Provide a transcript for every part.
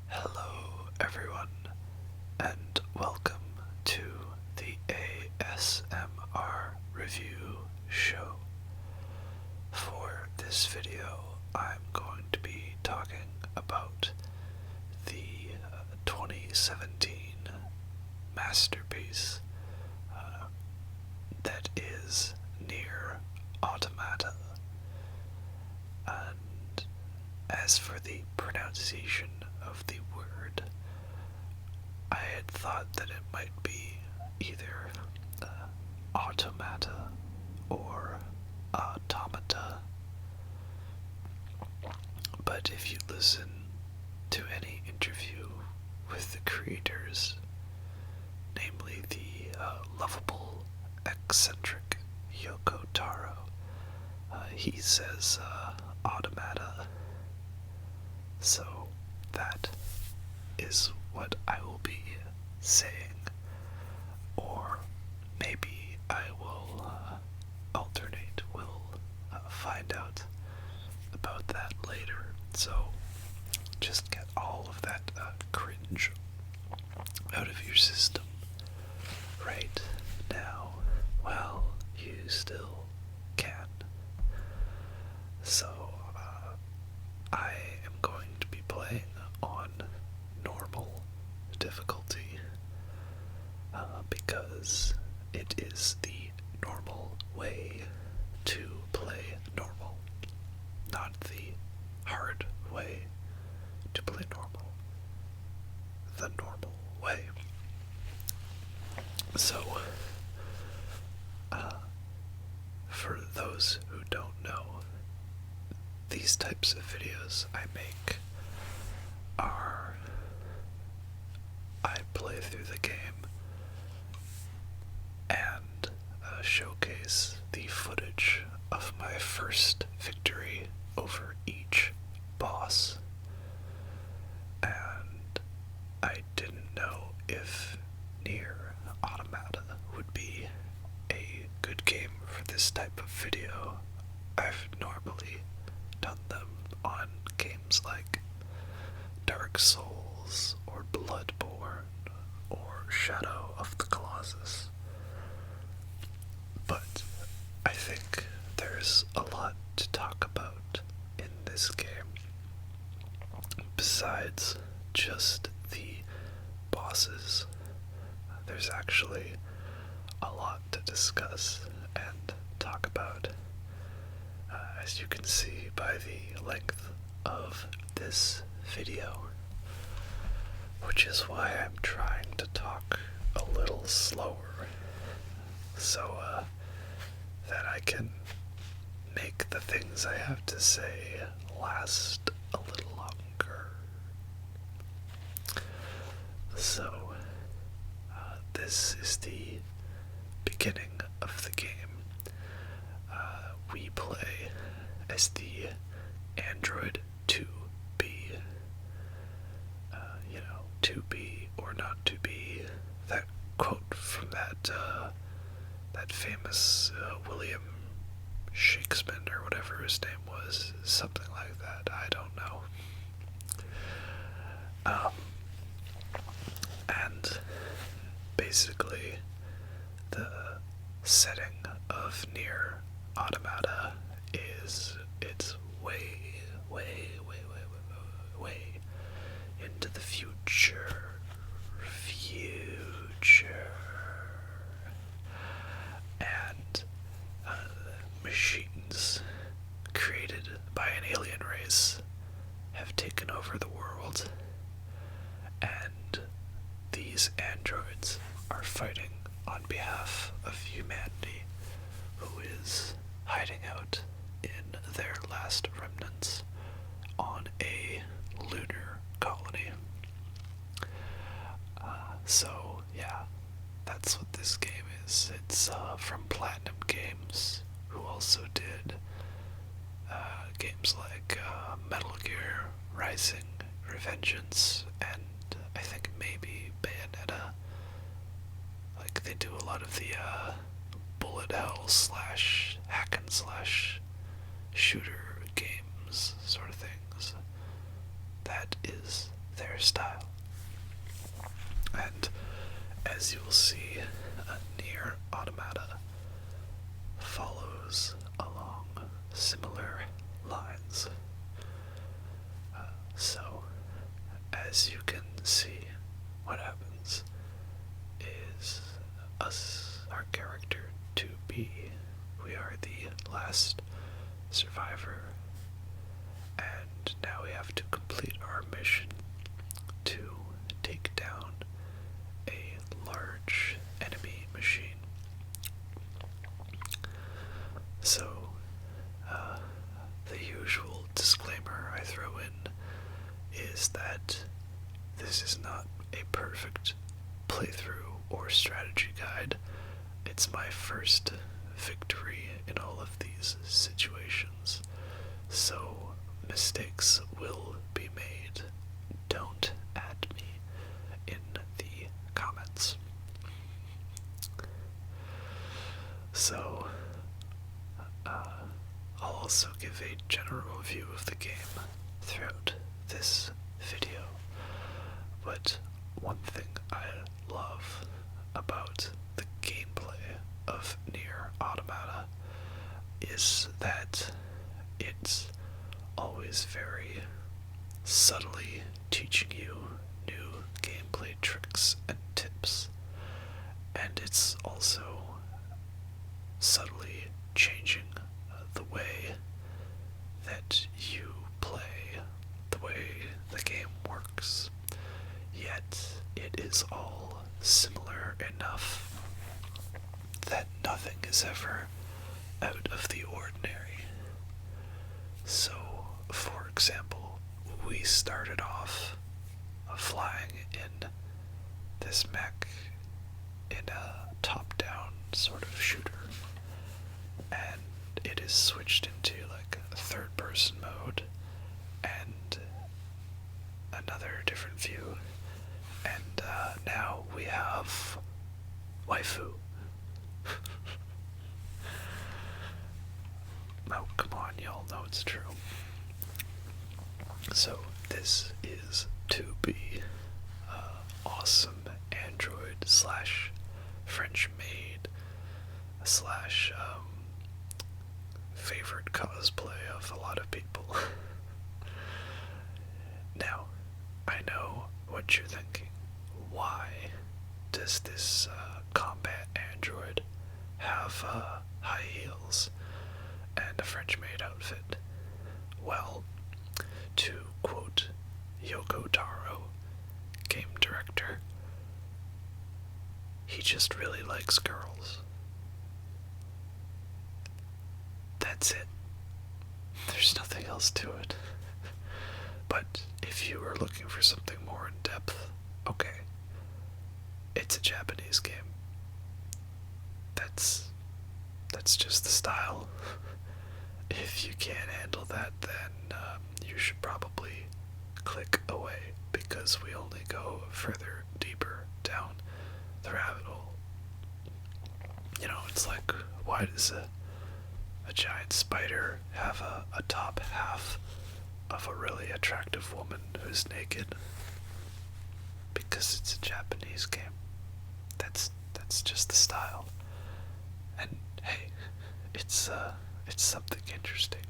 Hello everyone, and welcome to the ASMR review show. For this video, I'm going to be talking about the 2017 masterpiece that is Nier Automata. And as for the pronunciation of the word, I had thought that it might be either automata or automata. But if you listen to any interview with the creators, namely the lovable, eccentric Yoko Taro, he says automata. So that is what I will be saying, or maybe I will alternate. We'll find out about that later. So just get all of that cringe out of your system right now while you still can. So I am going to be playing on normal difficulty because it is the normal way to play normal, not the hard way to play normal, the normal way. So for those who don't know, these types of videos I make are I play through the game and showcase the footage of my first victory over each boss. And I didn't know if Nier Automata would be a good game for this type of video. I've normally done them on games like Dark Souls or Bloodborne or Shadow of the Colossus. But I think there's a lot to talk about in this game besides just the bosses. There's actually a lot to discuss and talk about, as you can see by the length of this video, which is why I'm trying to talk a little slower so that I can make the things I have to say last a little longer. So this is the beginning of the game. We play as the android 2B. To be or not to be. That quote from that famous William Shakespeare or whatever his name was, something like that. I don't know. And basically, the setting of Nier Automata is it's way into the future. And machines created by an alien race have taken over the world, and these androids are fighting on behalf of humanity, who is hiding out in their last remnants on a lunar colony. So yeah, that's what this game is. It's from Platinum Games, who also did games like Metal Gear Rising, Revengeance, and I think maybe Bayonetta. lot of the bullet hell slash hack and slash shooter games sort of things. That is their style. And as you will see, Nier Automata follows along similar lines. So, as you can see, what happens is our character 2B, we are the last survivor, and now we have to complete our mission to take down a large enemy machine. So, the usual disclaimer I throw in is that this is not a perfect playthrough or strategy guide. It's my first victory in all of these situations, so mistakes will be made. Don't at me in the comments. So, I'll also give a general view of the game throughout this video, but one thing I love about the gameplay of Nier Automata is that it's always very subtly teaching you new gameplay tricks and tips, and it's also subtly changing the way that you play, the way the game works, yet it is all similar enough that nothing is ever out of the ordinary. So, for example, we started off flying in this mech in a top-down sort of shooter, and it is switched into like a third-person mode and another different view, and now we have waifu. Oh, come on, y'all know it's true. So, this is to be awesome android slash French maid slash favorite cosplay of a lot of people. Now, I know what you're thinking. Why does this combat android have high heels and a French maid outfit? Well, to quote Yoko Taro, game director, he just really likes girls. That's it. There's nothing else to it. But if you are looking for something more in depth, okay, it's a Japanese game. That's just the style. If you can't handle that, then you should probably click away, because we only go further deeper down the rabbit hole. You know, it's like, why does a giant spider have a top half of a really attractive woman who's naked? Because it's a Japanese game. That's just the style. And hey, it's something interesting,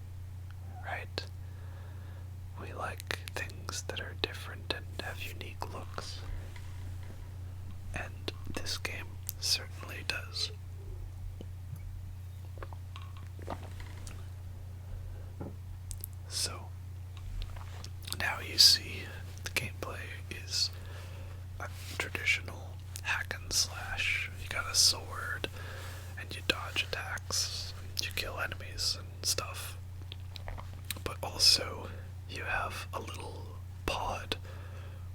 right? We like things that are different and have unique looks. And this game certainly does. So, now you see the gameplay is a traditional hack and slash. You got a sword, and you dodge attacks, you kill enemies and stuff. But also, you have a little pod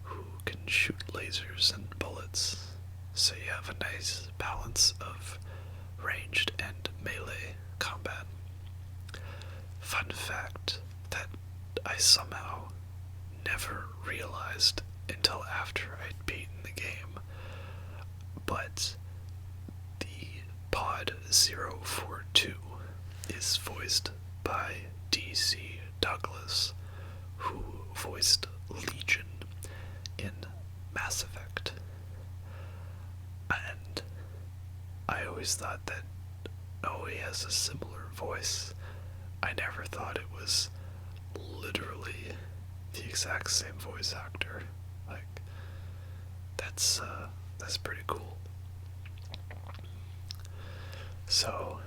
who can shoot lasers and bullets, so you have a nice balance of ranged and melee combat. Fun fact that I somehow never realized until after I'd beaten the game, but the 1042 is voiced by D.C. Douglas, who voiced Legion in Mass Effect. And I always thought that, oh, he has a similar voice. I never thought it was literally the exact same voice actor. Like, that's pretty cool. So,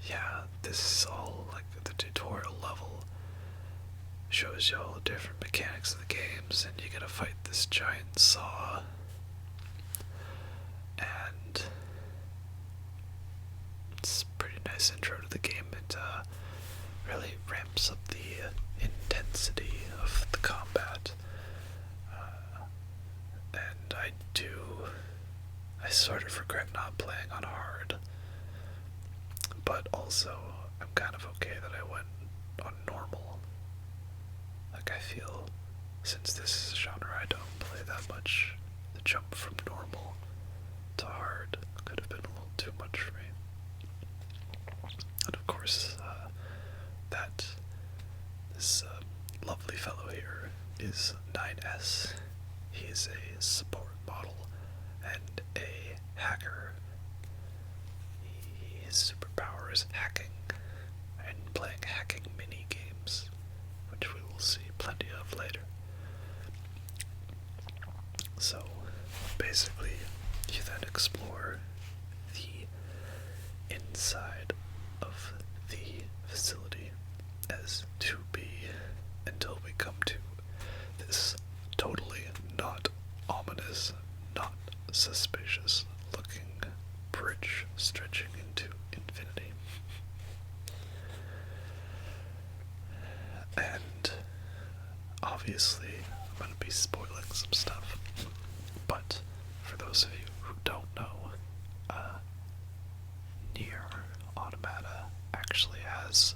yeah, this is all like the tutorial level. Shows you all the different mechanics of the games, and you gotta fight this giant saw. And it's a pretty nice intro to the game. It really ramps up the intensity of the combat. And I sort of regret not playing on hard. But also, I'm kind of okay that I went on normal. Like, I feel, since this is a genre I don't play that much, the jump from normal to hard could have been a little too much for me. And of course, this lovely fellow here is 9S. He is a support model and a hacker. His superpower is hacking and playing hacking mini games, which we will see plenty of later. So basically, you then explore the inside of the facility as 2B until we come to this totally not ominous, not suspicious looking bridge stretching into infinity. And obviously, I'm going to be spoiling some stuff, but for those of you who don't know, Nier Automata actually has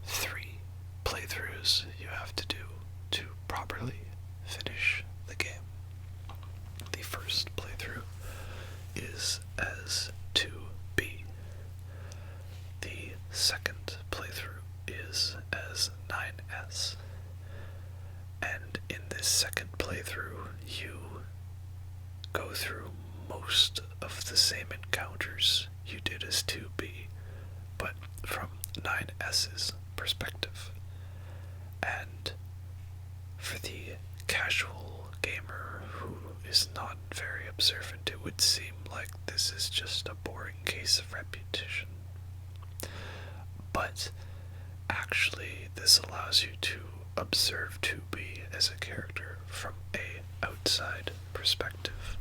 3 playthroughs you have to do to properly finish the game. The first playthrough is as 2B. The second playthrough is as 9S. And in this second playthrough, you go through most of the same encounters you did as 2B, but from 9S's perspective. And for the casual gamer who is not very observant, it would seem like this is just a boring case of repetition. But actually, this allows you to observe 2B as a character from a outside perspective,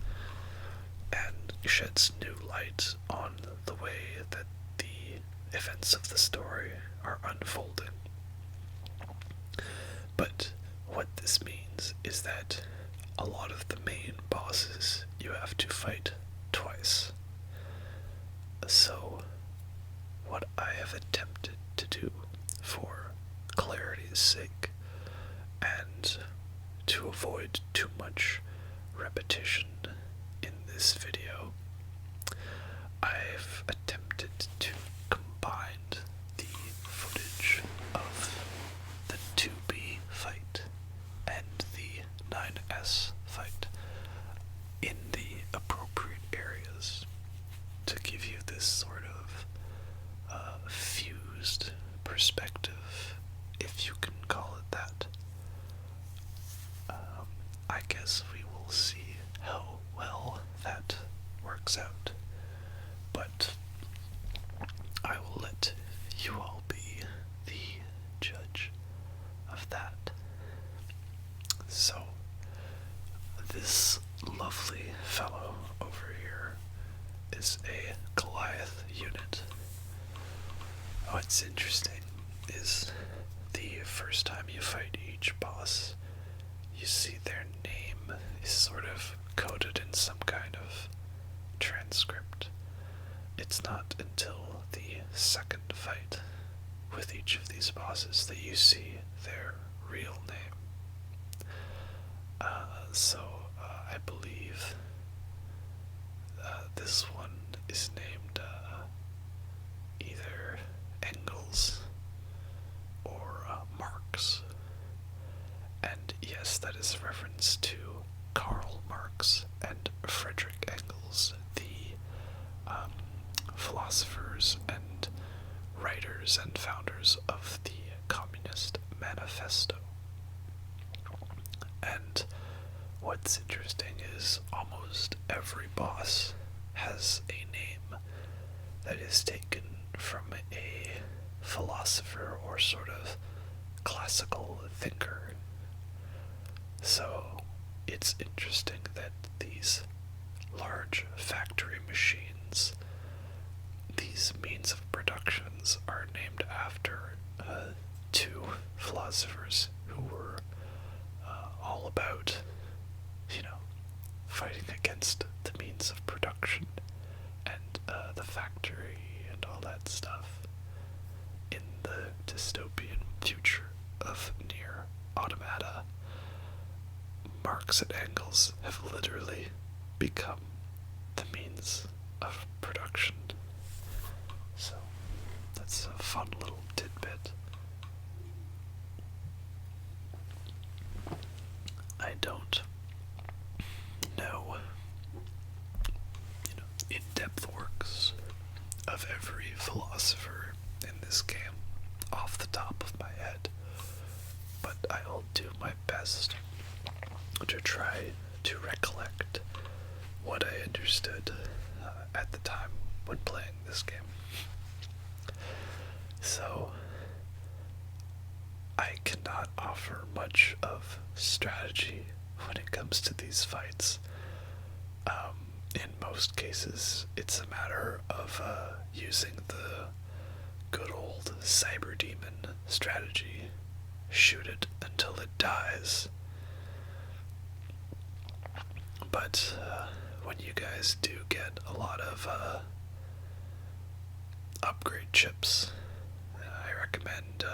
and sheds new light on the way that the events of the story are unfolding. But what this means is that a lot of the main bosses you have to fight twice. So, what I have attempted to do for clarity's sake, and to avoid too much repetition in this video, I've attempted to combine the footage of the 2B fight and the 9S fight in the appropriate areas to give you this sort of fused perspective, if you can call it that. I guess we will see how well that works out, but I will let you all be the judge of that. So, this lovely fellow over here is a Goliath unit. What's interesting is the first time you fight each boss, you see their name is sort of coded in some kind of transcript. It's not until the second fight with each of these bosses that you see their real name. So I believe this one is named every boss has a name that is taken from a philosopher or sort of classical thinker. So it's interesting that these large factory machines, these means of productions, are named after two philosophers who were all about, fighting against the means of production and the factory and all that stuff in the dystopian future of Nier Automata. Marx and Engels have literally become the means of production. So that's a fun little tidbit. I don't know, in-depth works of every philosopher in this game off the top of my head, but I'll do my best to try to recollect what I understood at the time when playing this game. So, I cannot offer much of strategy when it comes to these fights. In most cases, it's a matter of using the good old cyber demon strategy. Shoot it until it dies. But when you guys do get a lot of upgrade chips, I recommend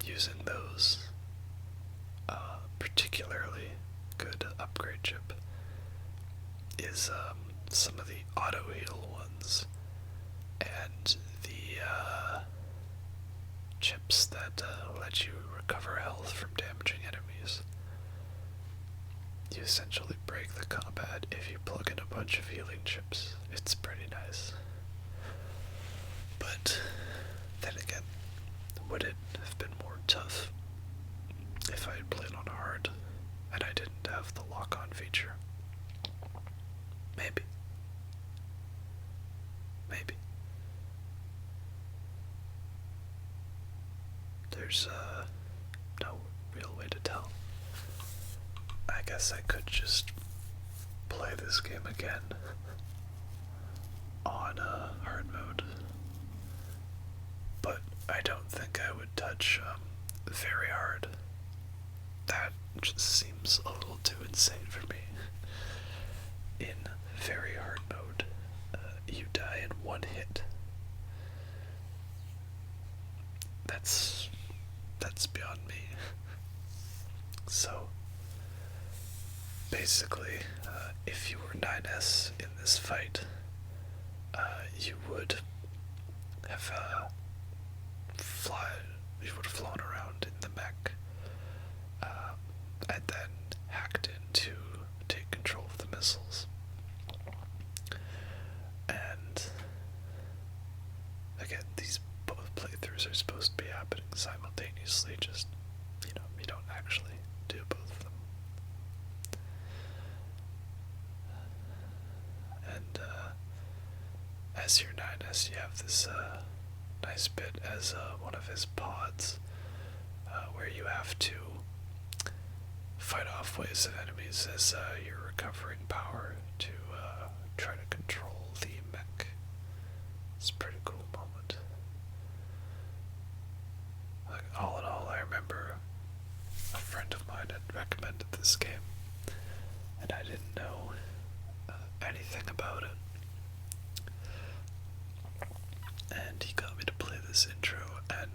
using those. Particularly good upgrade chip is some of the auto heal ones and the chips that let you recover health from damaging enemies. You essentially break the combat if you plug in a bunch of healing chips. It's pretty nice. But then again, would it have been more tough if I had played on hard and I didn't have the lock-on feature? Maybe. There's no real way to tell. I guess I could just play this game again on hard mode, but I don't think I would touch very hard. That just seems a little too insane for me. In very hard mode, you die in one hit. That's beyond me. So, basically, if you were 9S in this fight, you would have flown around in the mech, and then hacked in to take control of the missiles. And again, these both playthroughs are supposed to be happening simultaneously, just, you don't actually do both of them. And as your 9S, you have this nice bit as one of his pods, where you have to fight off waves of enemies as you're recovering power to try to control the mech. It's a pretty cool moment. All in all, I remember a friend of mine had recommended this game, and I didn't know anything about it. And he got me to play this intro, and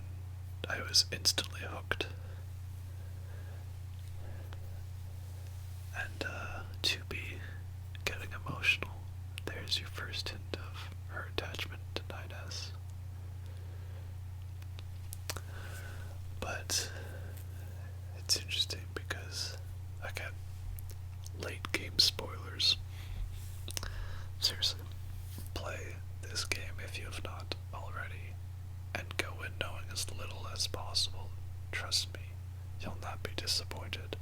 I was instantly hooked. And to be getting emotional, there's your first hint of her attachment to 9S. But it's interesting because I got late game spoilers. Seriously, play this game if you have not already, and go in knowing as little as possible. Trust me, you'll not be disappointed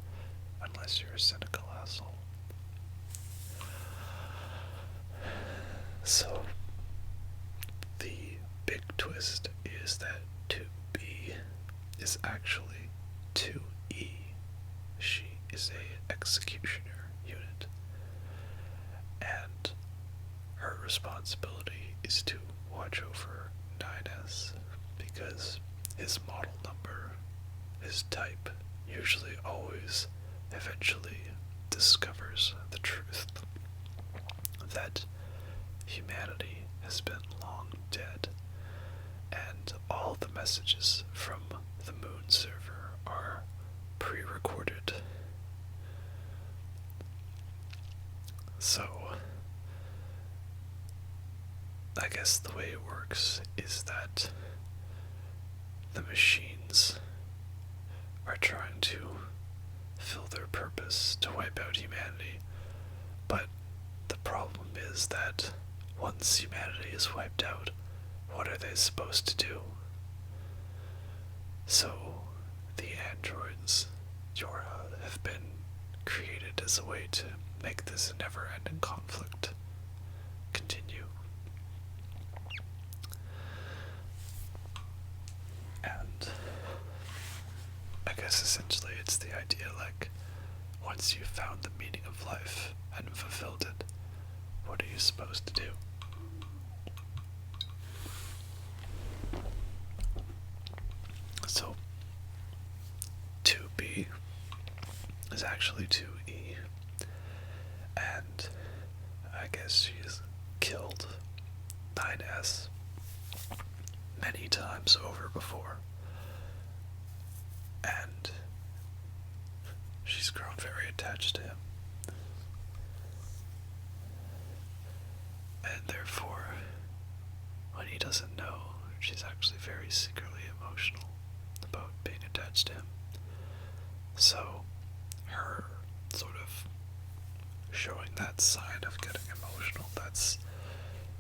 unless you're a cynical responsibility is to watch over 9S, because his model number, his type, usually always eventually discovers the truth that humanity has been long dead, and all the messages from the moon server are pre-recorded. So, I guess the way it works is that the machines are trying to fill their purpose to wipe out humanity, but the problem is that once humanity is wiped out, what are they supposed to do? So, the androids, Yorha, have been created as a way to make this never-ending conflict continue. And I guess essentially it's the idea, like, once you've found the meaning of life and fulfilled it, what are you supposed to do? So, 2B is actually 2E, and I guess she's killed 9S many times over before, and she's grown very attached to him, and therefore, when he doesn't know, she's actually very secretly emotional about being attached to him. So, her sort of showing that sign of getting emotional, that's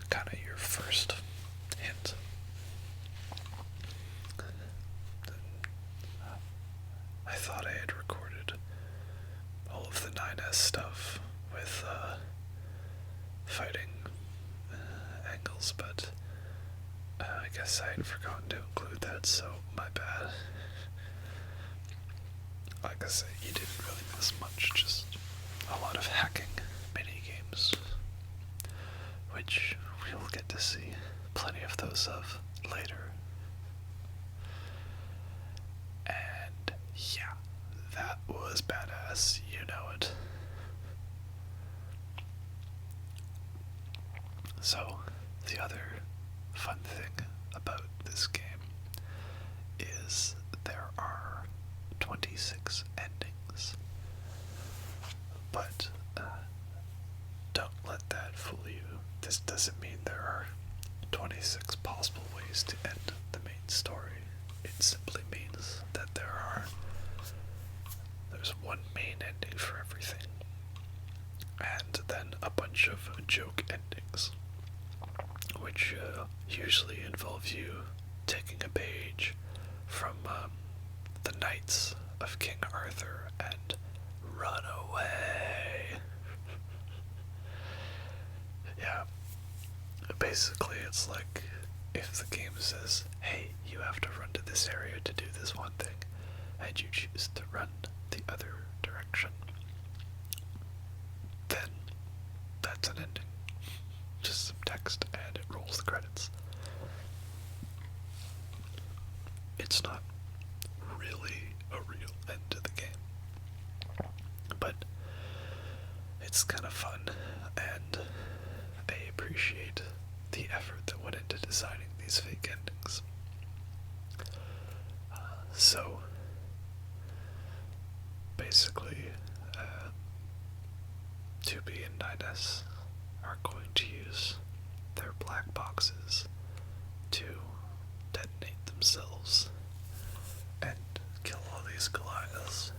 kind of your first hint. I thought I had recorded all of the 9S stuff with fighting Engels, but I guess I had forgotten to include that, so my bad. Like I say, you didn't really miss much, just a lot of hacking mini-games, which we will get to see plenty of those of later. And yeah, that was badass, you know it. So, the other fun thing about this game is there are 26 endings, but don't let that fool you. This doesn't mean there are 26 possible ways to end the main story. It simply means that there's one main ending for everything, and then a bunch of joke endings, which usually involve you taking a page from the Knights of King Arthur and run away. Yeah, basically it's like if the game says, hey, you have to run to this area to do this one thing, and you choose to run the other direction, then that's an ending. Just some text and it rolls the credits. It's not really a real end to the game, but it's kind of fun, and I appreciate the effort that went into designing these fake endings. So basically, 2B and 9S are going to use their black boxes to detonate themselves and kill all these Goliaths,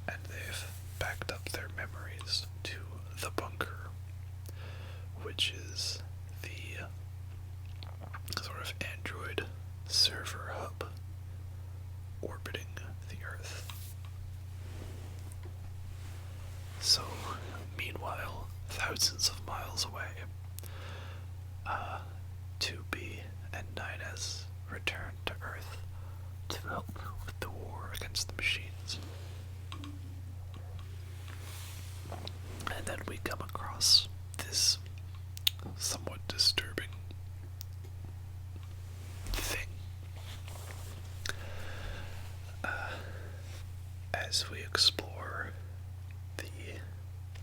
and they've backed up their memories to the bunker, which is the sort of android server hub orbiting the Earth. So, meanwhile, thousands of miles away, 2B and 9S return to Earth to help with the war against the machines. And then we come across this somewhat disturbing thing. As we explore the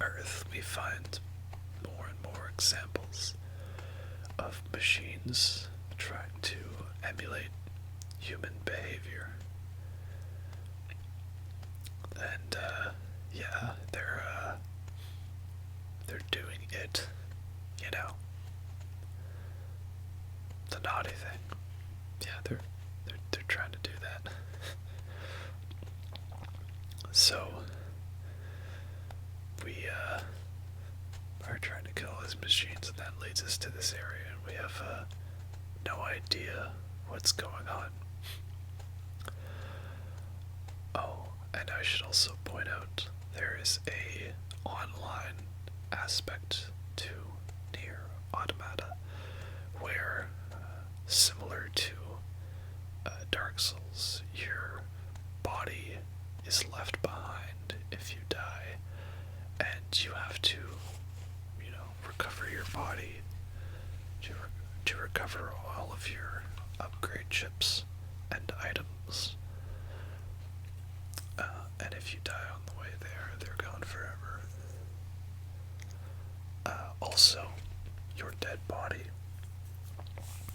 Earth, we find more and more examples of machines trying to emulate human behavior. And, yeah, they're doing it, you know, the naughty thing. Yeah, they're trying to do that. So, we, are trying to kill these machines, and that leads us to this area, and we have, no idea what's going on. Oh, and I should also point out, there is a online aspect to Nier Automata, where, similar to Dark Souls, your body is left behind if you die, and you have to, recover your body, to recover all of your upgrade chips and items. And if you die on the way there, they're gone forever. Also, your dead body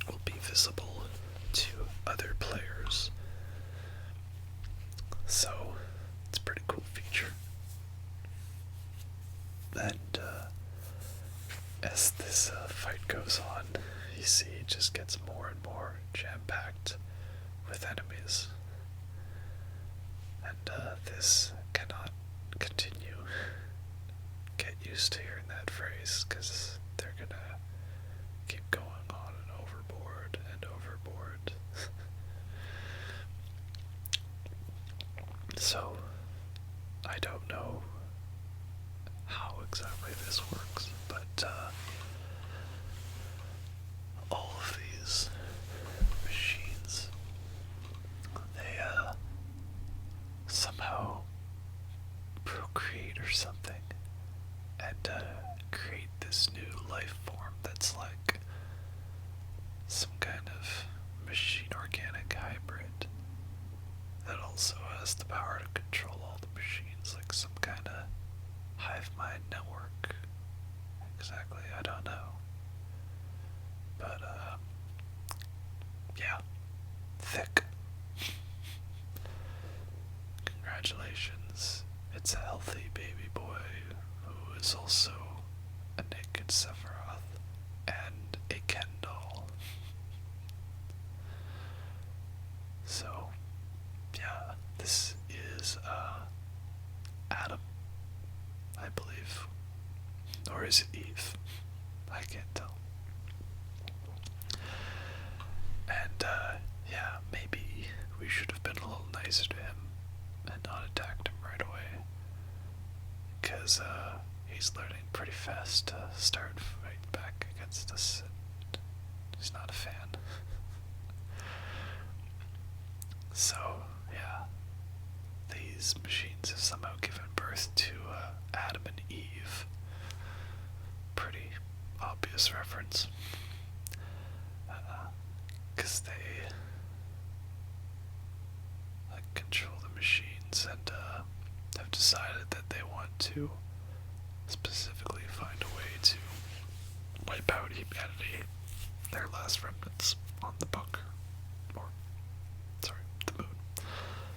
will be visible to other players. So, it's a pretty cool feature. And, as this fight goes on, you see it just gets more and more jam-packed with enemies. And, this cannot continue. Get used to hearing that phrase, because they're gonna keep going on and overboard and overboard. So, I don't know how exactly this works, but all of these machines, they somehow procreate or something, and create this new life form that's like some kind of machine organic hybrid that also has the power to control all the machines, like some kind of hive mind network. Exactly, I don't know. But, yeah. Thick. Congratulations. It's a healthy baby boy who is also a naked Sephiroth and a Ken doll. So, yeah, this is, Adam, I believe. Or is it Eve? I can't tell. And, yeah, maybe we should have been a little nicer to him and not attacked him right away. Because, he's learning pretty fast to start fighting back against us, and he's not a fan. So, yeah, these machines have somehow given birth to, Adam and Eve. Pretty obvious reference. Because they control the machines and have decided that they want to specifically find a way to wipe out humanity, their last remnants on the bunker, or sorry, the moon,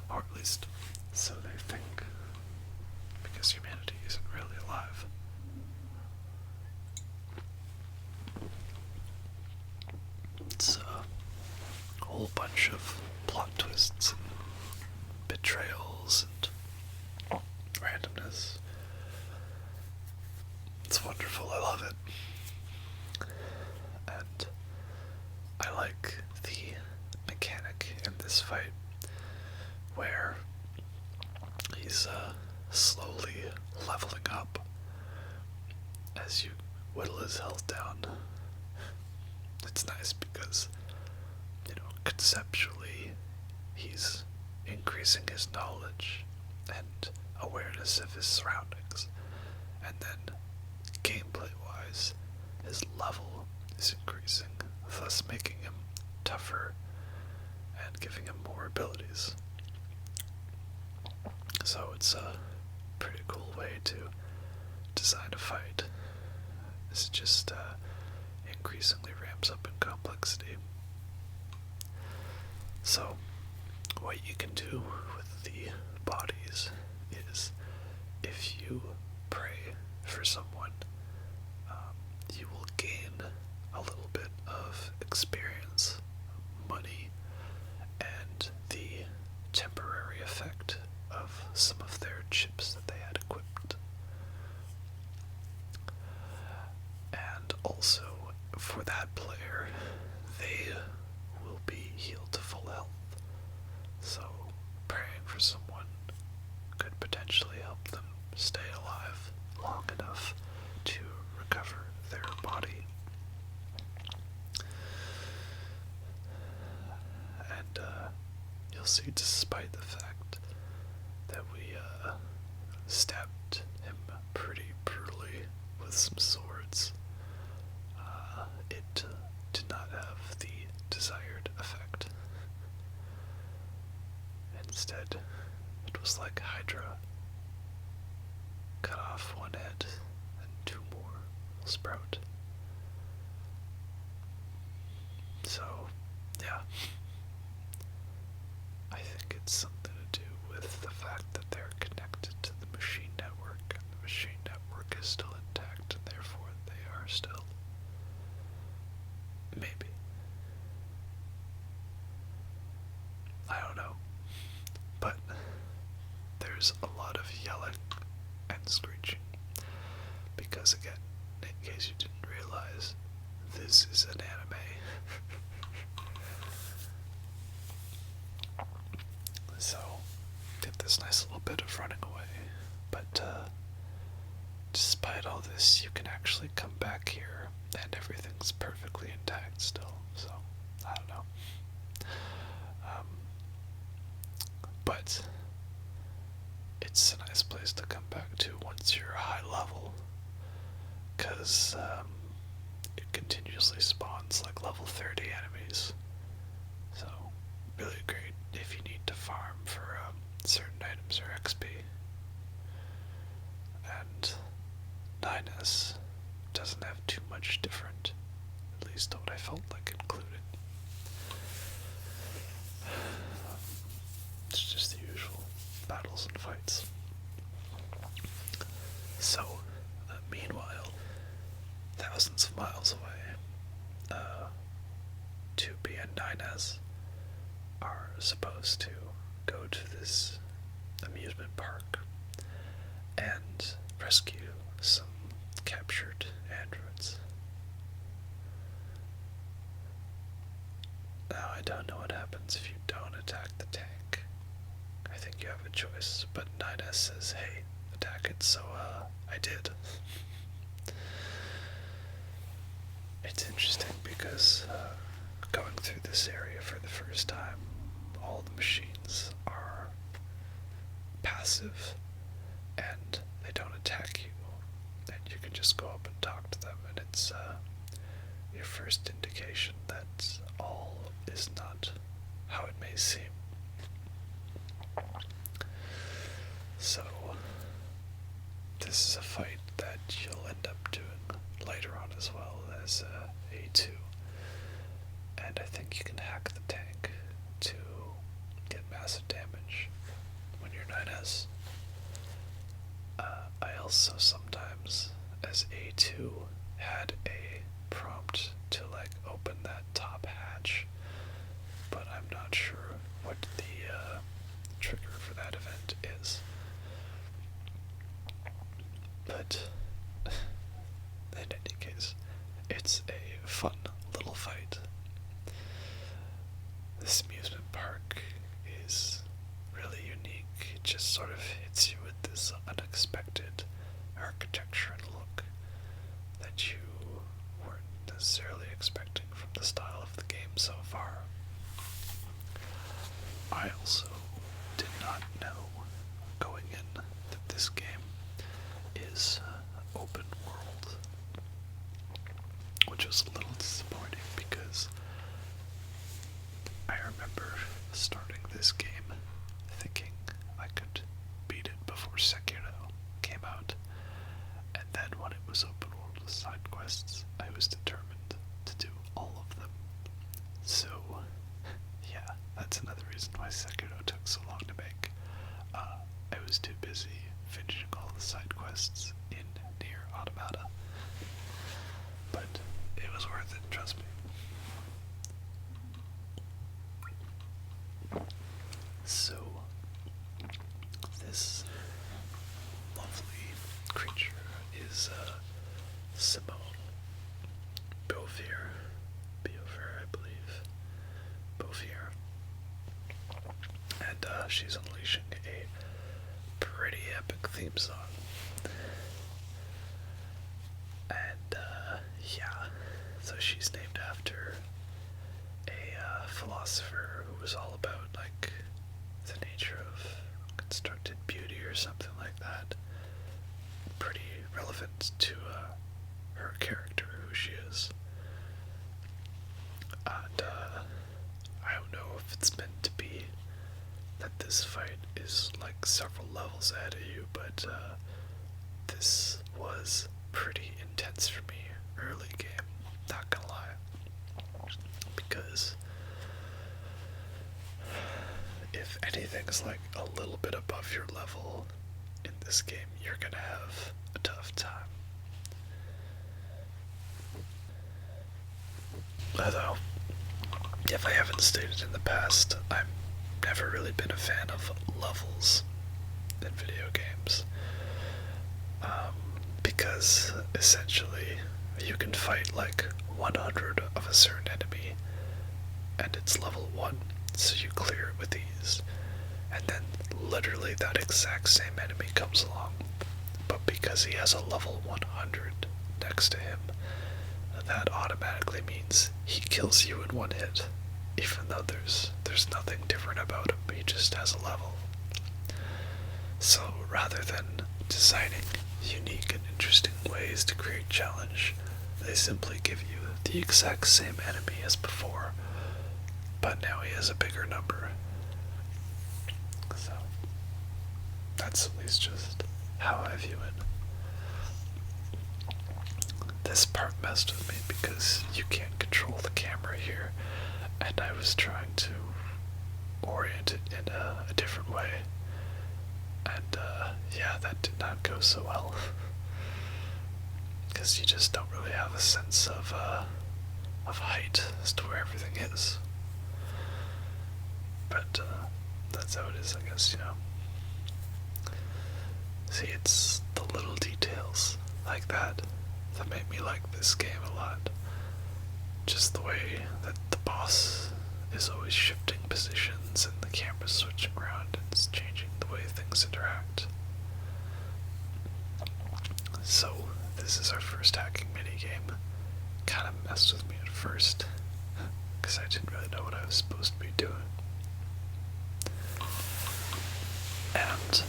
or at least so they think, because humanity isn't really alive. It's a whole bunch of plot twists and betrayals and randomness. It's wonderful, I love it. And I like the mechanic in this fight where he's slowly leveling up as you whittle his health down. It's nice because, conceptually, he's increasing his knowledge and awareness of his surroundings. And then, gameplay-wise, his level thus making him tougher and giving him more abilities. So it's a pretty cool way to design a fight. It just increasingly ramps up in complexity. So what you can do with the bodies is, if you pray for someone, you will gain a little bit of experience, money, and the temporary effect of some of their chips that they had equipped. And also, for that player, they will be healed to full health. So, praying for someone could potentially help them stay alive long enough to recover their body. And you'll see, despite the fact that we stabbed him pretty brutally with some swords, it did not have the desired effect. Instead, it was like Hydra. Cut off one head, and two more will sprout. So, yeah. I think it's something to do with the fact that they're connected to the machine network, and the machine network is still intact, and therefore they are still. Maybe. I don't know. But there's a lot of yelling and screeching. Because again, in case you didn't realize, this is an anime. So, get this nice little bit of running away. But despite all this, you can actually come back here and everything's perfectly intact still. So, I don't know. But it's a nice place to come back to once you're a high level, because it continuously spawns like level 30 enemies. So, really great if you need to farm for certain items or XP. And 9S doesn't have too much different, at least what I felt like included. It's just the usual battles and fights. So, meanwhile, thousands of miles away, 2B and 9S are supposed to go to this amusement park and rescue some captured androids. Now, I don't know what happens if you don't attack the tank. I think you have a choice, but 9S says, hey, attack it, so I did. It's interesting because going through this area for the first time, all the machines are passive and they don't attack you, and you can just go up and talk to them, and it's your first indication that all is not how it may seem. So, this is a fight that you'll end up doing later on as well as A2. And I think you can hack the tank to get massive damage when you're 9S. I also sometimes, as A2, had a prompt to like open that top hatch, but I'm not sure what the trigger for that event is. But in any case, it's a fun little fight. This amusement park is really unique. It just sort of hits you with this unexpected architecture and look that you weren't necessarily expecting from the style of the game so far. I also did not know going in that this game is open world, which was a little disappointing because then when it was open world with side quests, I was determined to do all of them. So, yeah, that's another reason why Sekiro took so long to make. I was too busy finishing all the side quests in Nier Automata. But it was worth it, trust me. So, this lovely creature is Simone Beauvier, I believe, Beauvier, and she's unleashing a pretty epic theme song. And yeah, so she's named after a philosopher who was all about like the nature of constructed beauty or something like that. Pretty relevant to her character, who she is. And I don't know if it's meant to be that this fight is like several levels ahead of you, but this was pretty intense for me early game, not gonna lie. Because if anything's like a little bit above your level in this game, you're gonna have a tough time. Although, if I haven't stated in the past, I've never really been a fan of levels in video games. Because essentially you can fight like 100 of a certain enemy and it's level 1, so you clear it with ease, and then literally that exact same enemy comes along, but because he has a level 100 next to him, that automatically means he kills you in one hit, even though there's nothing different about him, he just has a level. So rather than designing unique and interesting ways to create challenge, they simply give you the exact same enemy as before, but now he has a bigger number. So that's at least just how I view it. This part messed with me because you can't control the camera here, and I was trying to orient it in a different way, and yeah, that did not go so well. Because you just don't really have a sense of height as to where everything is. But that's how it is, I guess, you know. See, it's the little details like that that make me like this game a lot. Just the way that the boss is always shifting positions and the camera's switching around and it's changing the way things interact. So, this is our first hacking minigame. Kinda messed with me at first, because I didn't really know what I was supposed to be doing. And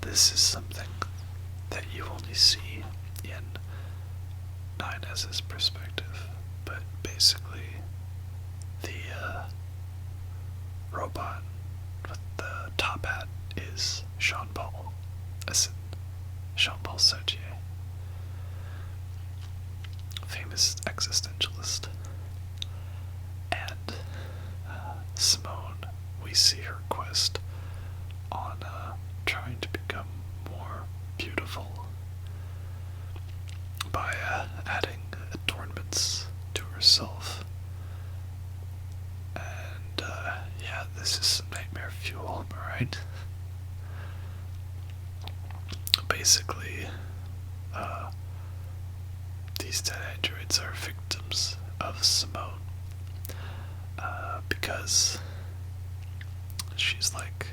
this is something that you only see in 9S's perspective, but basically the robot with the top hat is Jean-Paul Sartre, famous existentialist. And Simone, we see her quest on trying to become more beautiful by adding adornments to herself. And yeah, this is some nightmare fuel, am I right? Basically, these dead androids are victims of Simone, because she's like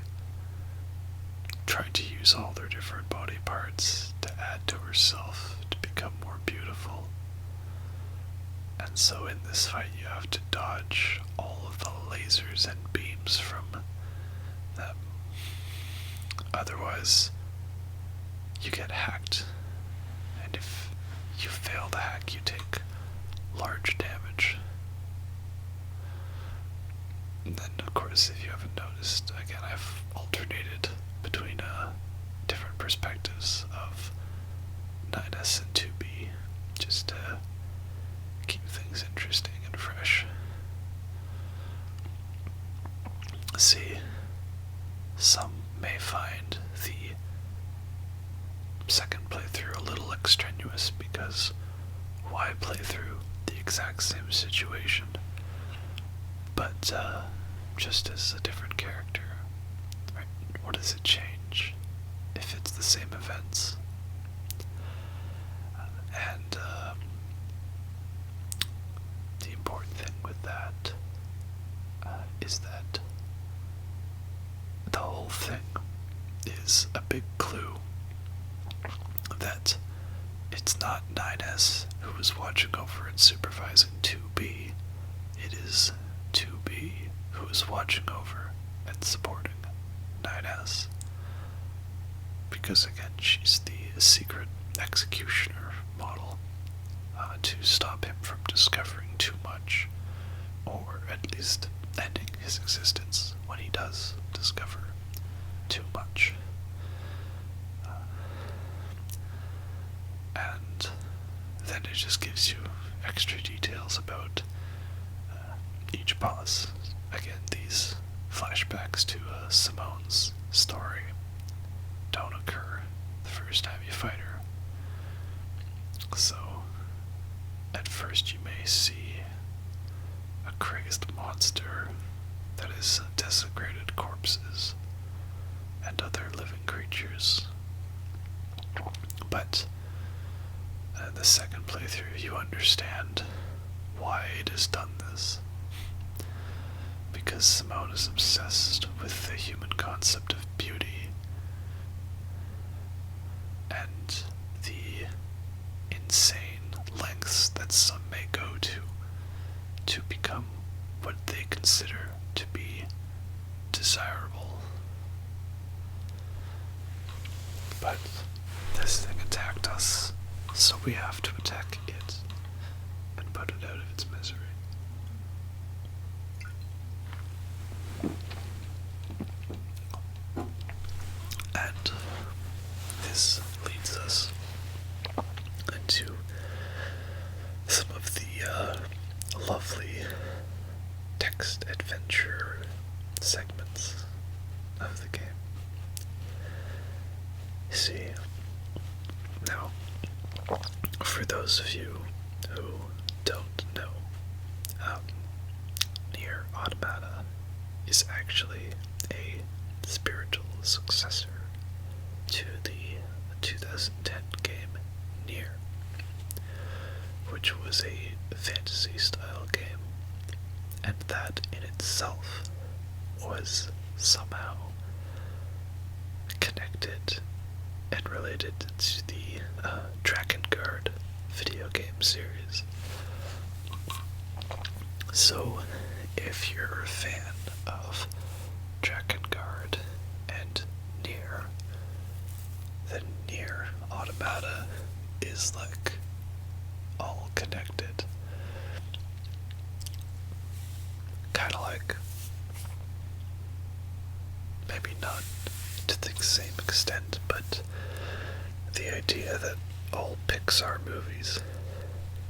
trying to use all their different body parts to add to herself to become more beautiful. And so in this fight you have to dodge all of the lasers and beams from them. Otherwise, you get hacked, and if you fail the hack, you take large damage. And then, of course, if you haven't noticed, again, I've alternated between different perspectives of 9S and 2B, just to keep things interesting and fresh. See, some may find the second playthrough a little extraneous because why play through the exact same situation, but just as a different character, right? What does it change if it's the same events? And the important thing with that is that the whole thing is a big clue that it's not 9S who is watching over and supervising 2B, it is 2B who is watching over and supporting 9S. Because again, she's the secret executioner model to stop him from discovering too much, or at least ending his existence when he does discover too much. And then it just gives you extra details about each boss. Again, these flashbacks to Simone's story don't occur the first time you fight her. So, at first you may see a crazed monster that is desecrated corpses and other living creatures. But the second playthrough, you understand why it has done this. Because Simone is obsessed with the human concept of beauty and the insane lengths that some may go to become what they consider to be desirable. But this thing attacked us, so we have to attack it and put it out of its misery. And this leads us into some of the lovely text adventure segments of the game. See, now, for those of you who don't know, Nier Automata is actually a spiritual successor to the 2010 game Nier, which was a fantasy-style game, and that in itself was somehow connected and related to the Dragon Guard video game series. So, if you're a fan of Dragon Guard and Nier, then Nier Automata is like all connected. Kind of like, maybe not to the same extent, but the idea that all Pixar movies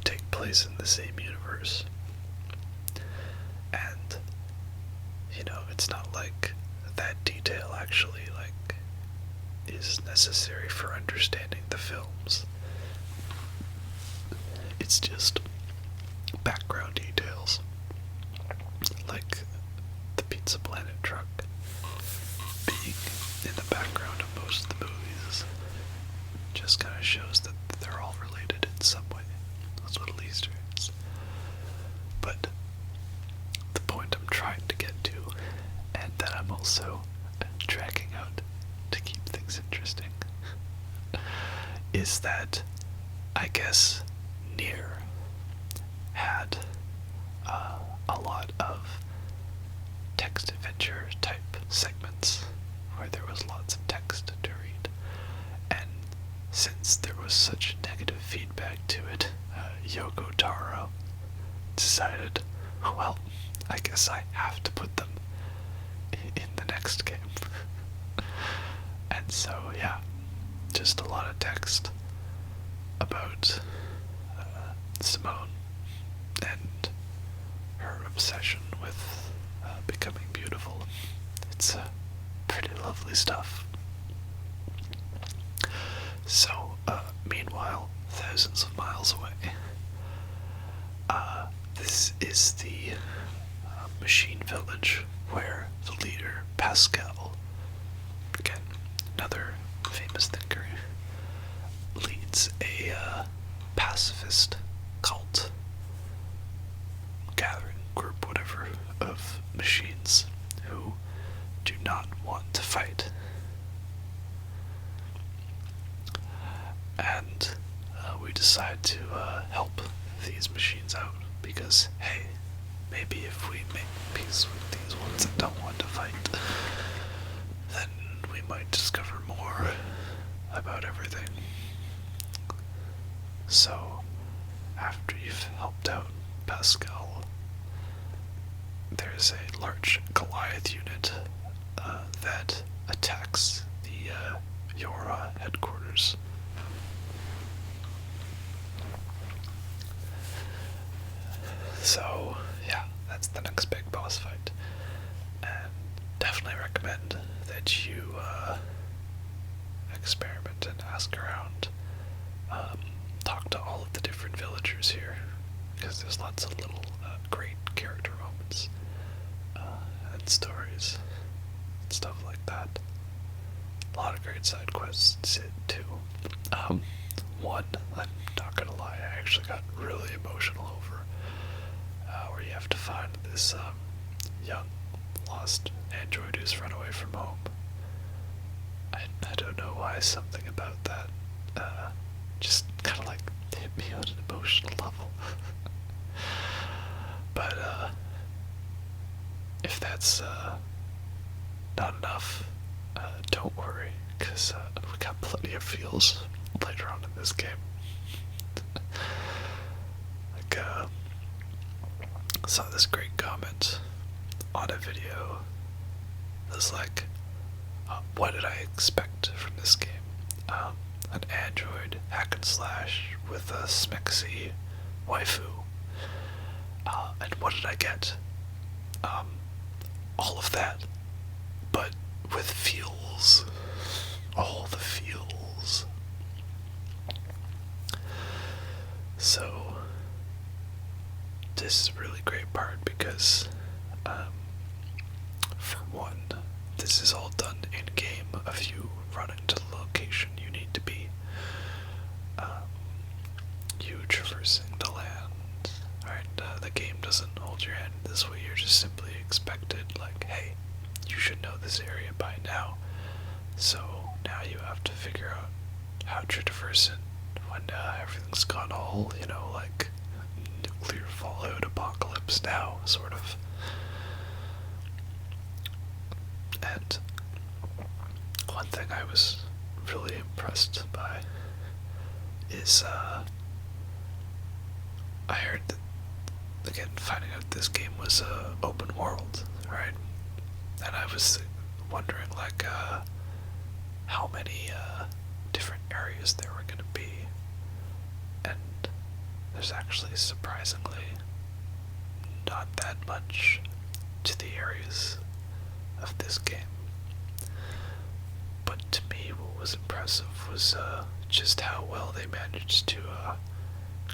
take place in the same universe. And, you know, it's not like that detail actually, like, is necessary for understanding the films. It's just background details, like the Pizza Planet truck being in the background of most of the movies. Just kind of shows that they're all related in some way, those little Easter eggs. But the point I'm trying to get to, and that I'm also tracking out to keep things interesting, is that I guess Nier had a lot of text adventure type segments where there was lots of text to read, and since there was such negative feedback to it, Yoko Taro decided, well, I guess I have to put them in the next game. And so, yeah, just a lot of text. about Simone and her obsession with becoming beautiful. It's pretty lovely stuff. So, meanwhile, thousands of miles away, this is the machine village where the leader, Pascal, again, another famous thinker, leads a pacifist cult, gathering group, whatever, of machines who do not want to fight. And we decide to help these machines out because, hey, maybe if we make peace with these ones that don't want to fight, then we might discover more about everything. So, after you've helped out Pascal, there's a large Goliath unit that attacks the Yora headquarters. So, yeah, that's the next big boss fight. And definitely recommend that you experiment and ask around. Talk to all of the different villagers here, because there's lots of little great character moments and stories and stuff like that. A lot of great side quests too. One, I'm not gonna lie, I actually got really emotional over, where you have to find this young lost android who's run away from home. I don't know why something about that just kind of like hit me on an emotional level. But if that's not enough, don't worry, because we got plenty of feels later on in this game. Like, saw this great comment on a video. It was like, what did I expect from this game? An android hack and slash with a smexy waifu. And what did I get? All of that, but with feels. All the feels. So, this is a really great part because, for one, this is all done in-game of you running to the location you need to be. You traversing the land. Alright, the game doesn't hold your hand this way, you're just simply expected, like, hey, you should know this area by now. So, now you have to figure out how to traverse it when everything's gone all, like, nuclear fallout apocalypse now, sort of. And one thing I was really impressed by is, I heard that, again, finding out this game was open world, right? And I was wondering, like, how many different areas there were going to be. And there's actually surprisingly not that much to the areas of this game. But to me, what was impressive was just how well they managed to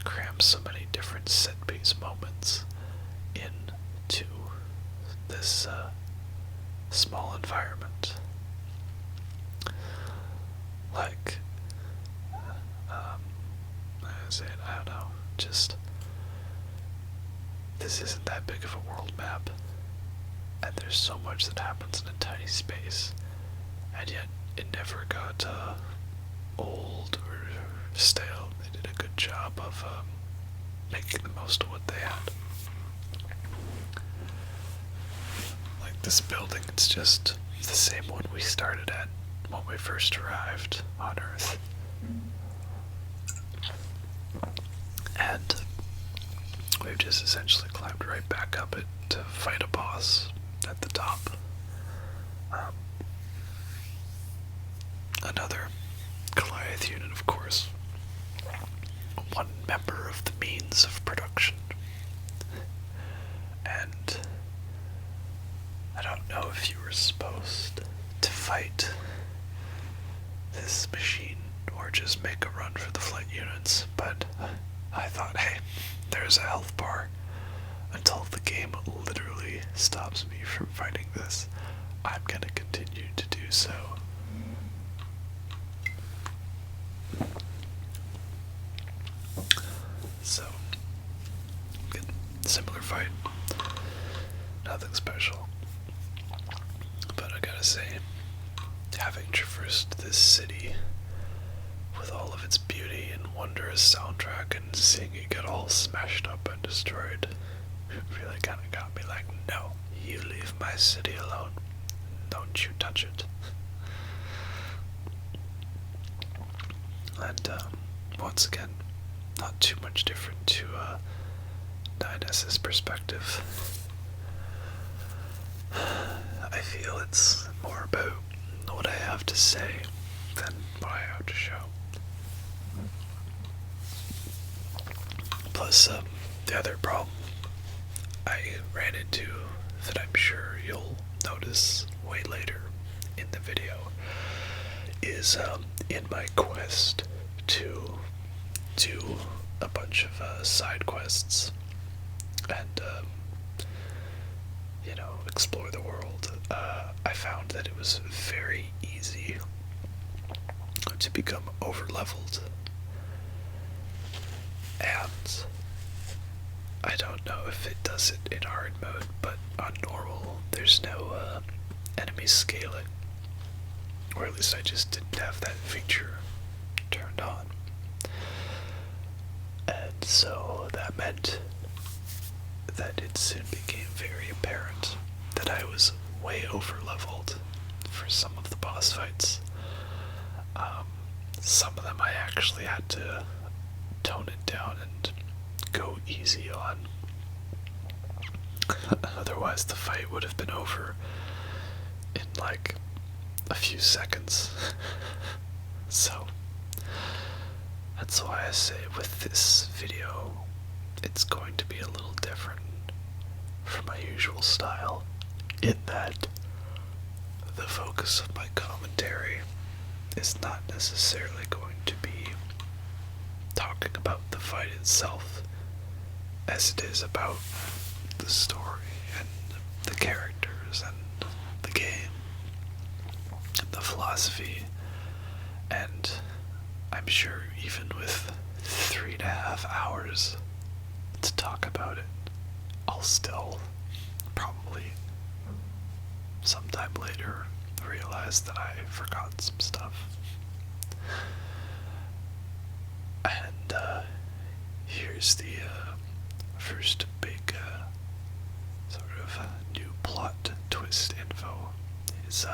cram so many different set-piece moments into this small environment. Like, I don't know, just, this isn't that big of a world map, and there's so much that happens in a tiny space, and yet it never got old or stale. They did a good job of making the most of what they had. Like this building, it's just the same one we started at when we first arrived on Earth. And we've just essentially climbed right back up it to fight a boss at the top. Another Goliath unit, of course. one member of the means of production. And I don't know if you were supposed to fight this machine or just make a run for the flight units, but I thought, hey, there's a health bar. Until the game literally stops me from fighting this, I'm gonna continue to do so. So, good. Similar fight. Nothing special. But I gotta say, having traversed this city with all of its beauty and wondrous soundtrack and seeing it get all smashed up and destroyed, it really kind of got me like, no, you leave my city alone. Don't you touch it. And once again, not too much different to 9S's perspective. I feel it's more about what I have to say than what I have to show. Plus, the other problem I ran into that I'm sure you'll notice way later in the video is in my quest to do a bunch of side quests and explore the world. I found that it was very easy to become over-leveled, and I don't know if it does it in hard mode, but on normal there's no enemy scaling, or at least I just didn't have that feature turned on. And so that meant that it soon became very apparent that I was way over-leveled for some of the boss fights. Some of them I actually had to tone it down and go easy on. Otherwise the fight would have been over in like a few seconds. So that's why I say with this video it's going to be a little different from my usual style, in that the focus of my commentary is not necessarily going to be talking about the fight itself as it is about the story and the characters and the game and the philosophy. And I'm sure even with 3.5 hours to talk about it, I'll still probably sometime later realize that I forgot some stuff. And here's the first big sort of new plot twist info is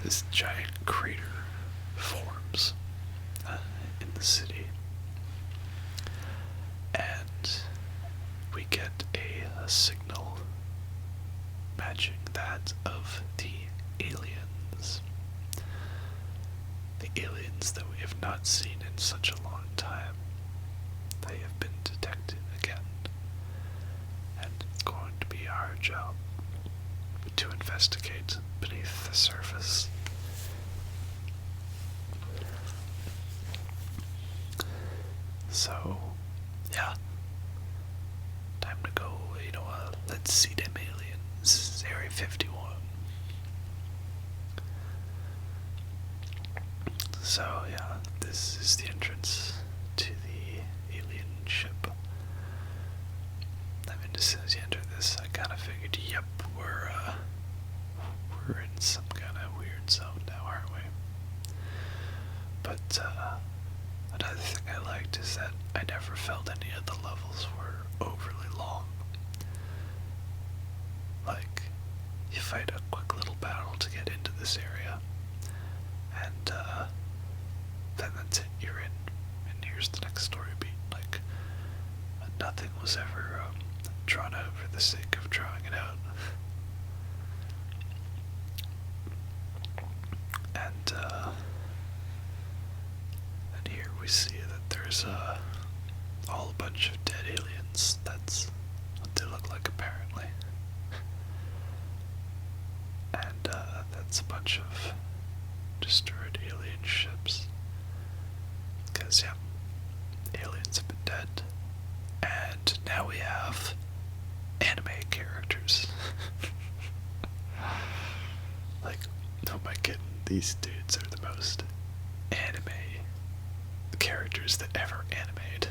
this giant crater forms in the city, and we get a signal matching that of the aliens. The aliens that we have not seen in such a long time. They have been detected again, and it's going to be our job to investigate beneath the surface. So, yeah. Time to go, let's see them aliens. Area 51. So, yeah, this is the entrance to the alien ship. I mean, as soon as you enter this, I kind of figured, yep, we're in some kind of weird zone now, aren't we? But, another thing I liked is that I never felt any of the levels were overly long. Like, you fight a quick little battle to get into this area, and then that's it, you're in, and here's the next story beat. Like, nothing was ever drawn out for the sake of drawing it out. And here we see that there there's all a bunch of dead aliens. That's what they look like, apparently. And that's a bunch of destroyed alien ships. Because, yeah, aliens have been dead. And now we have anime characters. Like, oh my god, these dudes are the most anime characters that ever animated.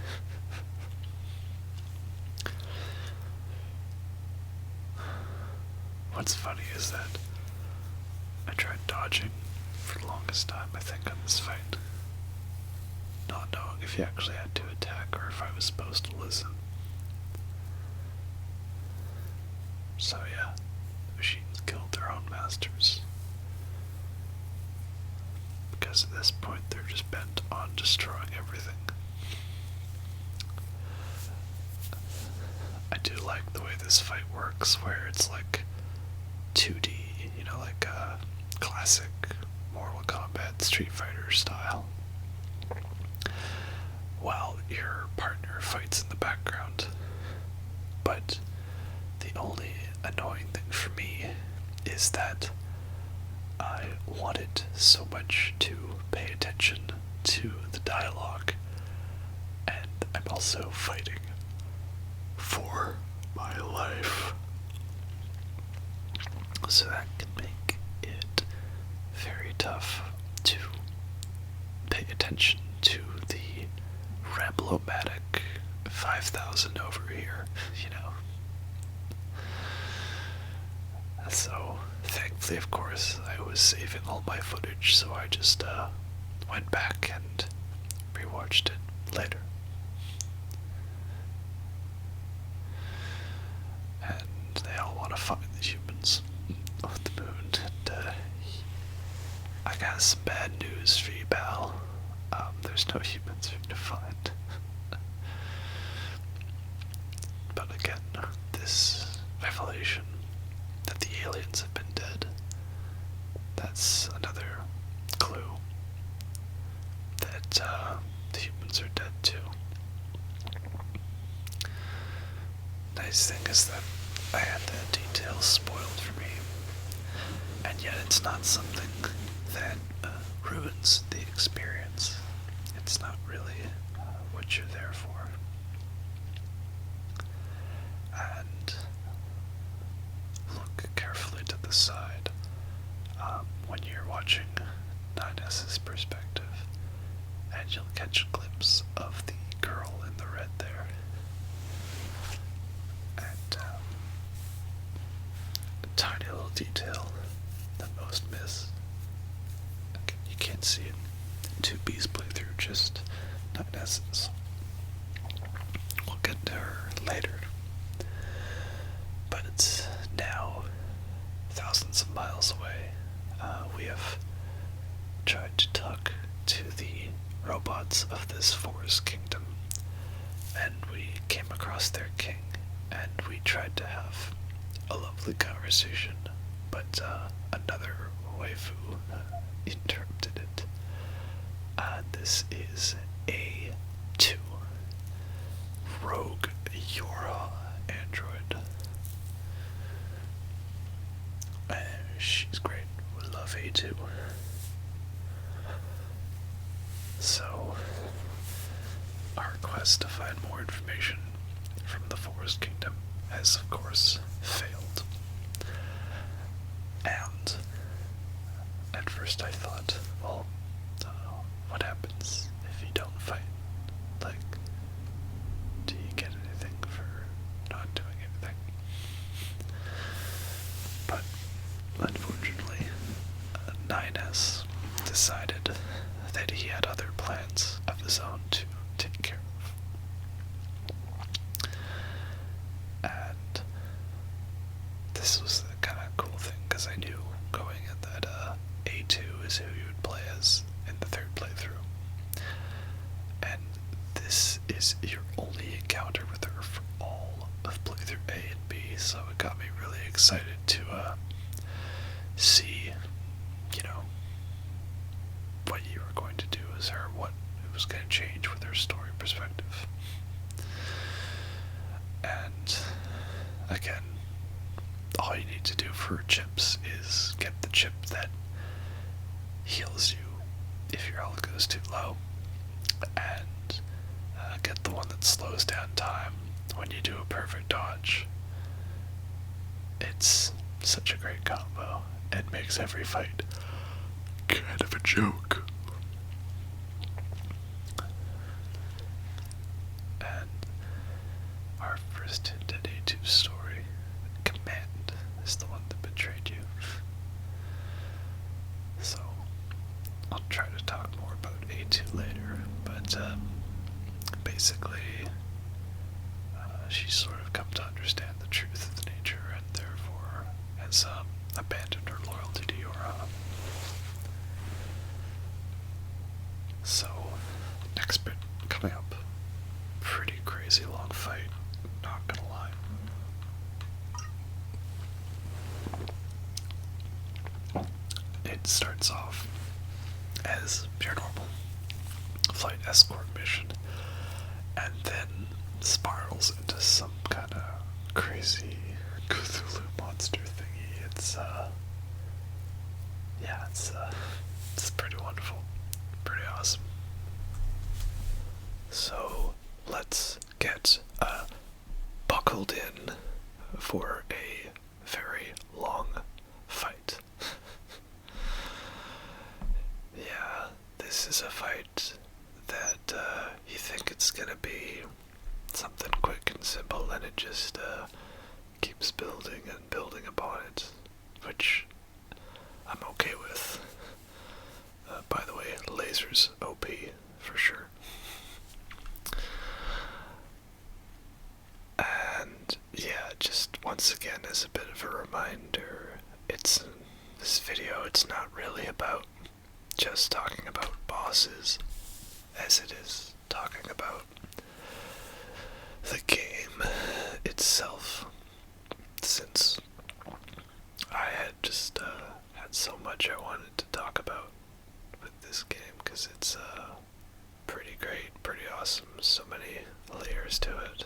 What's funny is that I tried dodging for the longest time, I think, on this fight, not knowing if you actually had to attack or if I was supposed to listen. So yeah, the machines killed their own masters. Because at this point they're just bent on destroying everything. I do like the way this fight works, where it's like 2D, you know, like classic Mortal Kombat Street Fighter style, while your partner fights in the background. But the only annoying thing for me is that I wanted so much to pay attention to the dialogue, and I'm also fighting for my life. So that can make it very tough to pay attention to the Ramblomatic 5000 over here, you know. So, thankfully, of course, I was saving all my footage, so I just went back and rewatched it later. And they all want to find the humans on the moon, and I got some bad news for you, pal. There's no humans for you to find. But again, this revelation that the aliens have been dead, that's another clue that the humans are dead too. Nice thing is that I had that detail spoiled for me, and yet it's not something that ruins the experience. It's not really what you're there for. And look carefully to the side when you're watching 9S's perspective, and you'll catch a glimpse of the girl in the red there. And a tiny little detail that most miss. You can't see it in 2B's playthrough, just 9S's. We'll get to her later. But it's now thousands of miles away. We have tried to talk to the robots of this forest kingdom, and we came across their king, and we tried to have a lovely conversation, but another waifu interrupted it. This is A2, Rogue Yora android. She's great. We love A2. So, our quest to find more information from the Forest Kingdom has, of course, failed. And at first I thought, well, what happens if you don't fight? Like, do you get anything for not doing anything? But unfortunately, 9S decided that he had other plans of his own to take care of. And this was the kind of cool thing, because I knew going in that A2 is who you would play as in the third playthrough. And this is your only encounter with her for all of playthrough A and B, so it got me really excited to see, you know, what you were going to do as her, what it was going to change each with their story perspective. And again, all you need to do for chips is get the chip that heals you if your health goes too low, and get the one that slows down time when you do a perfect dodge. It's such a great combo. It makes every fight kind of a joke. And our first hint at A2's story, Command, is the one that betrayed you. So, I'll try to talk more about A2 later, but basically, she's sort of come to understand the truth of nature and therefore has abandoned her loyalty to Yora. So, next bit coming up. Pretty crazy long fight, not gonna lie. It starts off as your normal flight escort mission, and then spirals into some kind of crazy Cthulhu monster thingy. It's pretty wonderful, pretty awesome. So let's get buckled in for a very long fight. Yeah, this is a fight that you think it's gonna be something quick and simple, and it just keeps building and building upon it, which I'm okay with. By the way, lasers OP for sure. And yeah, just once again as a bit of a reminder, this video, it's not really about just talking about bosses as it is talking about the game itself, since I had just had so much I wanted to talk about with this game, because it's pretty great, pretty awesome, so many layers to it.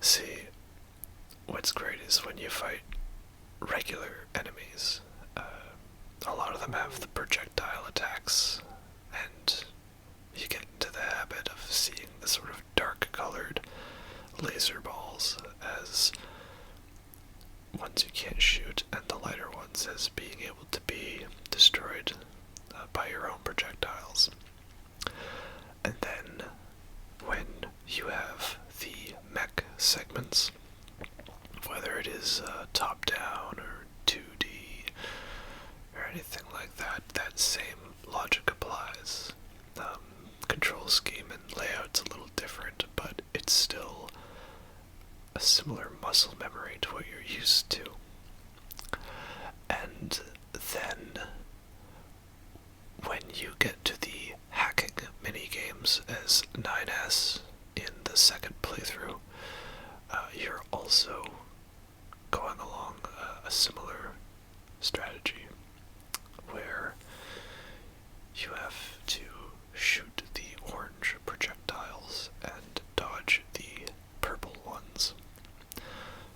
See, what's great is when you fight regular enemies, a lot of them have the projectile attacks, and you get into the habit of seeing the sort of dark-colored laser balls as ones you can't shoot, and the lighter ones as being able to be destroyed by your own projectiles. And then, when you have the mech segments, whether it is top-down or 2D or anything like that, that same logic applies. Control scheme and layout's a little different, but it's still a similar muscle memory to what you're used to. And then, when you get to the hacking minigames as 9S in the second playthrough, you're also going along a similar strategy, where you have to shoot the orange projectiles and dodge the purple ones.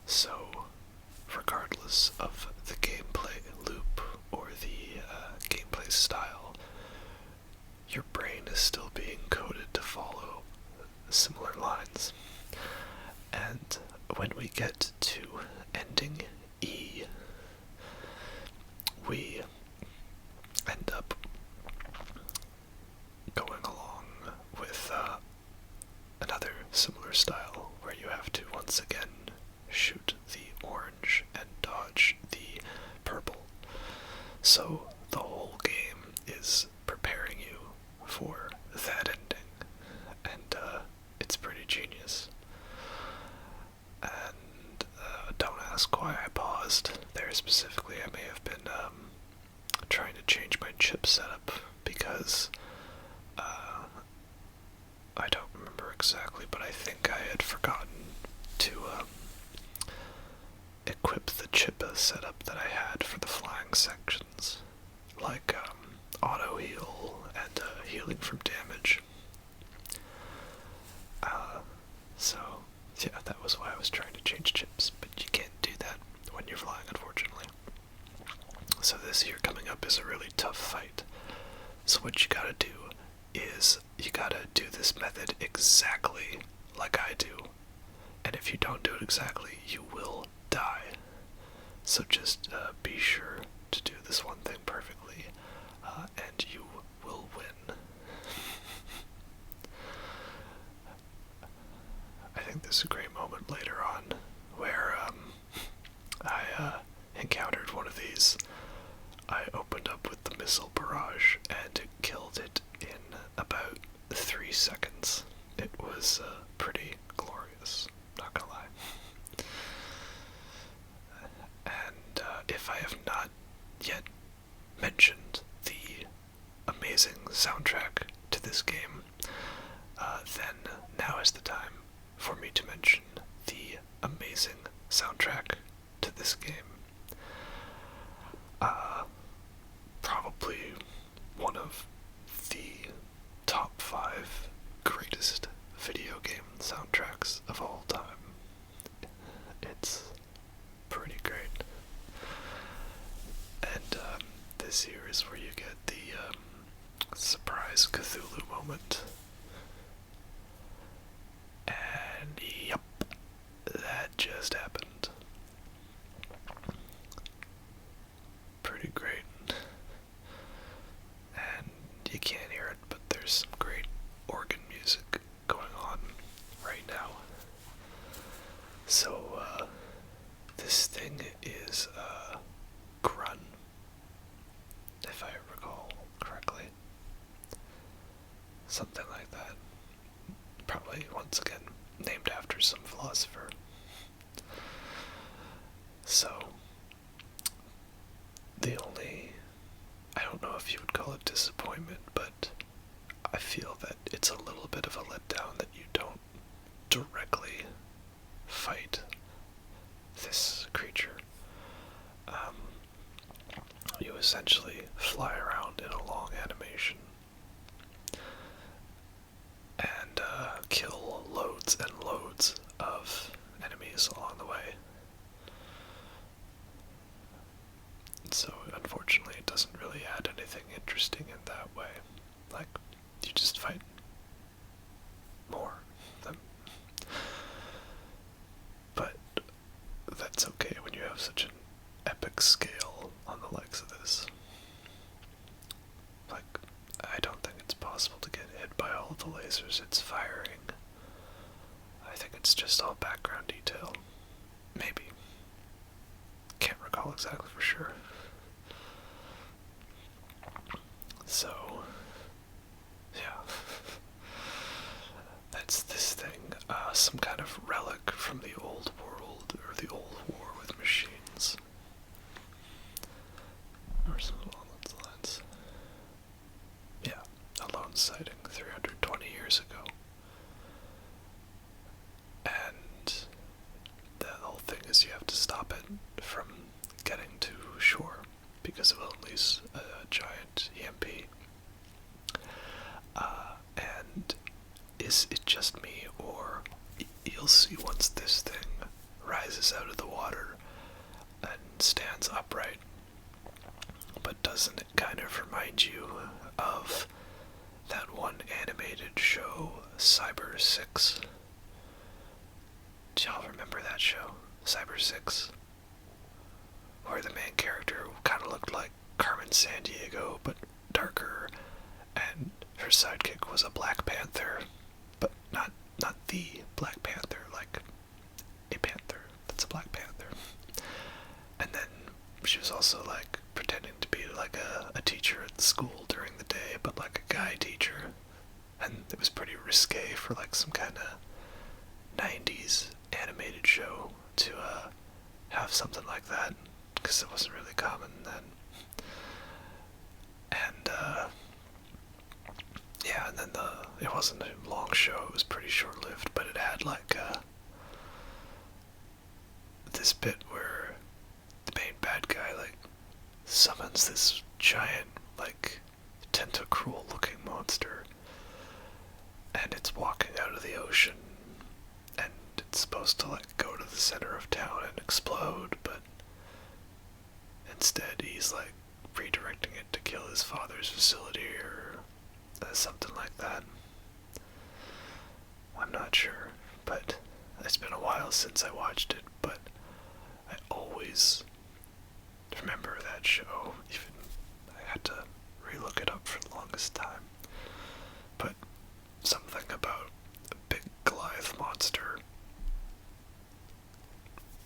So, regardless of the gameplay loop or the gameplay style, your brain is still being coded to follow similar lines. And when we get to ending E, we end up going along with another similar style, where you have to once again shoot the orange and dodge the purple. So the whole game is preparing you for that ending, and it's pretty genius. And don't ask why I paused there specifically. I may have been trying to change my chip setup, because I don't remember exactly, but I think I had forgotten to equip the chip setup that I had for the flying sections, like auto heal and healing from damage. So, yeah, that was why I was trying to change chips, but you can't do that when you're flying, unfortunately. So this here coming up is a really tough fight. So what you gotta do is, you gotta do this method exactly like I do. And if you don't do it exactly, you will die. So just be sure to do this one thing perfectly, and you will win. I think there's a great moment later on where I encountered one of these. I opened up with the missile barrage and killed it in about 3 seconds. It was pretty glorious, not gonna lie. And if I have not yet mentioned the amazing soundtrack to this game, then now is the time for me to mention the amazing soundtrack to this game. Probably one of the top 5 greatest video game soundtracks of all time. It's pretty great. And this here is where you get the surprise Cthulhu moment. And yep, that just happened. Pretty great. And you can't hear it, but there's some great organ music going on right now. So, this thing is, Grün, if I recall correctly. Something like that. Probably, once again, named after some philosopher. So, I don't know if you would call it disappointment, but I feel that it's a little bit of a letdown that you don't directly fight this creature. You essentially fly around in a long animation and kill loads and loads of enemies along the way. So unfortunately it doesn't really add anything interesting in that way. Like, you just fight more of them. But that's okay when you have such an epic scale on the likes of this. Like, I don't think it's possible to get hit by all the lasers it's firing. I think it's just all background detail. Maybe. Can't recall exactly for sure. So, yeah. That's this thing. Some kind of relic from the old world, or the old war with machines. Or something along those lines. Yeah, a lone sighting 320 years ago. And the whole thing is you have to stop it from getting to shore, because it will unleash a giant EMP. And is it just me, or you'll see once this thing rises out of the water and stands upright, but doesn't it kind of remind you of that one animated show, Cyber 6? Do y'all remember that show, Cyber 6? Where the main character kind of looked like Carmen Sandiego, but darker, and her sidekick was a Black Panther, but not the Black Panther, like a panther that's a Black Panther. And then she was also like pretending to be like a teacher at the school during the day, but like a guy teacher. And it was pretty risque for like some kind of 90s animated show to have something like that, because it wasn't really common then. And yeah, and then it wasn't a long show, it was pretty short-lived, but it had like this bit where the main bad guy like summons this giant like tentacruel looking monster, and it's walking out of the ocean, and it's supposed to like go to the center of town and explode, but instead he's like redirecting it to kill his father's facility or something like that. I'm not sure, but it's been a while since I watched it, but I always remember that show. Even I had to relook it up for the longest time. But something about a big Goliath monster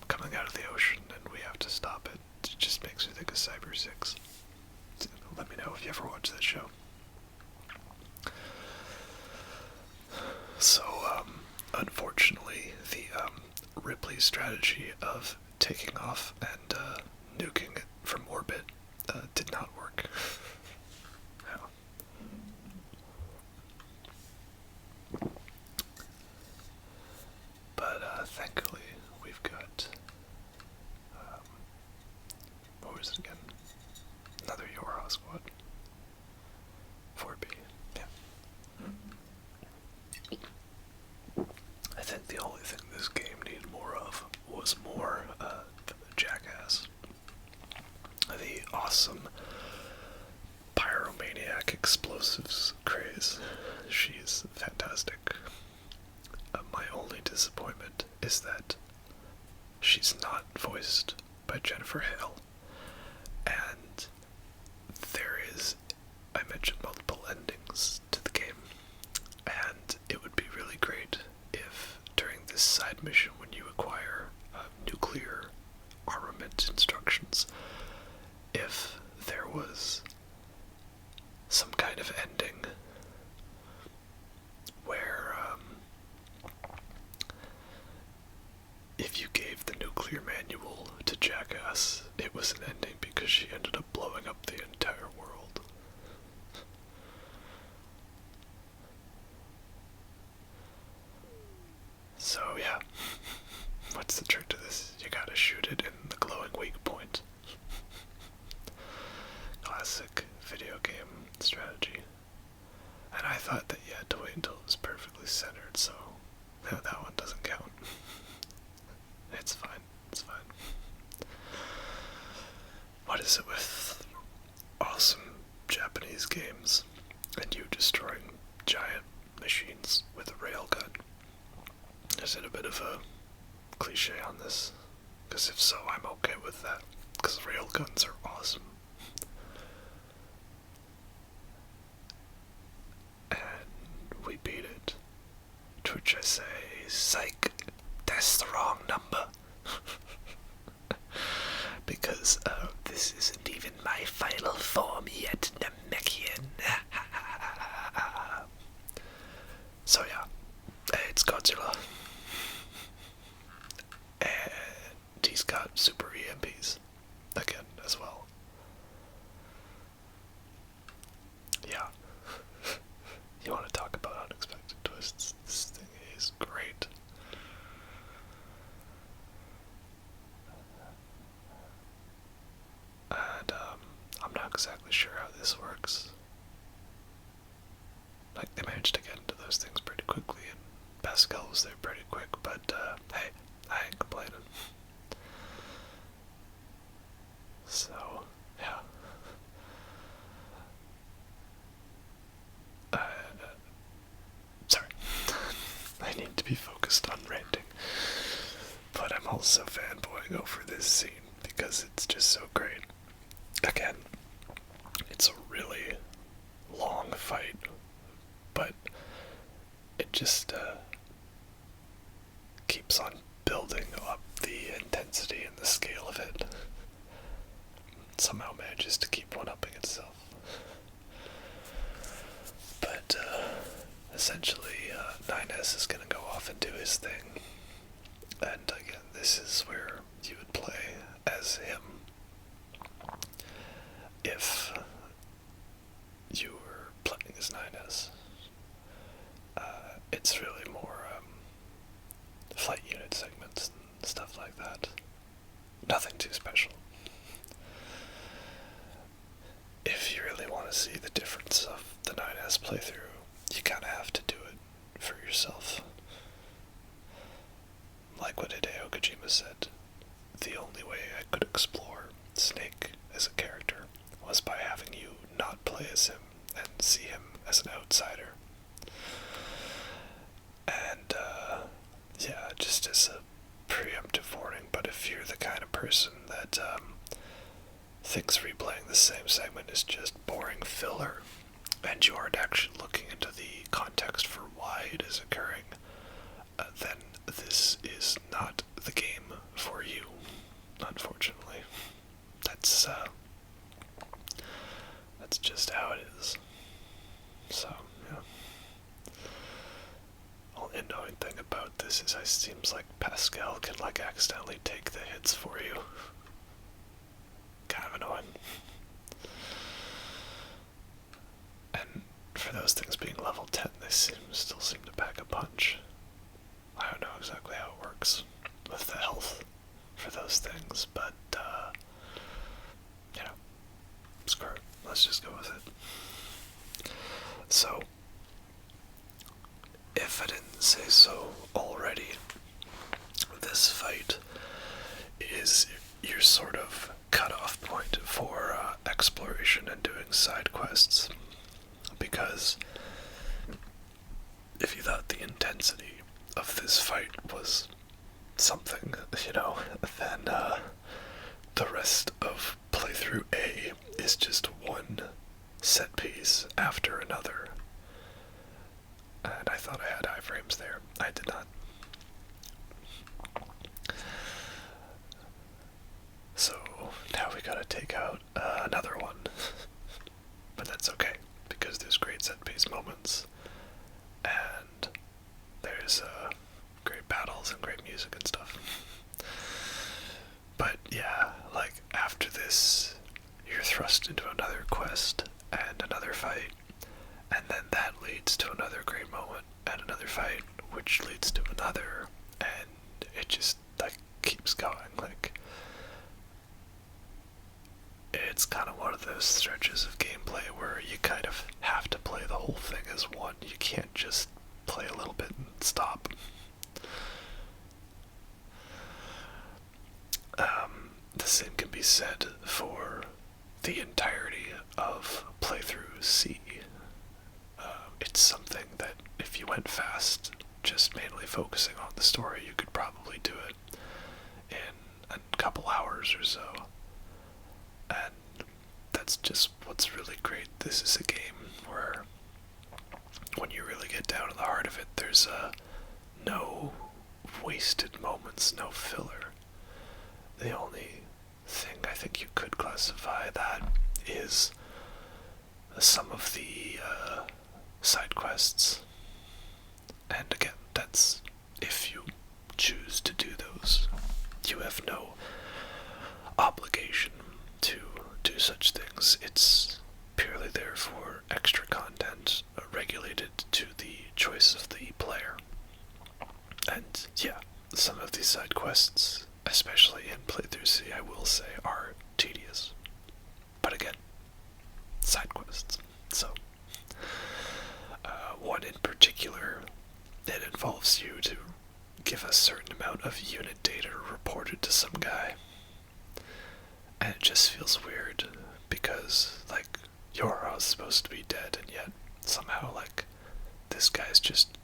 coming out of the ocean and we have to stop it. It just makes me think of Cyber 6. Let me know if you ever watch that show. So, unfortunately, the Ripley strategy of taking off and nuking it from orbit did not work. Yeah. But thankfully, we've got what was it again? Another Yorha squad. 4B. Yeah. I think the only thing this game needed more of was more Jackass. The awesome pyromaniac explosives craze. She's fantastic. My only disappointment is that she's not voiced by Jennifer Hale, and there is, I mentioned multiple endings to the game, and it would be really great if during this side mission when you acquire nuclear armament instructions, if there was some kind of ending where if you gave the nuclear manual to Jackass, it was an ending because she ended up blowing up the entire world. So yeah, what's the trick to this? You gotta shoot it in the glowing weak point. Classic video game strategy. And I thought that you had to wait until it was perfectly centered, so that one doesn't count. It's fine, it's fine. What is it with awesome Japanese games and you destroying giant machines with a railgun? Is it a bit of a cliche on this? Because if so, I'm okay with that, because railguns are awesome. And we beat it. To which I say, psych, that's the wrong number. Because this isn't even my final form yet, Namekian. So yeah, it's Godzilla. And he's got super EMPs again as well. Yeah. You want to talk about unexpected twists? This thing is great. And I'm not exactly sure how this works. Like, they managed to get into those things pretty quickly, and Pascal was there pretty quick, but hey, I ain't complaining. So, yeah. Sorry. I need to be focused on ranting. But I'm also fanboying over this scene because it's just so great. Again, it's a really long fight, but it just keeps on building up the intensity and the scale of it. Somehow manages to keep one-upping itself. But essentially, 9S is going to go off and do his thing. And again, this is where you would play as him if you were playing as 9S. It's really more flight unit segments and stuff like that. Nothing too special. If you really want to see the difference yourself. Like what Hideo Kojima said, the only way I could explore Snake as a character was by having you not play as him and see him as an outsider. And, yeah, just as a preemptive warning, but if you're the kind of person that thinks replaying the same segment is just boring filler, and you aren't actually looking into the context for why it is occurring, then this is not the game for you, unfortunately. That's just how it is. So, yeah. Only annoying thing about this is it seems like Pascal can, like, accidentally take the hits for you. Kind of annoying. And for those things being level 10, they still seem to pack a punch. I don't know exactly how it works with the health for those things, but, you know, screw it. Let's just go with it. So, if I didn't say so already, this fight is your sort of cutoff point for exploration and doing side quests. Because if you thought the intensity of this fight was something, you know, then the rest of playthrough A is just one set piece after another. And I thought I had iframes there. I did not. So now we gotta take out another one. But that's okay, because there's great set piece moments. And there's great battles and great music and stuff. But yeah, like after this, you're thrust into another quest and another fight, and then that leads to another great moment and another fight, which leads to another, and it just like keeps going. Like, it's kind of one of those stretches of gameplay where you kind of have to play the whole thing as one. You can't just play a little bit and stop. The same can be said for the entirety of playthrough C. It's something that if you went fast, just mainly focusing on the story, you could probably do it in a couple hours or so. And that's just what's really great. This is a game where when you really get down to the heart of it, there's no wasted moments, no filler. The only thing I think you could classify that is some of the side quests. And again, that's if you choose to do those. You have no obligation to do such things. It's purely there for extra content regulated to the choice of the player. And yeah, some of these side quests, especially in playthrough C, I will say, are tedious. But again, side quests. So, one in particular, it involves you to give a certain amount of unit data reported to some guy. And it just feels weird, because, like, Yoro's supposed to be dead, and yet, somehow, like, this guy's just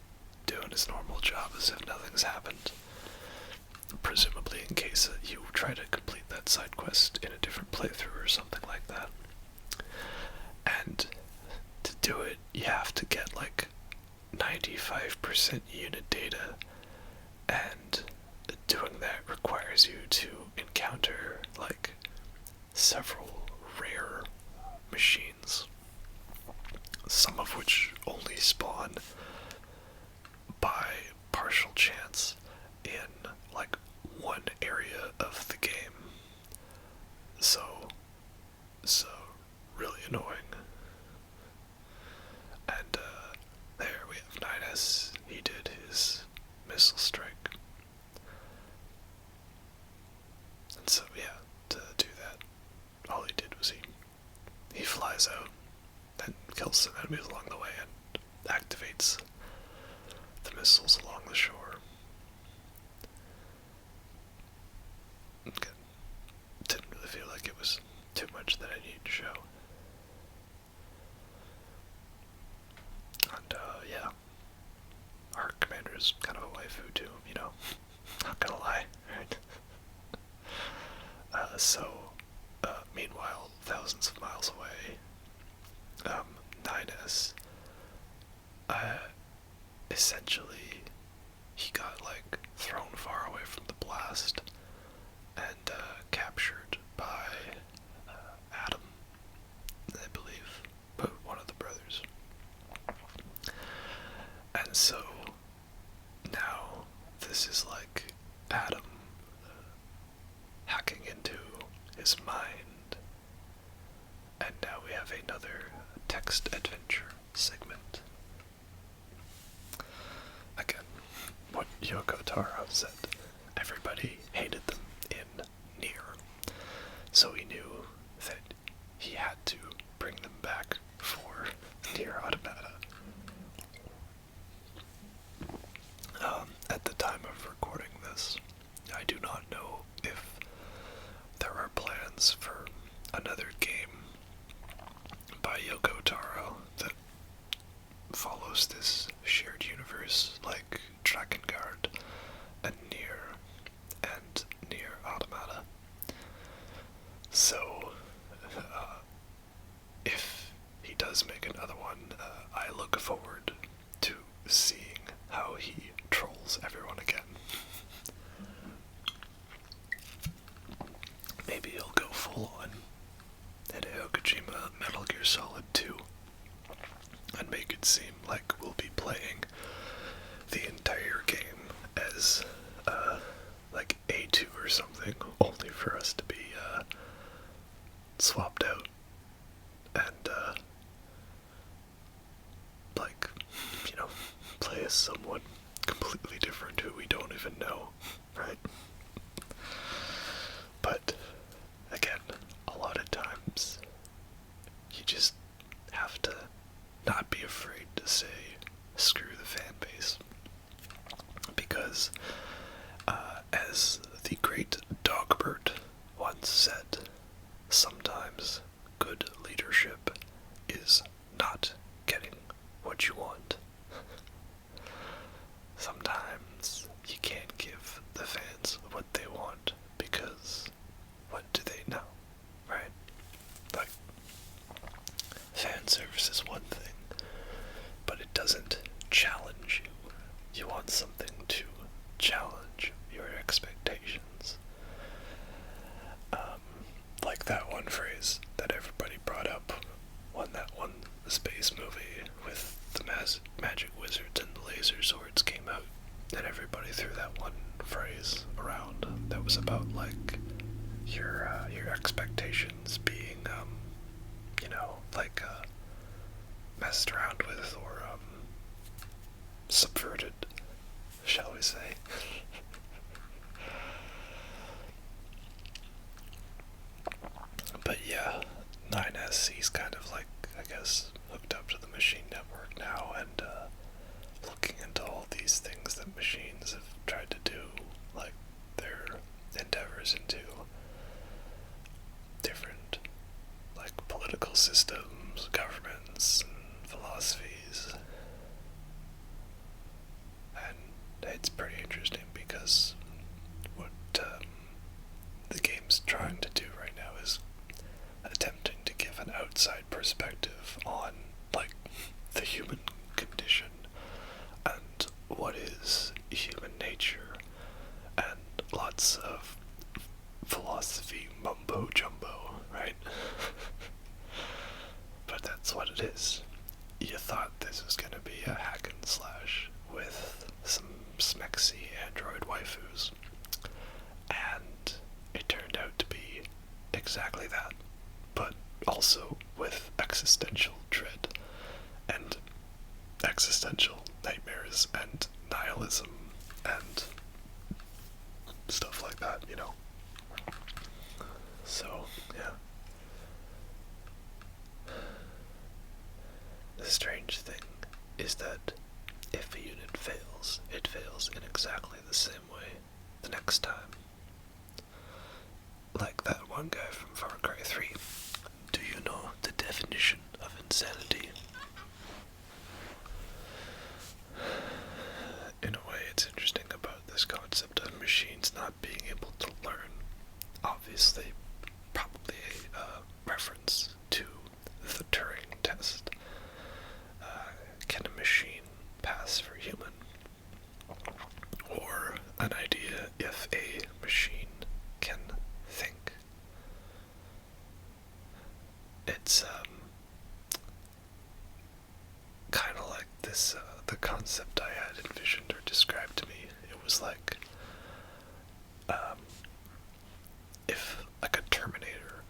doing his normal job as if nothing's happened. Presumably in case you try to complete that side quest in a different playthrough or something like that. And to do it, you have to get, like, 95% unit data, and doing that requires you to encounter, like, several rare machines, some of which only spawn by partial chance in, like, one area of the game. So really annoying. And there we have 9S. He did his missile strike. And so yeah, to do that, all he did was he flies out and kills some enemies along the way and missiles along the shore. Okay. Didn't really feel like it was too much that I need to show. And, yeah. Our commander's kind of a waifu too, you know. Not gonna lie, right? Meanwhile, thousands of miles away, 9S, essentially, he got, like, thrown far away from the blast and, captured by, Adam, I believe, but one of the brothers. And so, now, this is like Adam hacking into his mind, and now we have another text adventure segment. Again, what Yoko Taro said, everybody hated them in Nier, so he knew that he had to bring them back for Nier Automata. At the time of recording this, I do not know if there are plans for another game by Yoko Taro that follows this shared universe like Drakengard and Nier Automata. So, if he does make another one, I look forward to seeing how he trolls everyone again. Maybe he'll go full on Hideo Kojima Metal Gear Solid 2 and make it seem like we'll be playing the entire game as like A2 or something, only for us to be swapped out and like, you know, play as someone completely different who we don't even know, right? But, again, a lot of times, you just have to not be afraid to say, screw the fan base. Because, as the great Dogbert once said, sometimes good leadership is not getting what you want. Sometimes you can't give the fans what they want because what do they know, right? Like, fan service is one thing, but it doesn't challenge you. You want something to challenge your expectations. Like that one phrase that everybody brought up when that one space movie with the magic wizards and the laser swords came out, and everybody threw that one phrase around that was about, like, your expectations being, you know, like, messed around with or, subverted, shall we say. But yeah, 9S, he's kind of like, I guess, hooked up to the machine network now, and looking into all these things that machines have tried to do, like their endeavors into different, like, political systems, governments, and philosophies. And it's pretty interesting because what the game's trying to do right now is attempting to give an outside perspective on, like, the human condition and what is human nature, and lots of philosophy mumbo jumbo, right? But that's what it is. You thought this was gonna be a hack and slash with some smexy android waifus, and it turned out to be exactly that, but also with existential dread and existential nightmares and nihilism and stuff like that, you know. So, yeah. The strange thing is that if a unit fails, fails, it fails in exactly the same way the next time. Like that one guy from Far Cry 3. Do you know the definition of insanity? In a way, it's interesting about this concept of machines not being able to learn. Obviously, probably a reference to the Turing test. Can a machine pass for human? Or an idea if a machine can think. It's kind of like this, the concept I had envisioned or described to me. It was like, if like a Terminator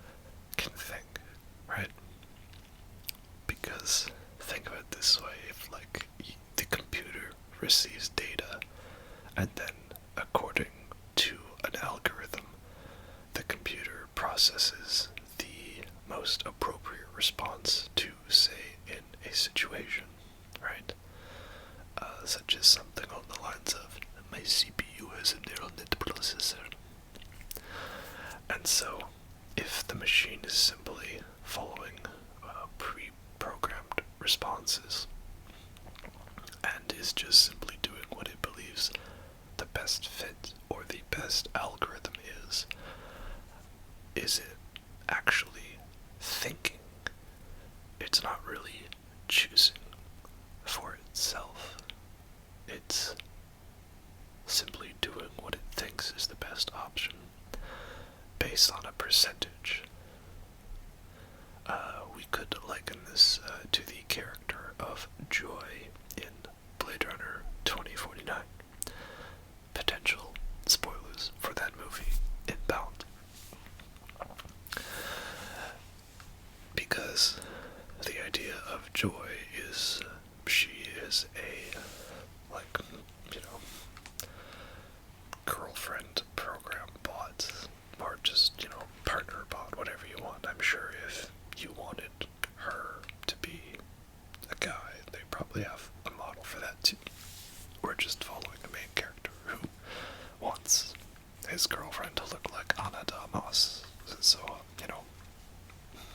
can think, right? Because think of it this way, if like the computer receives data and then according to an algorithm, the computer processes the most appropriate response to, say, in a situation, right? Such as something on the lines of, my CPU has a neural net processor. And so, if the machine is simply following pre-programmed responses, and is just simply doing what it believes the best fit or the best algorithm is it actually thinking? It's not really choosing for itself. It's simply doing what it thinks is the best option based on a percentage. We could liken this to the character of Joy in Blade Runner 2049. Potential spoilers for that movie inbound. Because the idea of Joy is she is a, like, girlfriend program bot, or just, partner bot, whatever you want. I'm sure if you wanted her to be a guy, they probably have a model for that too. We're just following the main character who wants his girlfriend to look like Ana de Armas. So,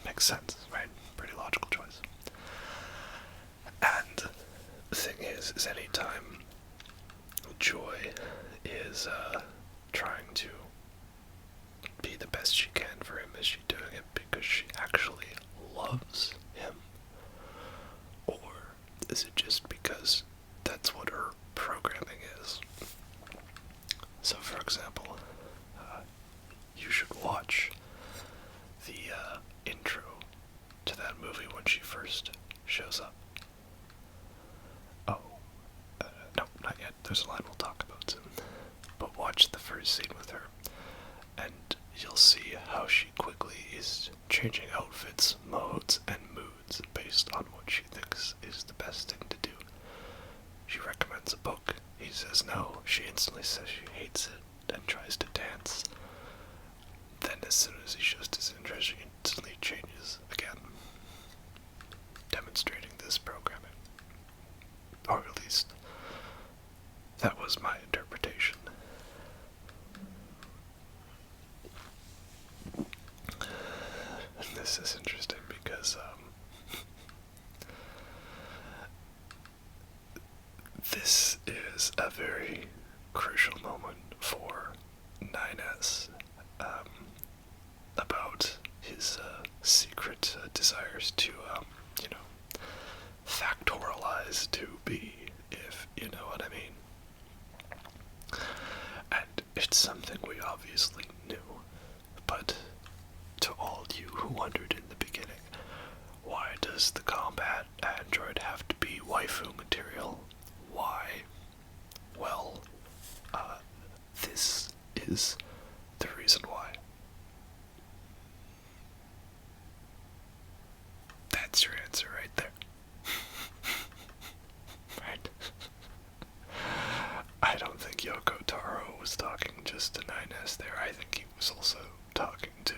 makes sense, right? Pretty logical choice. And the thing is anytime Joy is trying to be the best she can for him, is she doing it because she actually loves him? Or is it just because that's what her programming is? So, for example, you should watch the intro to that movie when she first shows up. Oh, no, not yet. There's a line we'll talk about soon. But watch the first scene with her, and you'll see how she quickly is changing outfits, modes, and moods based on what she thinks is the best thing to do. She recommends a book. He says no. She instantly says she hates it and tries to dance. Then as soon as he shows his interest, she instantly changes again, demonstrating this programming. Or at least, that was my interpretation. And this is interesting because, this is a very crucial moment for 9S, about his secret desires to, factorialize to be, if you know what I mean. And it's something we obviously knew, but to all you who wondered in the beginning, why does the combat android have to be waifu material? Why? Well, this is the reason why. That's your answer right there. Right? I don't think Yoko Taro was talking just to 9S there. I think he was also talking to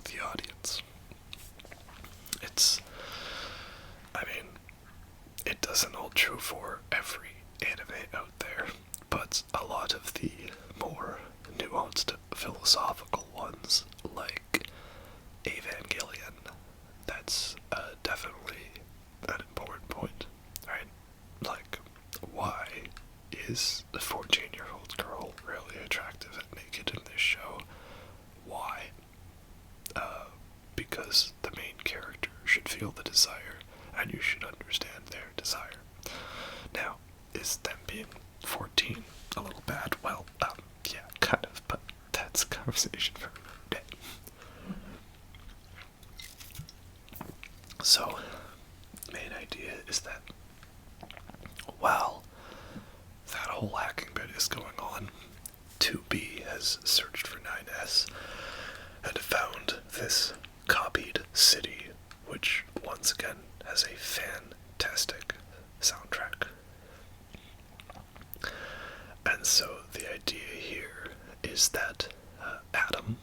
the audience. It doesn't hold true for every anime out there, but a lot of the more nuanced philosophical ones, like Evangelion, that's definitely an important point, right? Like, why is a 14-year-old girl really attractive and naked in this show? Why? Because the main character should feel the desire, and you should understand their desire. Now, is them being 14 a little bad? Well, yeah, kind of, but that's a conversation for another day. So, the main idea is that while that whole hacking bit is going on, 2B has searched for 9S and found this copied city, which once again has a fantastic soundtrack. And so the idea here is that Adam,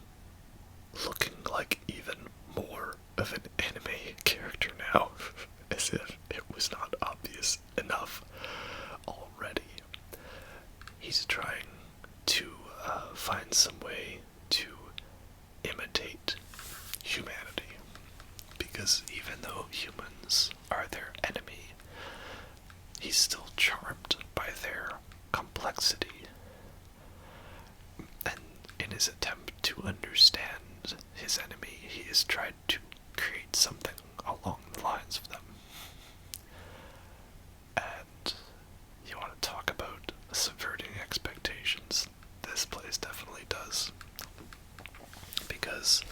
looking like even more of an anime character now, as if it was not obvious enough already, he's trying to find some way to imitate humanity, because even though humans are their enemy, he's still charmed by their complexity, and in his attempt to understand his enemy, he has tried to create something along the lines of them. And you want to talk about subverting expectations, this place definitely does. Because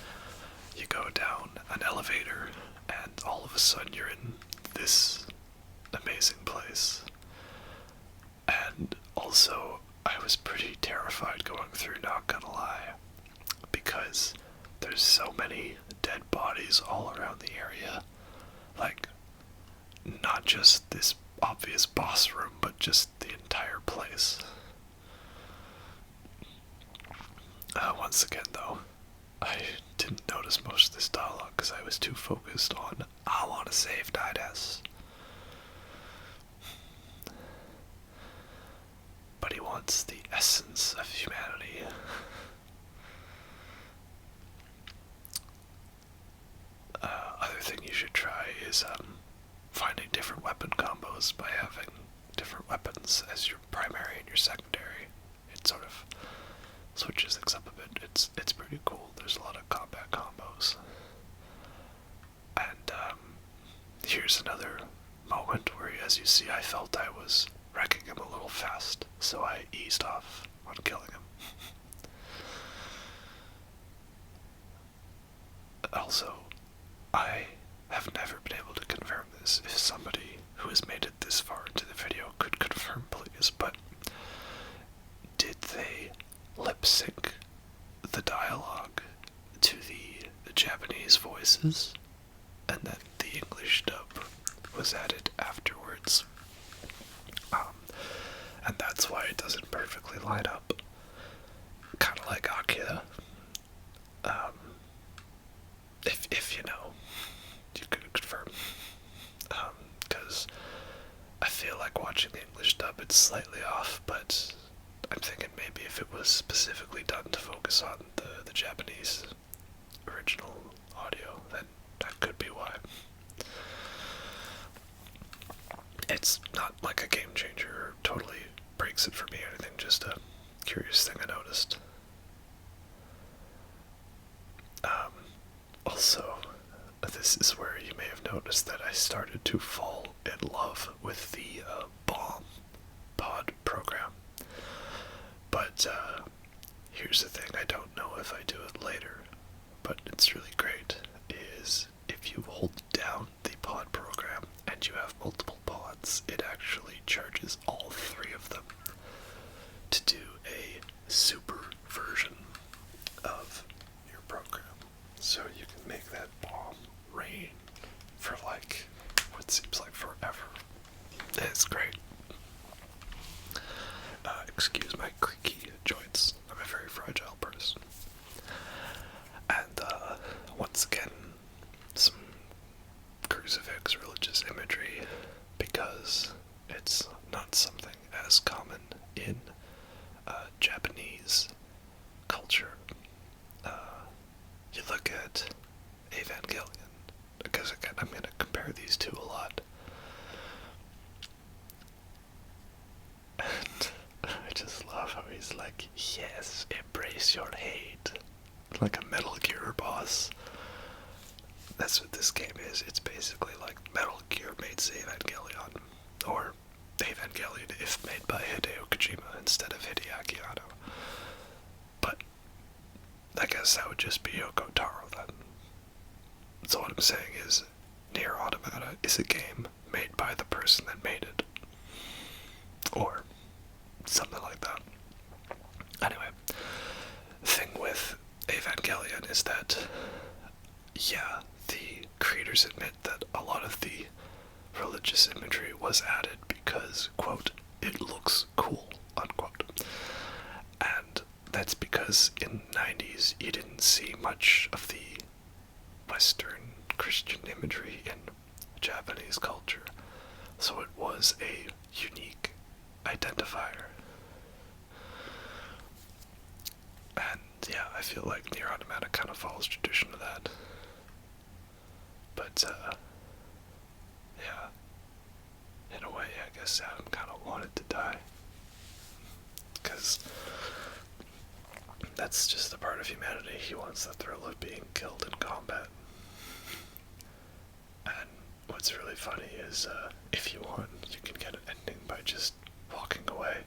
you go down an elevator and all of a sudden you're in this amazing place. And also, I was pretty terrified going through, not gonna lie, because there's so many dead bodies all around the area. Like, not just this obvious boss room, but just the entire place. Once again, though, I didn't notice most of this dialogue because I was too focused on, I want to save 9S. But he wants the essence of humanity. Other thing you should try is finding different weapon combos by having different weapons as your primary and your secondary. It sort of switches things up a bit. It's pretty cool. There's a lot of combat combos. And here's another moment where, as you see, I felt I was wrecking him a little fast, so I eased off on killing him. Also, I have never been able to confirm this. If somebody who has made it this far into the video could confirm, please, but did they lip sync the dialogue to the Japanese voices, and then the English dub was added afterwards? And that's why it doesn't perfectly line up. Kind of like Akira. If you know, you could confirm. Because I feel like watching the English dub, it's slightly off, but I'm thinking maybe if it was specifically done to focus on the Japanese original audio, then that could be why. It's not like a game changer or totally breaks it for me or anything, just a curious thing I noticed. Also, this is where you may have noticed that I started to fall in love with the bomb pod program. But here's the thing, I don't know if I do it later, but it's really great, is if you hold down the pod program and you have multiple pods, it actually charges all three of them to do a super version of your program. So you can make that bomb rain for like what seems like forever. It's great. Excuse my creaky joints. I'm a very fragile person. And once again, some crucifix religious imagery, because it's not something he's like, yes, embrace your hate. Like a Metal Gear boss. That's what this game is. It's basically like Metal Gear meets Evangelion. Or Evangelion if made by Hideo Kojima instead of Hideaki Anno. But I guess that would just be Yoko Taro then. So what I'm saying is, Nier Automata is a game made by the person that made it. Or something like that. Anyway, the thing with Evangelion is that, yeah, the creators admit that a lot of the religious imagery was added because, quote, it looks cool, unquote. And that's because in the 90s you didn't see much of the Western Christian imagery in Japanese culture, so it was a unique identifier. And yeah, I feel like Nier Automata kind of follows tradition of that. But yeah, in a way, I guess Adam kind of wanted to die, because that's just a part of humanity. He wants the thrill of being killed in combat. And what's really funny is, if you want, you can get an ending by just walking away.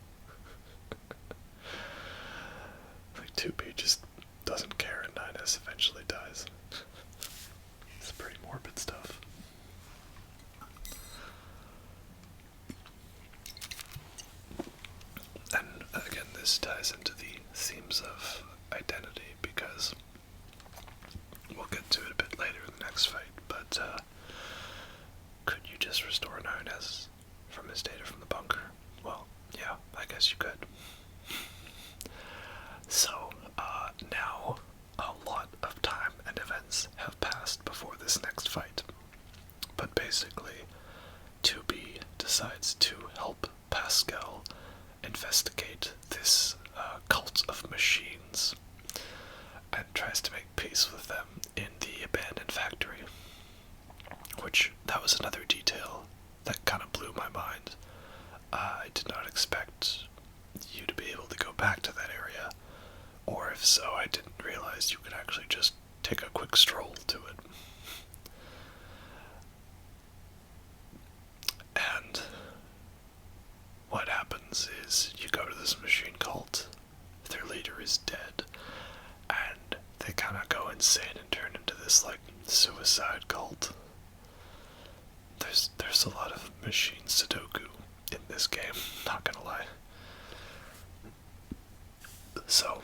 Like 2B just doesn't care and 9S eventually dies. It's pretty morbid stuff. And again, this ties into the themes of identity, because we'll get to it a bit later in the next fight, but could you just restore 9S from his data from the bunker? Well, yeah, I guess you could. So, now a lot of time and events have passed before this next fight. But basically, 2B decides to help Pascal investigate this cult of machines and tries to make peace with them in the abandoned factory. Which, that was another detail that kind of blew my mind. I did not expect you to be able to go back to that area, or if so, I didn't realize you could actually just take a quick stroll to it. And what happens is you go to this machine cult, their leader is dead, and they kind of go insane and turn into this, like, suicide cult. There's a lot of machine Sudoku in this game, not gonna lie. So,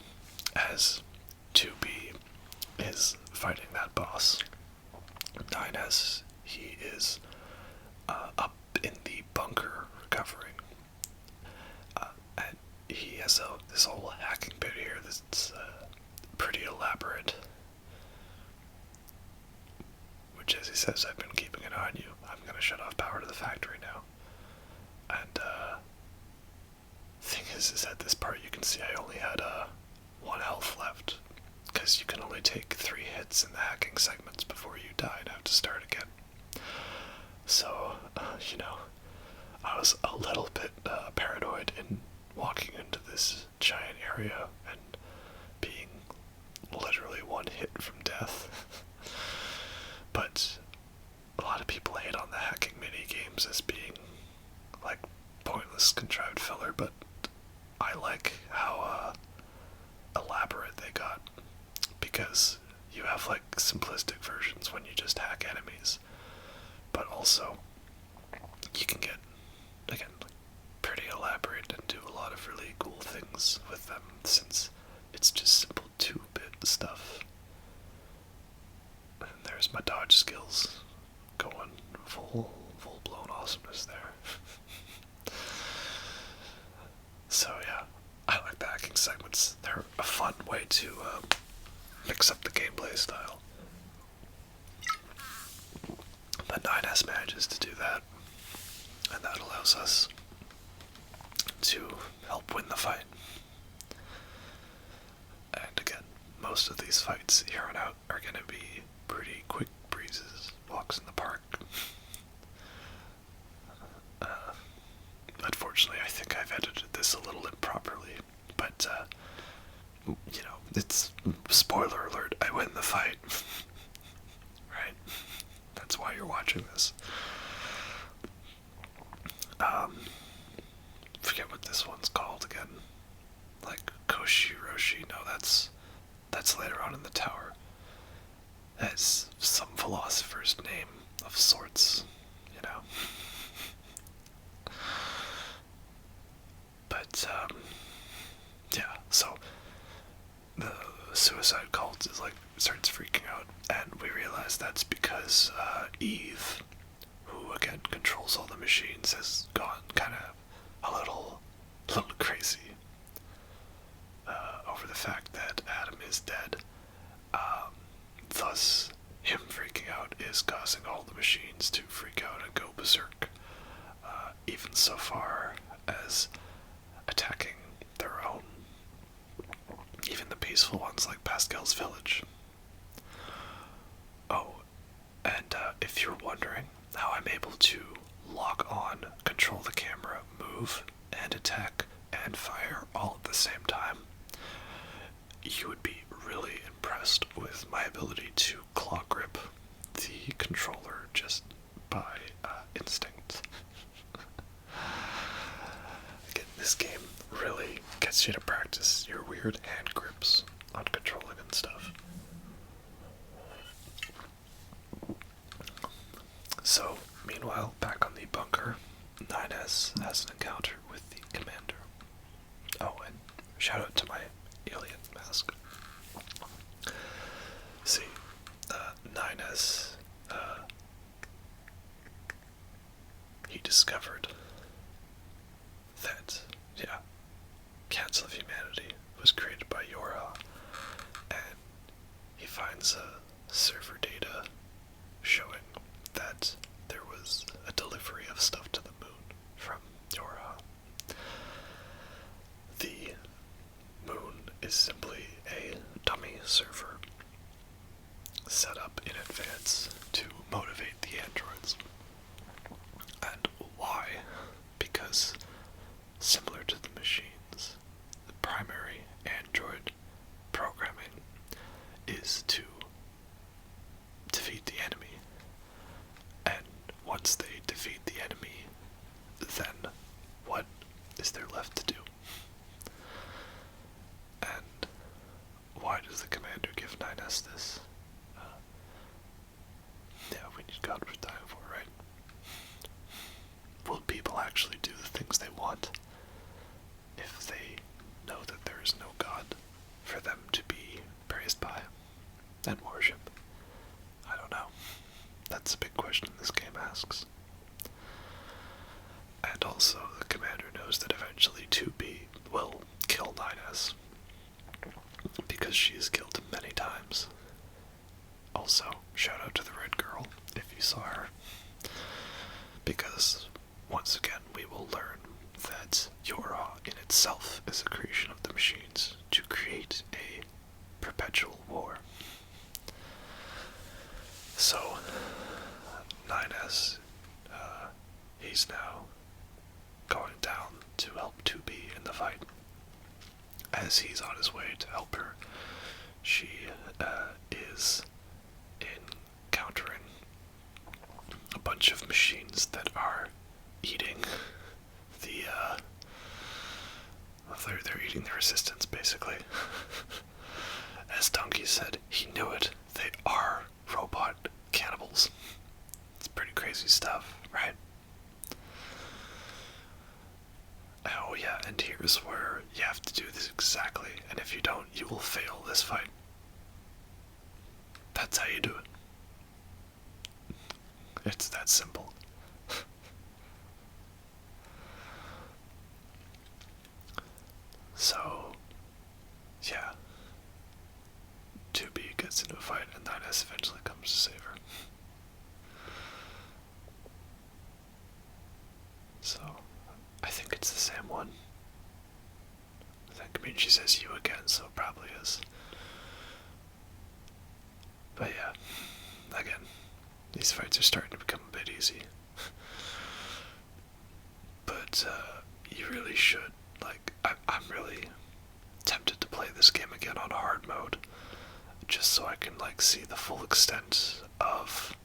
as 2B is fighting that boss, 9S, he is up in the bunker recovering. And he has this whole hacking bit here that's pretty elaborate. Which, as he says, I've been keeping an eye on you. I'm gonna shut off power to the factory now. And, thing is at this part you can see I only had, 1 health left. Because you can only take 3 hits in the hacking segments before you die and have to start again. So, I was a little bit, paranoid in walking into this giant area and being literally 1 hit from death. But a lot of people hate on the hacking mini games as being like pointless contrived filler, but I like how elaborate they got, because you have like simplistic versions when you just hack enemies, but also you can get, again, like, pretty elaborate and do a lot of really cool things with them, since it's just simple 2-bit stuff. And there's my dodge skills going full-blown awesomeness there. So yeah, I like the hacking segments. They're a fun way to mix up the gameplay style. But 9S manages to do that, and that allows us to help win the fight. And again, most of these fights here on out are going to be pretty quick breezes, walks in the park. Unfortunately, I think I've edited this a little improperly, But, it's spoiler alert, I win the fight. Right? That's why you're watching this. Forget what this one's called again. Like Ko-Shi Ro-Shi. No, that's later on in the tower. That's some philosopher's name of sorts, But, yeah, so the suicide cult is starts freaking out, and we realize that's because Eve, who again controls all the machines, has gone kind of a little crazy over the fact that Adam is dead. Thus, him freaking out is causing all the machines to freak out and go berserk, even so far as attacking their own, even the peaceful ones like Pascal's village. Oh, and if you're wondering how I'm able to lock on, control the camera, move, and attack, and fire all at the same time, you would be really impressed with my ability to claw grip the controller just by instinct. Again, this game really gets you to practice your weird hand grips on controlling and stuff. So, meanwhile, back on the bunker, 9S has an encounter with the commander. Oh, and shout out to my alien mask. See, 9S, he discovered that, Council of Humanity was created by Yora, and he finds server data showing that there was a delivery of stuff to the moon from Yora. The moon is simply a dummy server set up in advance to motivate the androids. And why? Because, similar to the machines, the primary android programming is to defeat the enemy. And once they defeat the enemy, then what is there left to do? And why does the commander give 9S this? We need God we're dying for, right? Will people actually do the things they want if they know that there is no God for them to be praised by and worship? I don't know. That's a big question this game asks. And also, the commander knows that eventually 2B will kill 9S, because she is killed many times. Also, shout out to the red girl, if you saw her. Because, once again, we will learn that Yora in itself is a creation of the machines to create a perpetual war. So, 9S, he's now going down to help 2B in the fight. As he's on his way to help her, she is encountering a bunch of machines that are eating the, they're eating the resistance, basically. As Donkey said, he knew it. They are robot cannibals. It's pretty crazy stuff, right? Oh yeah, and here's where you have to do this exactly, and if you don't, you will fail this fight. That's how you do it. It's that simple. So, yeah. 2B gets into a fight, and 9S eventually comes to save her. So, I think it's the same one. I mean, she says you again, so it probably is. But yeah, again, these fights are starting to become a bit easy. But, you really should, I'm really tempted to play this game again on hard mode, just so I can like see the full extent of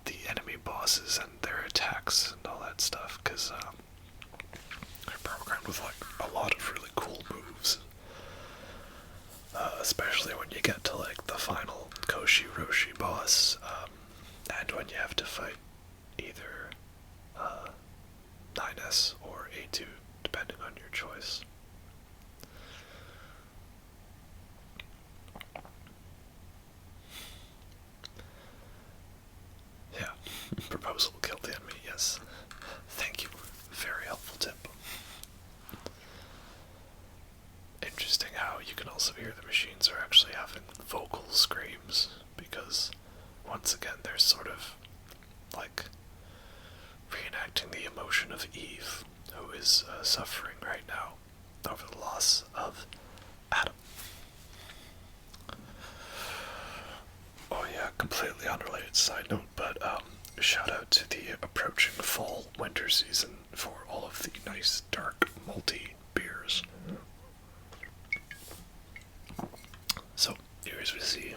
the enemy bosses and their attacks and all that stuff, because they're programmed with like a lot of really cool moves, especially when you get to like the final Ko-Shi Ro-Shi boss, and when you have to fight either 9S or A2, depending on your choice. Yeah, proposal will kill the enemy, yes. Thank you. Very helpful tip. Interesting how you can also hear the machines are actually having vocal screams, because once again they're sort of like reenacting the emotion of Eve, who is suffering right now over the loss of Adam. Oh yeah, completely unrelated side note, but shout out to the approaching fall winter season for all of the nice dark malty beers. So here as we see,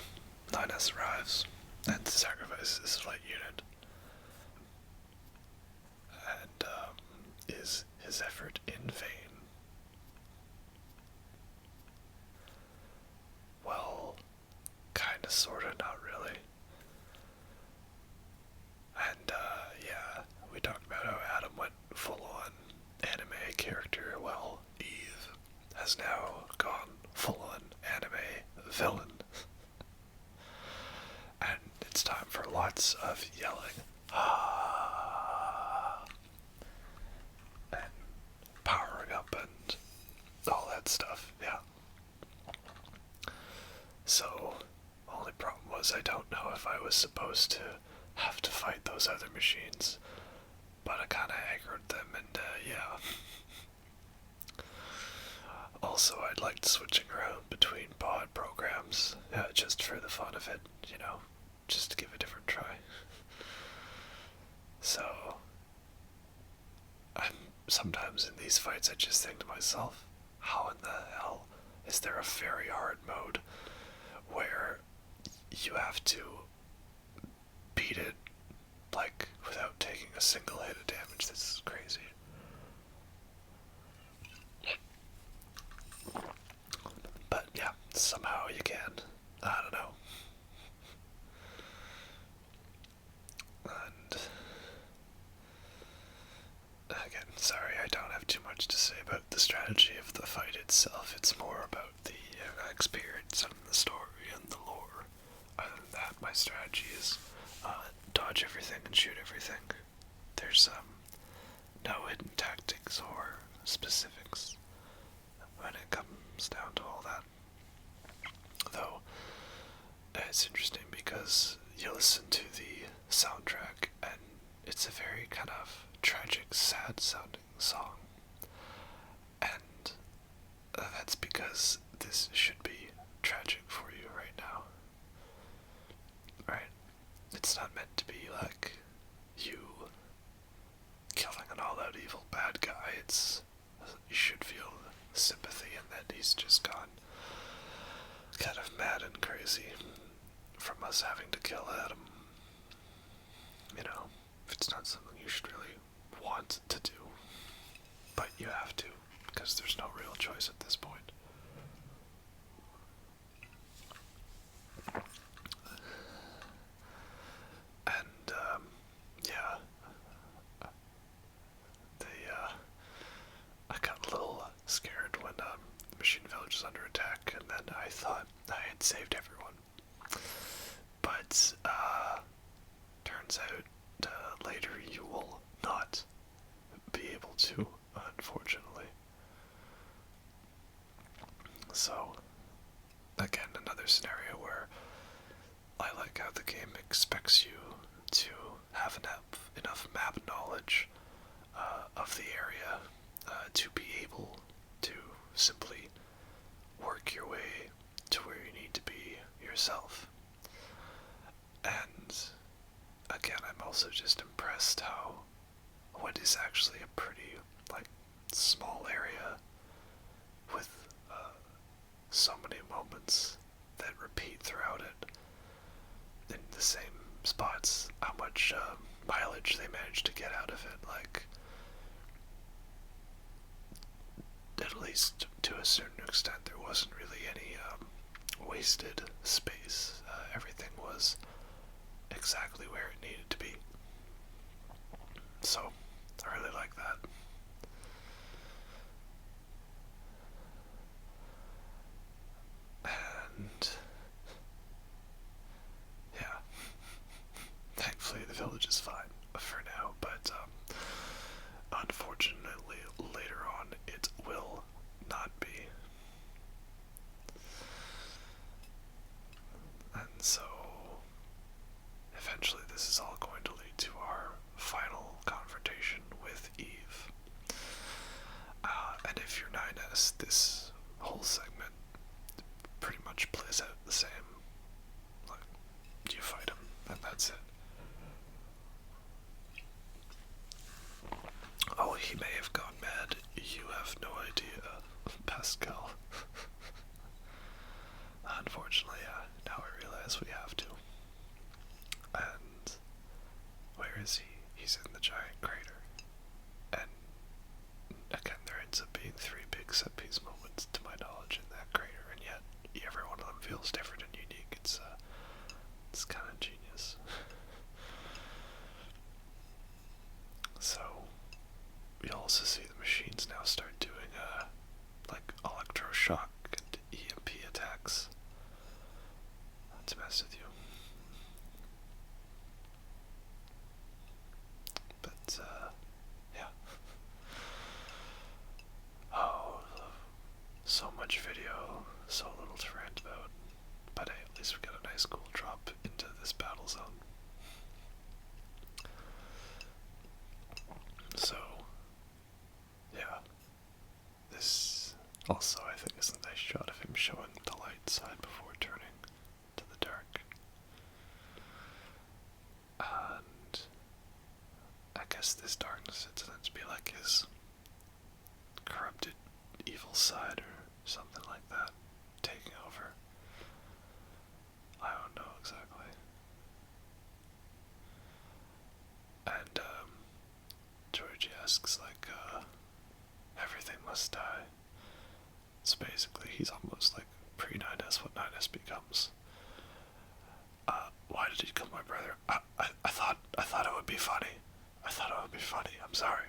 9S arrives and sacrifices his light unit, and is his effort in vain? Well, kinda, sorta, not really. And yeah, we talked about how Adam went full-on anime character. Well, Eve has now gone full-on anime villain. And it's time for lots of yelling. And powering up and all that stuff, yeah. So, only problem was I don't know if I was supposed to have to fight those other machines, but I kinda aggroed them, and yeah. Also, I'd liked switching around between pod programs, just for the fun of it, you know, just to give a different try. So, sometimes in these fights I just think to myself, how in the hell is there a very hard mode where you have to beat it, like, without taking a single hit of damage? This is crazy. But yeah, somehow you can. I don't know. And again, sorry, I don't have too much to say about the strategy of the fight itself. It's more about the experience and the story and the lore. Other than that, my strategy is dodge everything and shoot everything. There's no hidden tactics or specifics when it comes down to all that. Though, it's interesting because you listen to the soundtrack and it's a very kind of tragic, sad sounding song. And that's because this should be tragic for you right now. Right? It's not meant to be like you killing an all-out evil bad guy. You should feel sympathy in that he's just gone kind of mad and crazy from us having to kill Adam. You know, it's not something you should really want to do, but you have to, because there's no real choice at this point. And, yeah, I got a little scared when the Machine Village was under attack, and then I thought I had saved everyone. But, turns out, later you will not be able to, unfortunately. So, again, another scenario where I like how the game expects you to have enough map knowledge of the area to be able to simply work your way to where you need to be yourself. And again, I'm also just impressed how what is actually a pretty, like, small area with least to a certain extent, there wasn't really any wasted space. Everything was exactly where it needed to be. So, I really like that. And yeah, thankfully the village is fine for now, but unfortunately later on it will not be. And so eventually this is all going to lead to our final confrontation with Eve. And if you're 9S, this whole segment pretty much plays out the same. Like, you fight him, and that's it. Oh, he may have gone mad. You have no idea, Pascal. Unfortunately, now I realize we have to. And where is he? He's in the giant crater. And again, there ends up being 3 big set-piece moments, to my knowledge, in that crater, and yet every one of them feels different and unique. It's kind of genius. So, we also see the machines now start doing, like, electroshock and EMP attacks. Not to mess with you. But, yeah. Oh, so much video, so little to rant about. But hey, at least we got a nice cool drop into this battle zone. So, yeah. This also, I think, is a nice shot of him showing the light side before turning to the dark. And I guess this darkness is meant to be like his corrupted evil side or something like that, taking over. I don't know exactly. And, Georgie asks, like, everything must die. So basically, he's almost like pre-9S what 9S becomes. Why did he kill my brother? I thought it would be funny. I thought it would be funny. I'm sorry.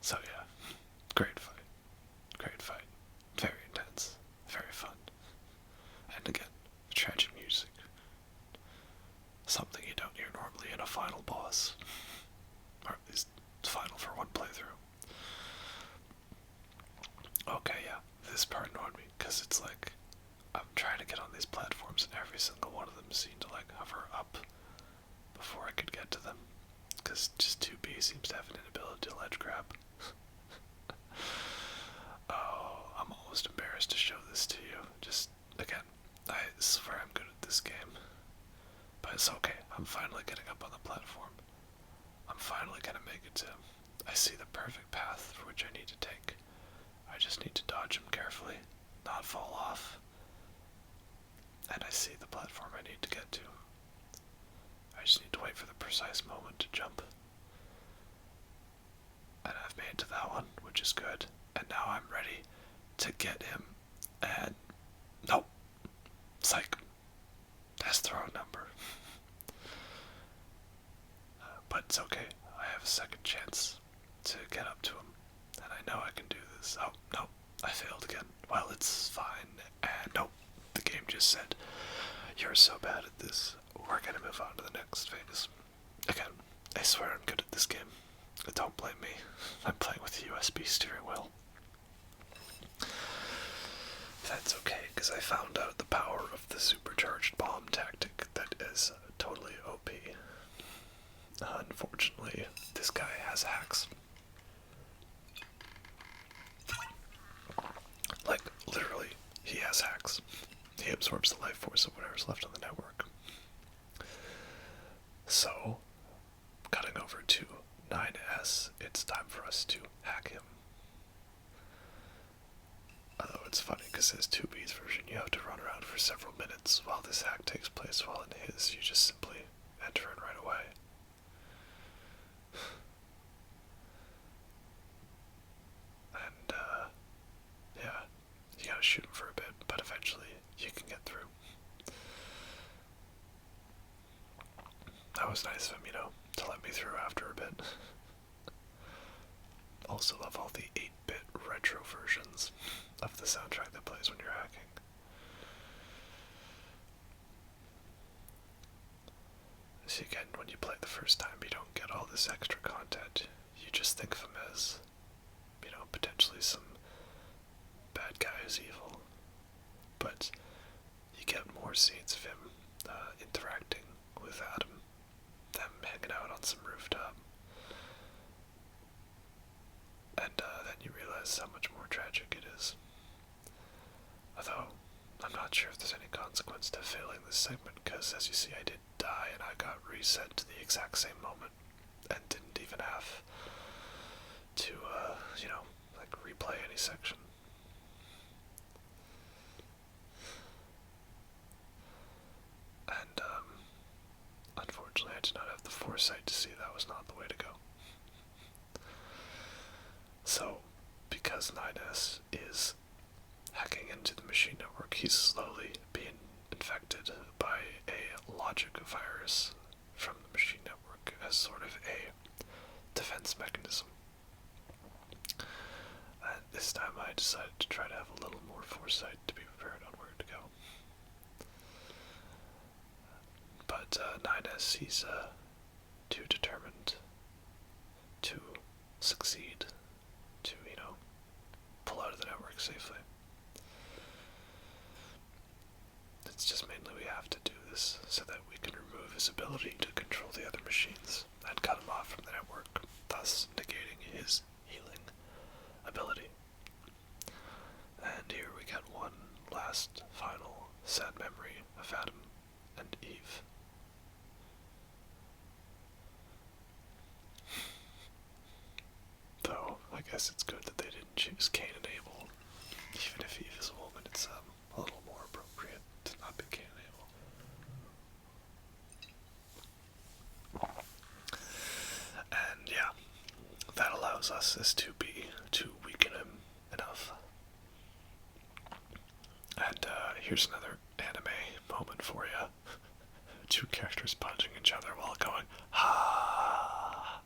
So yeah, great fight. Great fight. Very intense. Very fun. And again, tragic music. Something you don't hear normally in a final boss. Or at least final for one playthrough. Okay, yeah, this part annoyed me, because it's like, I'm trying to get on these platforms and every single one of them seemed to like hover up before I could get to them. Because just 2B seems to have an inability to ledge grab. Oh, I'm almost embarrassed to show this to you. Just, again, I swear I'm good at this game. But it's okay, I'm finally getting up on the platform. I'm finally gonna make it to him. I see the perfect path for which I need to take. I just need to dodge him carefully, not fall off. And I see the platform I need to get to. I just need to wait for the precise moment to jump. And I've made it to that one, which is good. And now I'm ready to get him. And nope. Psych. That's the wrong number. But it's okay. I have a second chance to get up to him. And I know I can do this. Oh, no. I failed again. Well, it's fine. And nope. The game just said, you're so bad at this. We're gonna move on to the next phase. Again, I swear I'm good at this game. Don't blame me. I'm playing with a USB steering wheel. That's okay, because I found out the power of the supercharged bomb tactic that is totally OP. Unfortunately, this guy has hacks. Like, literally, he has hacks. He absorbs the life force of whatever's left on the network. So, cutting over to 9S, it's time for us to hack him. Although it's funny, because his 2B's version, you have to run around for several minutes while this hack takes place, while in his, you just simply enter in right away. also love all the 8-bit retro versions of the soundtrack that plays when you're hacking. See, again, when you play it the first time, you don't get all this extra content. You just think of him as, potentially some bad guy who's evil. But you get more scenes of him interacting with Adam, them hanging out on some rooftop. And then you realize how much more tragic it is. Although, I'm not sure if there's any consequence to failing this segment, because as you see, I did die and I got reset to the exact same moment and didn't even have to, replay any section. And, unfortunately, I did not have the foresight to see that was not the way to go. So, because 9S is hacking into the machine network, he's slowly being infected by a logic virus from the machine network as sort of a defense mechanism. And this time I decided to try to have a little more foresight to be prepared on where to go. But 9S, he's too determined to succeed, to, pull out of the network safely. It's just mainly we have to do this so that we can remove his ability to control the other machines and cut him off from the network, thus negating his healing ability. And here we get one last, final, sad memory of Adam and Eve. Though, I guess it's good that they didn't choose Cain and Abel. Even if Eve is a woman, it's a little more appropriate to not be Cain and Abel. And yeah, that allows us as 2B to weaken him enough. And here's another anime moment for you. Two characters punching each other while going, ha!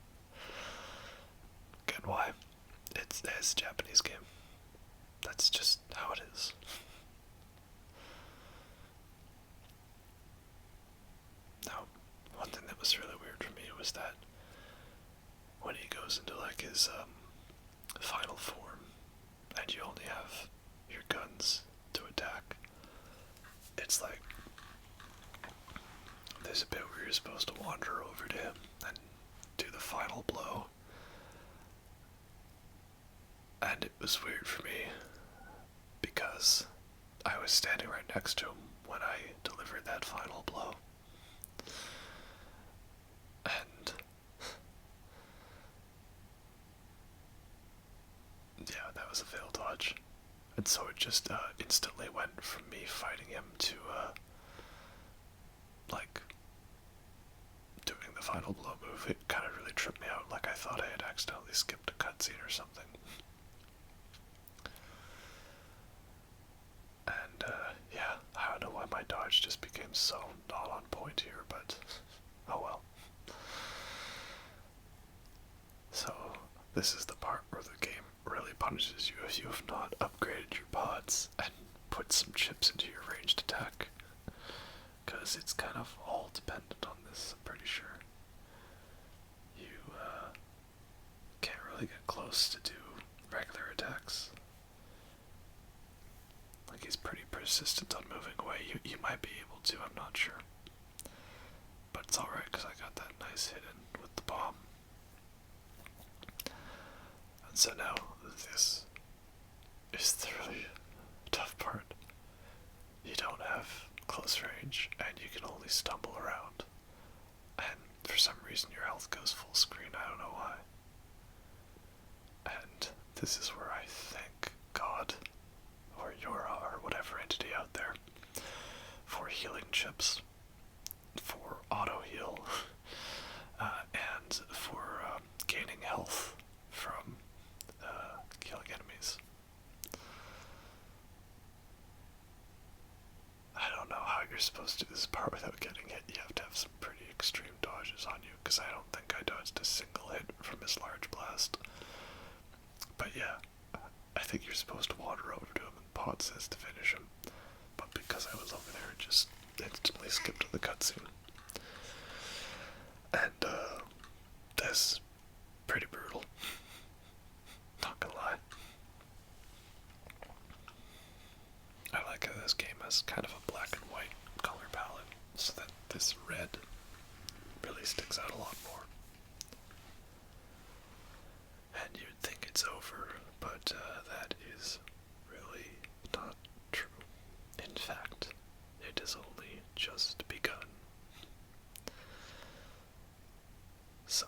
Get why? It's a Japanese game. That's just how it is. Now, one thing that was really weird for me was that when he goes into his final form, and you only have your guns to attack, it's like there's a bit where you're supposed to wander over to him and do the final blow. And it was weird for me because I was standing right next to him when I delivered that final blow. And yeah, that was a failed dodge. And so it just instantly went from me fighting him to doing the final blow move. It kind of really tripped me out, like I thought I had accidentally skipped a cutscene or something. And yeah, I don't know why my dodge just became so not on point here, but oh well. So this is the part where the game really punishes you if you have not upgraded your pods and put some chips into your ranged attack, because it's kind of all dependent on this, I'm pretty sure. You can't really get close to do regular attacks. Like, he's pretty persistent on moving away. You might be able to, I'm not sure. But it's alright, because I got that nice hit in with the bomb. And so now, this is the really tough part. You don't have close range, and you can only stumble around. And for some reason your health goes full screen, I don't know why. And this is where I thank God, or Yora, or whatever entity out there, for healing chips, for auto heal, and for gaining health from killing enemies. I don't know how you're supposed to do this part without getting hit. You have to have some pretty extreme dodges on you, because I don't think I dodged a single hit from his large blast. think you're supposed to wander over to him, and Pod says to finish him. But because I was over there, it just instantly skipped to the cutscene. And, that's pretty brutal. Not gonna lie. I like how this game has kind of a black and white color palette, so that this red really sticks out a lot more. And you'd think it's over, but that is really not true. In fact, it has only just begun. So,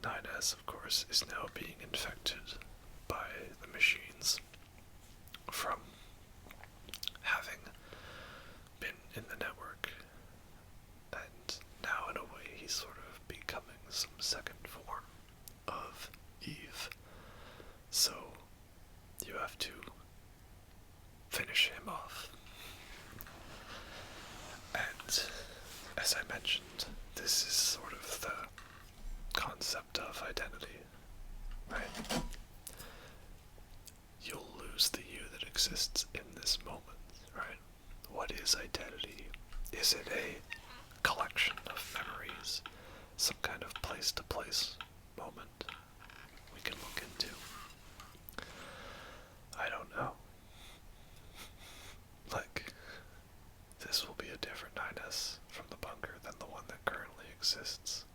9S, of course, is now being infected by the machines from having been in the network, and now in a way he's sort of becoming some second form of Eve. So you have to finish him off. And as I mentioned, this is sort of the concept of identity, right? You'll lose the you that exists in this moment, right? What is identity? Is it a collection of memories? Some kind of place-to-place moment we can look into? I don't know. Like, this will be a different 9S from the bunker than the one that currently exists.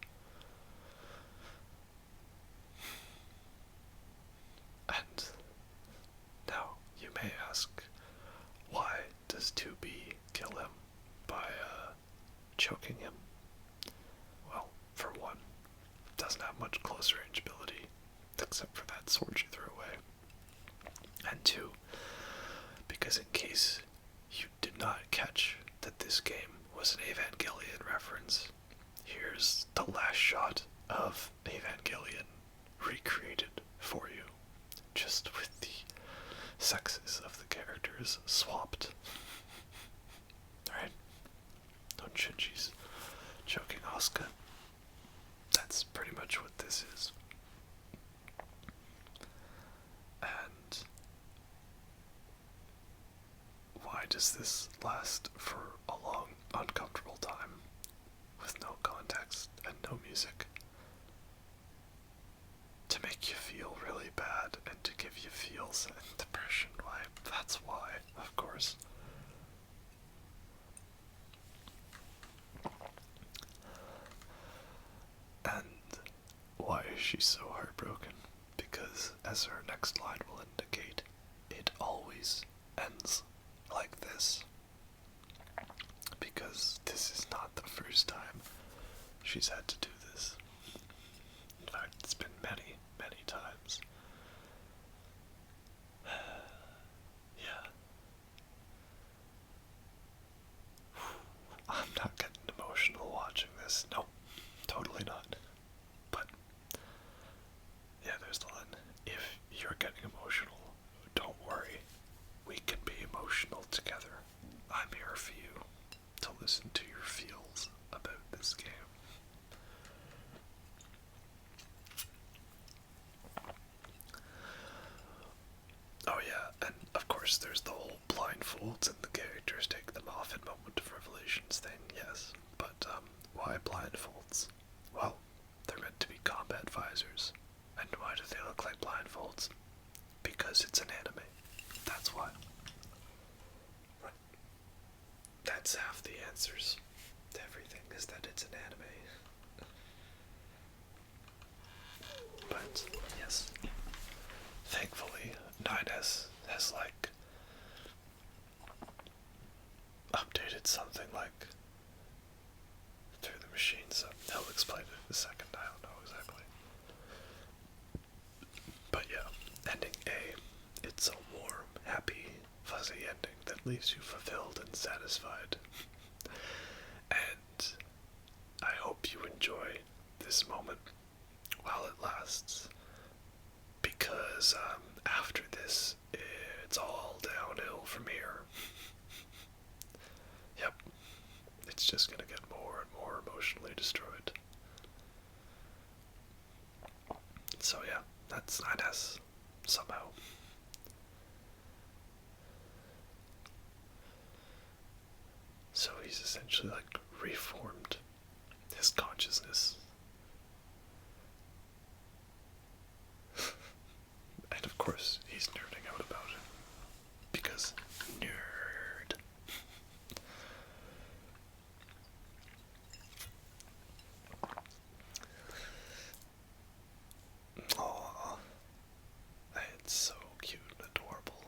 And now you may ask, why does 2B kill him by choking him? Well, for one, it doesn't have much close range ability, except for that sword you threw away. And two, because in case you did not catch that this game was an Evangelion reference, here's the last shot of Evangelion recreated for you, just with the sexes of the characters swapped. Right? No, Shinji's choking Asuka. That's pretty much what this is. And why does this last for a long, uncomfortable time with no context and no music? To make you feel really bad and to give you feels and depression. Why? That's why, of course. And why is she so heartbroken? Because, as her next line will indicate, it always ends like this. Because this is not the first time she's had to do this. In fact, it's been many, many times. Yeah. I'm not getting emotional watching this. Nope, totally not. But, yeah, there's the line. If you're getting emotional, don't worry. We can be emotional together. I'm here for you to listen to your feels about this game. Oh yeah, and of course there's the whole blindfolds and the characters take them off in Moment of Revelations thing, yes. But, why blindfolds? Well, they're meant to be combat visors. And why do they look like blindfolds? Because it's an anime. That's why. Right. That's half the answers to everything, is that it's an anime. But, yes. Thankfully, 9S has, like, updated something like through the machine, so he'll explain it in a second. I don't know exactly. But yeah, ending A, it's a warm, happy, fuzzy ending that leaves you fulfilled and satisfied. And I hope you enjoy this moment while it lasts, because after this, it's all downhill from here. Yep, it's just gonna get more and more emotionally destroyed. So yeah, that's 9S, somehow. So he's essentially like reformed his consciousness. And of course, he's nerding out about it. Because nerd. Aww. It's so cute and adorable.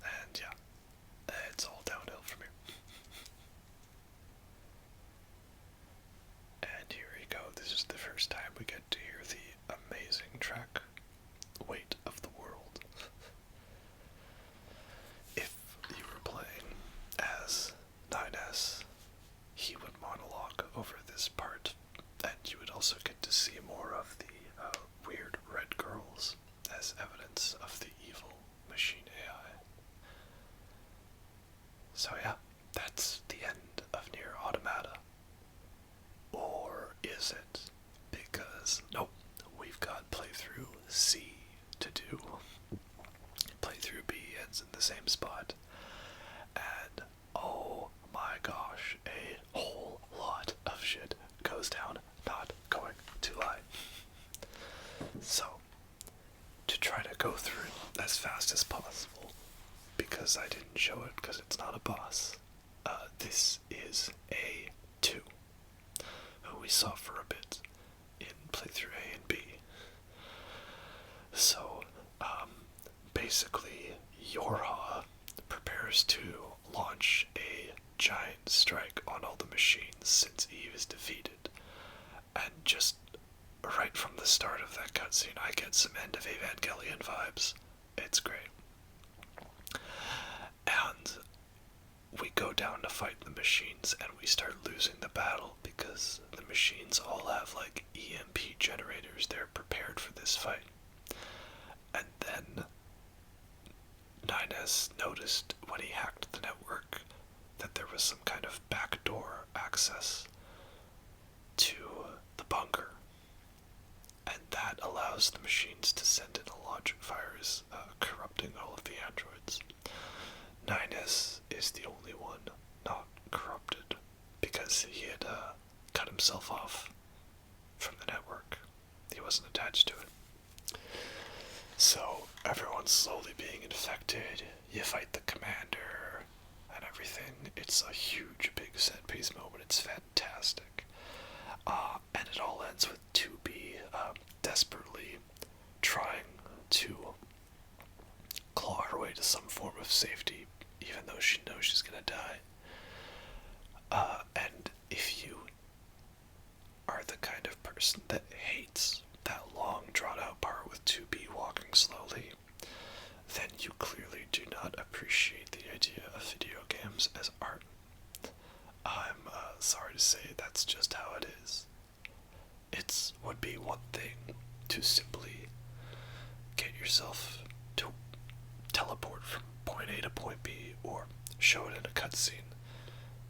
And yeah, it's all downhill from here. And here we go. This is the first time we get to hear the amazing track, Weight of the World. If you were playing as 9S, he would monologue over this part, and you would also get to see more of the weird red girls as evidence of the evil machine AI. So yeah, that's the end of Nier Automata. Or is it? Because, nope, we've got playthrough C to do. Playthrough B ends in the same spot. And, oh my gosh, a whole lot of shit goes down, not going to lie. So, to try to go through it as fast as possible, because I didn't show it because it's not a boss, this is A2, who we saw for a bit in playthrough A and B. So, basically, Yorha prepares to launch a giant strike on all the machines since Eve is defeated. And just right from the start of that cutscene, I get some End of Evangelion vibes. It's great. And we go down to fight the machines, and we start losing the battle because the machines all have like EMP generators. They're prepared for this fight. And then 9S noticed when he hacked the network that there was some kind of backdoor access to the bunker. And that allows the machines to send in a logic virus, corrupting all of the androids. 9S is the only one not corrupted, because he had cut himself off from the network. He wasn't attached to it. So, everyone's slowly being infected, you fight the commander, and everything. It's a huge, big set-piece moment, it's fantastic. And it all ends with 2B desperately trying to claw her way to some form of safety, even though she knows she's gonna die. And if you are the kind of person that hates that long, drawn-out part with 2B walking slowly, then you clearly do not appreciate the idea of video games as art. I'm sorry to say that's just how it is. It would be one thing to simply get yourself to teleport from point A to point B, or show it in a cutscene.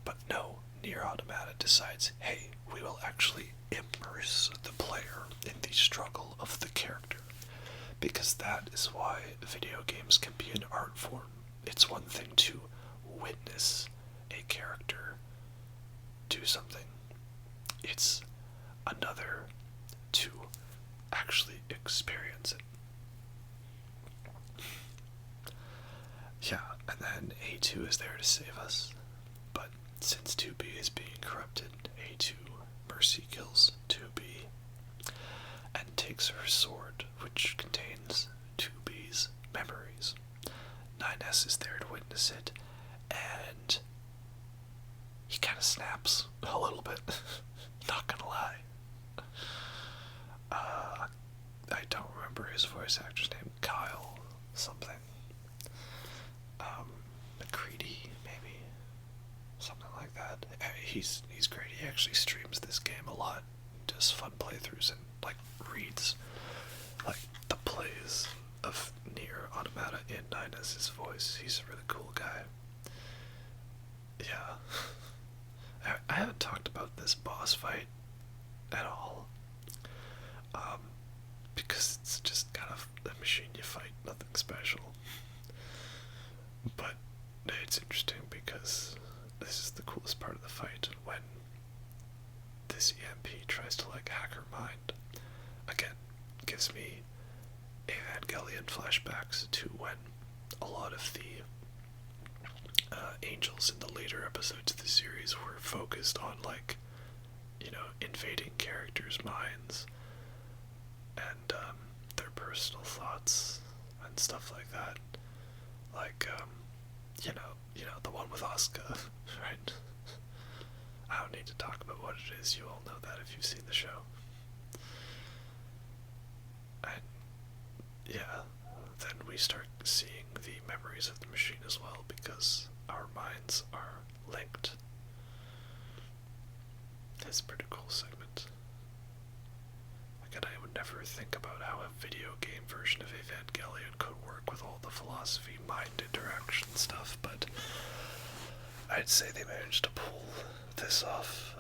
But no, Nier Automata decides, hey, we will actually immerse the player in the struggle of the character. Because that is why video games can be an art form. It's one thing to witness a character do something. It's another to actually experience it. Yeah, and then A2 is there to save us. But since 2B is being corrupted, A2 mercy kills 2B and takes her sword, which contains 2B's memories. 9S is there to witness it, and he kind of snaps a little bit. Not gonna lie. I don't remember his voice actor's name. Kyle something. McCready, maybe. Something like that. He's great. He actually streams this game a lot. Does fun playthroughs and like reads like the plays of Nier Automata in 9S's voice. He's a really cool guy. Yeah. I haven't talked about this boss fight at all. Because it's just kind of a machine you fight, nothing special. But it's interesting because gives me Evangelion flashbacks to when a lot of the angels in the later episodes of the series were focused on, like, invading characters' minds and their personal thoughts and stuff like that. Like, the one with Asuka, right? I don't need to talk about what it is. You all know that if you've seen the show. And yeah, then we start seeing the memories of the machine as well, because our minds are linked. It's a pretty cool segment. Again, I would never think about how a video game version of Evangelion could work with all the philosophy, mind interaction stuff, but I'd say they managed to pull this off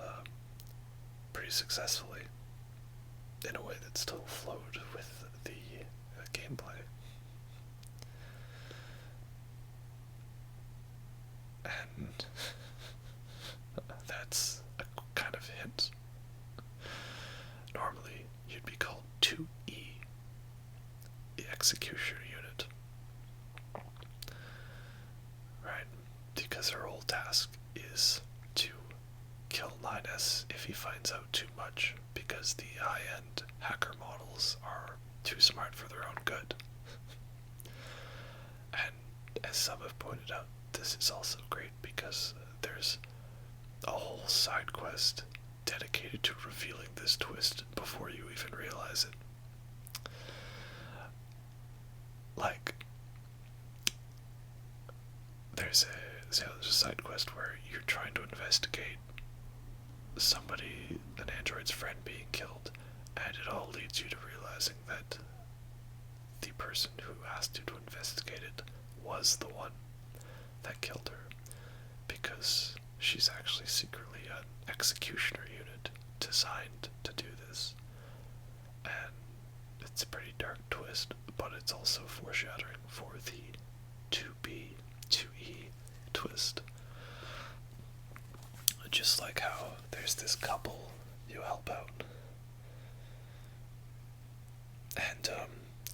pretty successfully in a way that still flowed with the gameplay. And that's a kind of hint. Normally, you'd be called 2E, the executioner unit. Right? Because her whole task is to kill 9S if he finds out too much, because the high-end hacker models are too smart for their own good. And as some have pointed out, this is also great because there's a whole side quest dedicated to revealing this twist before you even realize it. Like, there's a side quest where you're trying to investigate somebody, an android's friend, being killed, and it all leads you to realizing that the person who asked you to investigate it was the one that killed her, because she's actually secretly an executioner unit designed to do this. And it's a pretty dark twist, but it's also foreshadowing for the 2B, 2E twist. Just like how there's this couple you help out, and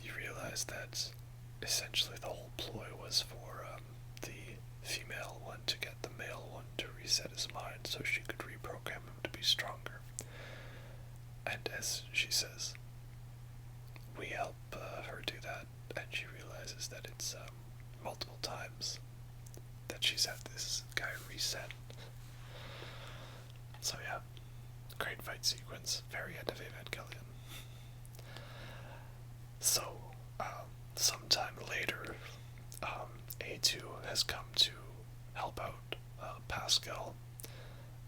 you realize that essentially the whole ploy was for the female one to get the male one to reset his mind so she could reprogram him to be stronger. And as she says, we help her do that, and she realizes that it's multiple times that she's had this guy reset. So yeah, great fight sequence, very end of Evangelion. So, sometime later, A2 has come to help out Pascal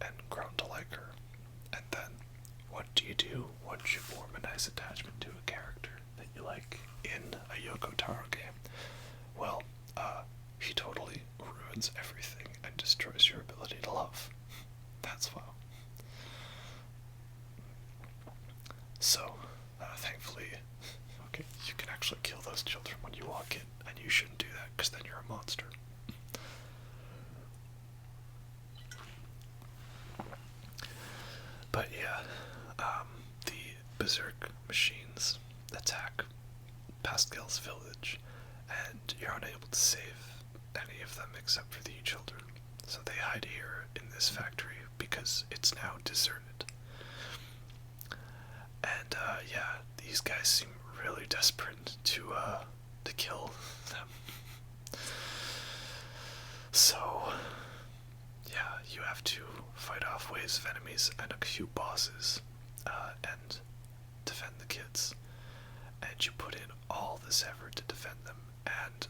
and grown to like her. And then, what do you do once you form a nice attachment to a character that you like in a Yoko Taro game? Well, he totally ruins everything and destroys your ability to love. That's wow. So, thankfully, okay, you can actually kill those children when you walk in, and you shouldn't do that, because then you're a monster. But yeah, the Berserk machines attack Pascal's village, and you're unable to save any of them except for the children. So they hide here in this factory because it's now deserted. And yeah, these guys seem really desperate to kill them. So yeah, you have to fight off waves of enemies and a few bosses, and defend the kids. And you put in all this effort to defend them, and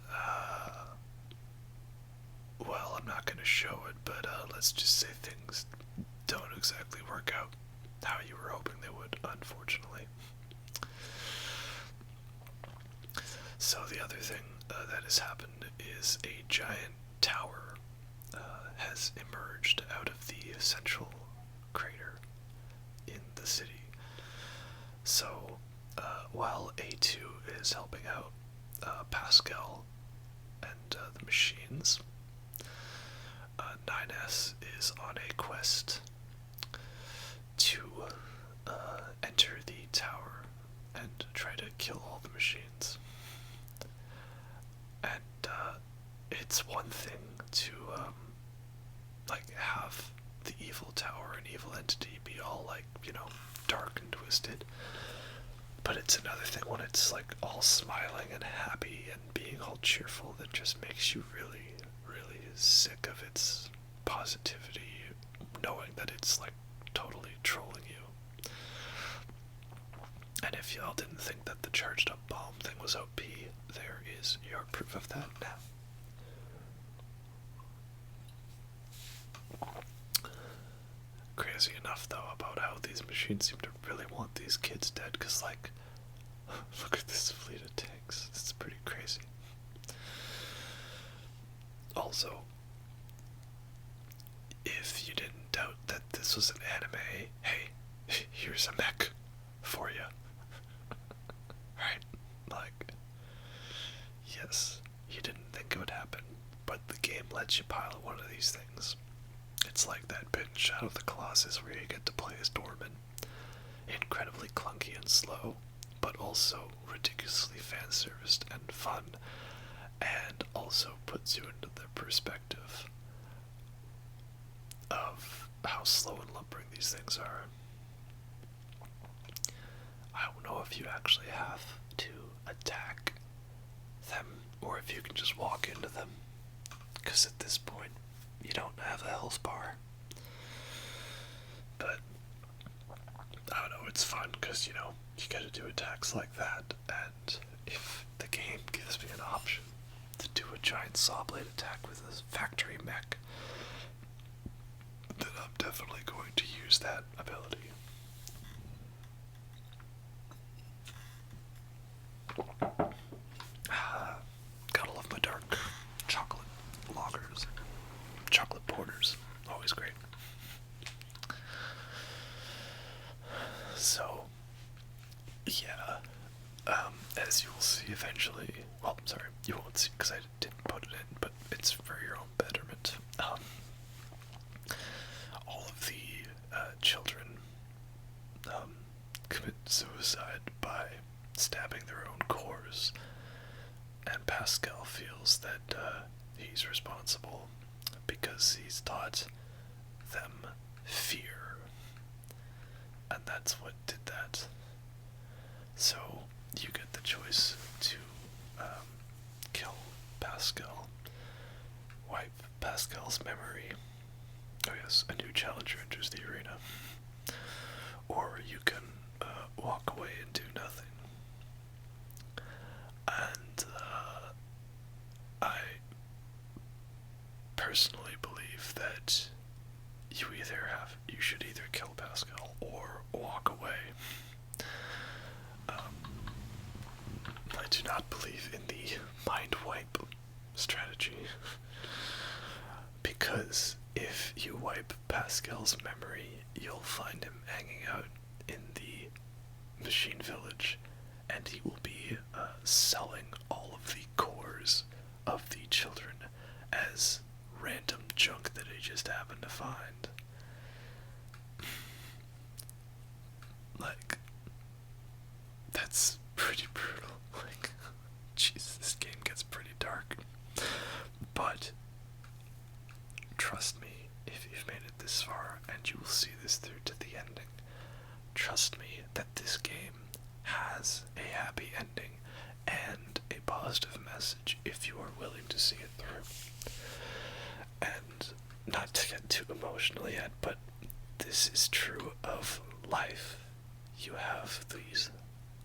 well, I'm not gonna show it, but let's just say things don't exactly work out how you were hoping they would, unfortunately. So the other thing that has happened is a giant tower has emerged out of the central crater in the city. So while A2 is helping out Pascal and the machines, 9S is on a quest to enter the tower and try to kill it's one thing to like have the evil tower and evil entity be all like, you know, dark and twisted, but it's another thing when it's like all smiling and happy and being all cheerful that just makes you really, really sick of its positivity, knowing that it's like totally trolling you. And if y'all didn't think that the charged up bomb thing was OP, there is your proof of that now. Crazy enough, though, about how these machines seem to really want these kids dead, because, like, look at this fleet of tanks. It's pretty crazy. Also, if you didn't doubt that this was an anime, hey, here's a mech for you. Right? Like, yes, you didn't think it would happen, but the game lets you pilot one of these things. It's like that bit in Shadow of the Colossus where you get to play as Dorman. Incredibly clunky and slow, but also ridiculously fan-serviced and fun, and also puts you into the perspective of how slow and lumbering these things are. I don't know if you actually have to attack them, or if you can just walk into them, because at this point, you don't have a health bar. But I don't know, it's fun because, you know, you get to do attacks like that, and if the game gives me an option to do a giant saw blade attack with a factory mech, then I'm definitely going to use that ability. Gotta love my dark chocolate lagers. Chocolate porters, always great. So, yeah, as you will see eventually, well, sorry, you won't see because I didn't put it in, but it's for your own betterment. All of the children commit suicide by stabbing their own cores, and Pascal feels that he's responsible because he's taught them fear, and that's what did that. So you get the choice to kill Pascal, wipe Pascal's memory. Oh yes, a new challenger enters the arena. Or you can walk away and do nothing. And I personally believe that you should either kill Pascal or walk away. I do not believe in the mind wipe strategy, because if you wipe Pascal's memory, you'll find him hanging out in the machine village, and he will be selling all of the cores of the children as random junk that he just happened to find. Like, that's pretty brutal. Like, jeez, this game gets pretty dark. But trust me, if you've made it this far, and you will see this through to the ending, trust me that this game has a happy ending and a positive message if you are willing to see it through. And not to get too emotional yet, but this is true of life. You have these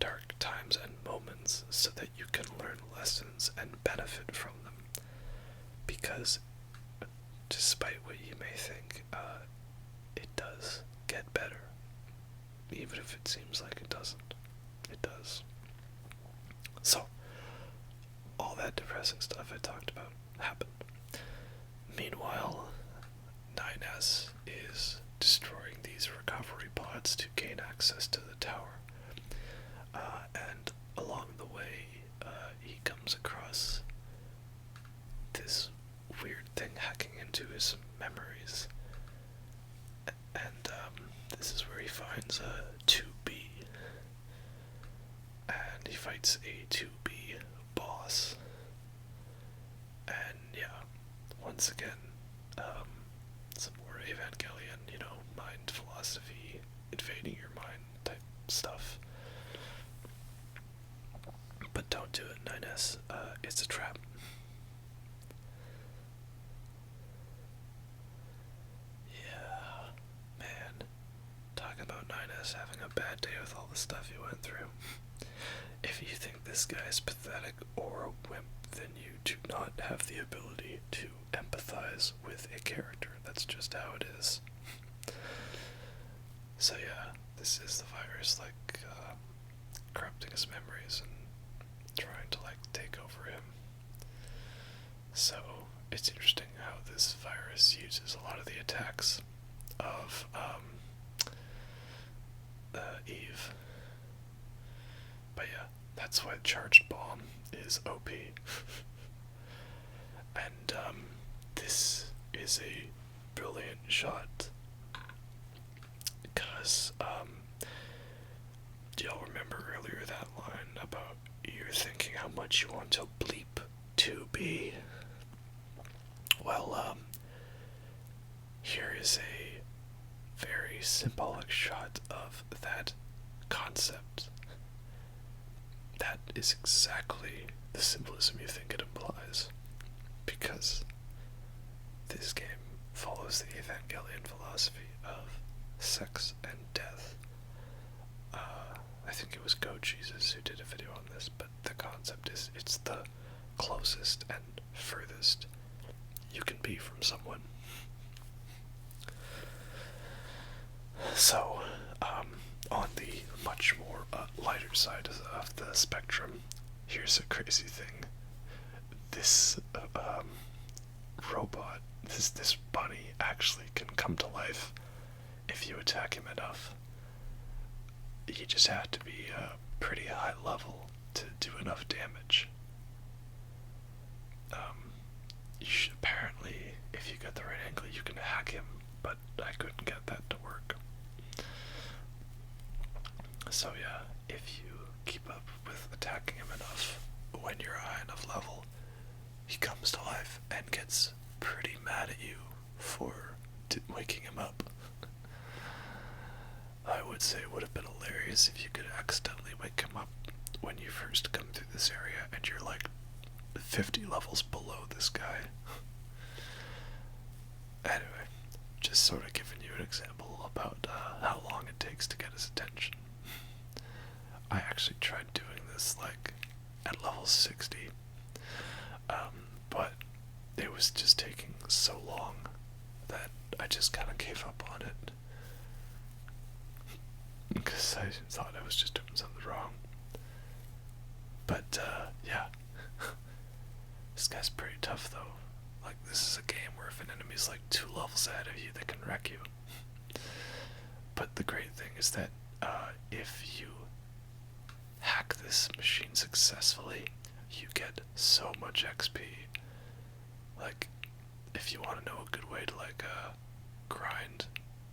dark times and moments so that you can learn lessons and benefit from them. Because despite what you may think, it does get better. Even if it seems like it doesn't. It does. So, all that depressing stuff I talked about happened. Meanwhile, 9S is destroying these recovery pods to gain access to the tower. And along the way, he comes across this weird thing hacking into his memories. And this is where he finds a 2B. And he fights a 2B boss. And yeah, once again, some more Evangelion, mind philosophy, invading your mind type stuff. But don't do it, 9S. It's a trap. Yeah, man. Talk about 9S having a bad day with all the stuff he went through. If you think this guy is pathetic or a wimp, then you do not have the ability to empathize with a character. That's just how it is. So yeah, this is the virus, corrupting his memories and trying to, take over him. So, it's interesting how this virus uses a lot of the attacks of, Eve. But yeah, that's why Charged Bomb is OP. And, this is a brilliant shot. Because, do y'all remember earlier that line about you're thinking how much you want to bleep to be? Well, here is a very symbolic shot of that concept. That is exactly the symbolism you think it implies, because this game follows the Evangelion philosophy of sex and death. I think it was GoJesus who did a video on this, but the concept is it's the closest and furthest you can be from someone. So, on the much more lighter side of the spectrum, here's a crazy thing. This robot, this bunny, actually can come to life if you attack him enough. You just have to be pretty high level to do enough damage. You should, apparently, if you get the right angle, you can hack him, but I couldn't get that to work. So yeah, if you keep up with attacking him enough, when you're high enough level, he comes to life and gets pretty mad at you for waking him up. I would say it would have been hilarious if you could accidentally wake him up when you first come through this area and you're 50 levels below this guy. Anyway, just sort of giving you an example about how long it takes to get his attention. I actually tried doing this at level 60, but it was just taking so long that I just kind of gave up on it. Because I thought I was just doing something wrong. But, yeah. This guy's pretty tough, though. This is a game where if an enemy's 2 levels ahead of you, they can wreck you. But the great thing is that, if you hack this machine successfully, you get so much XP. If you want to know a good way to, grind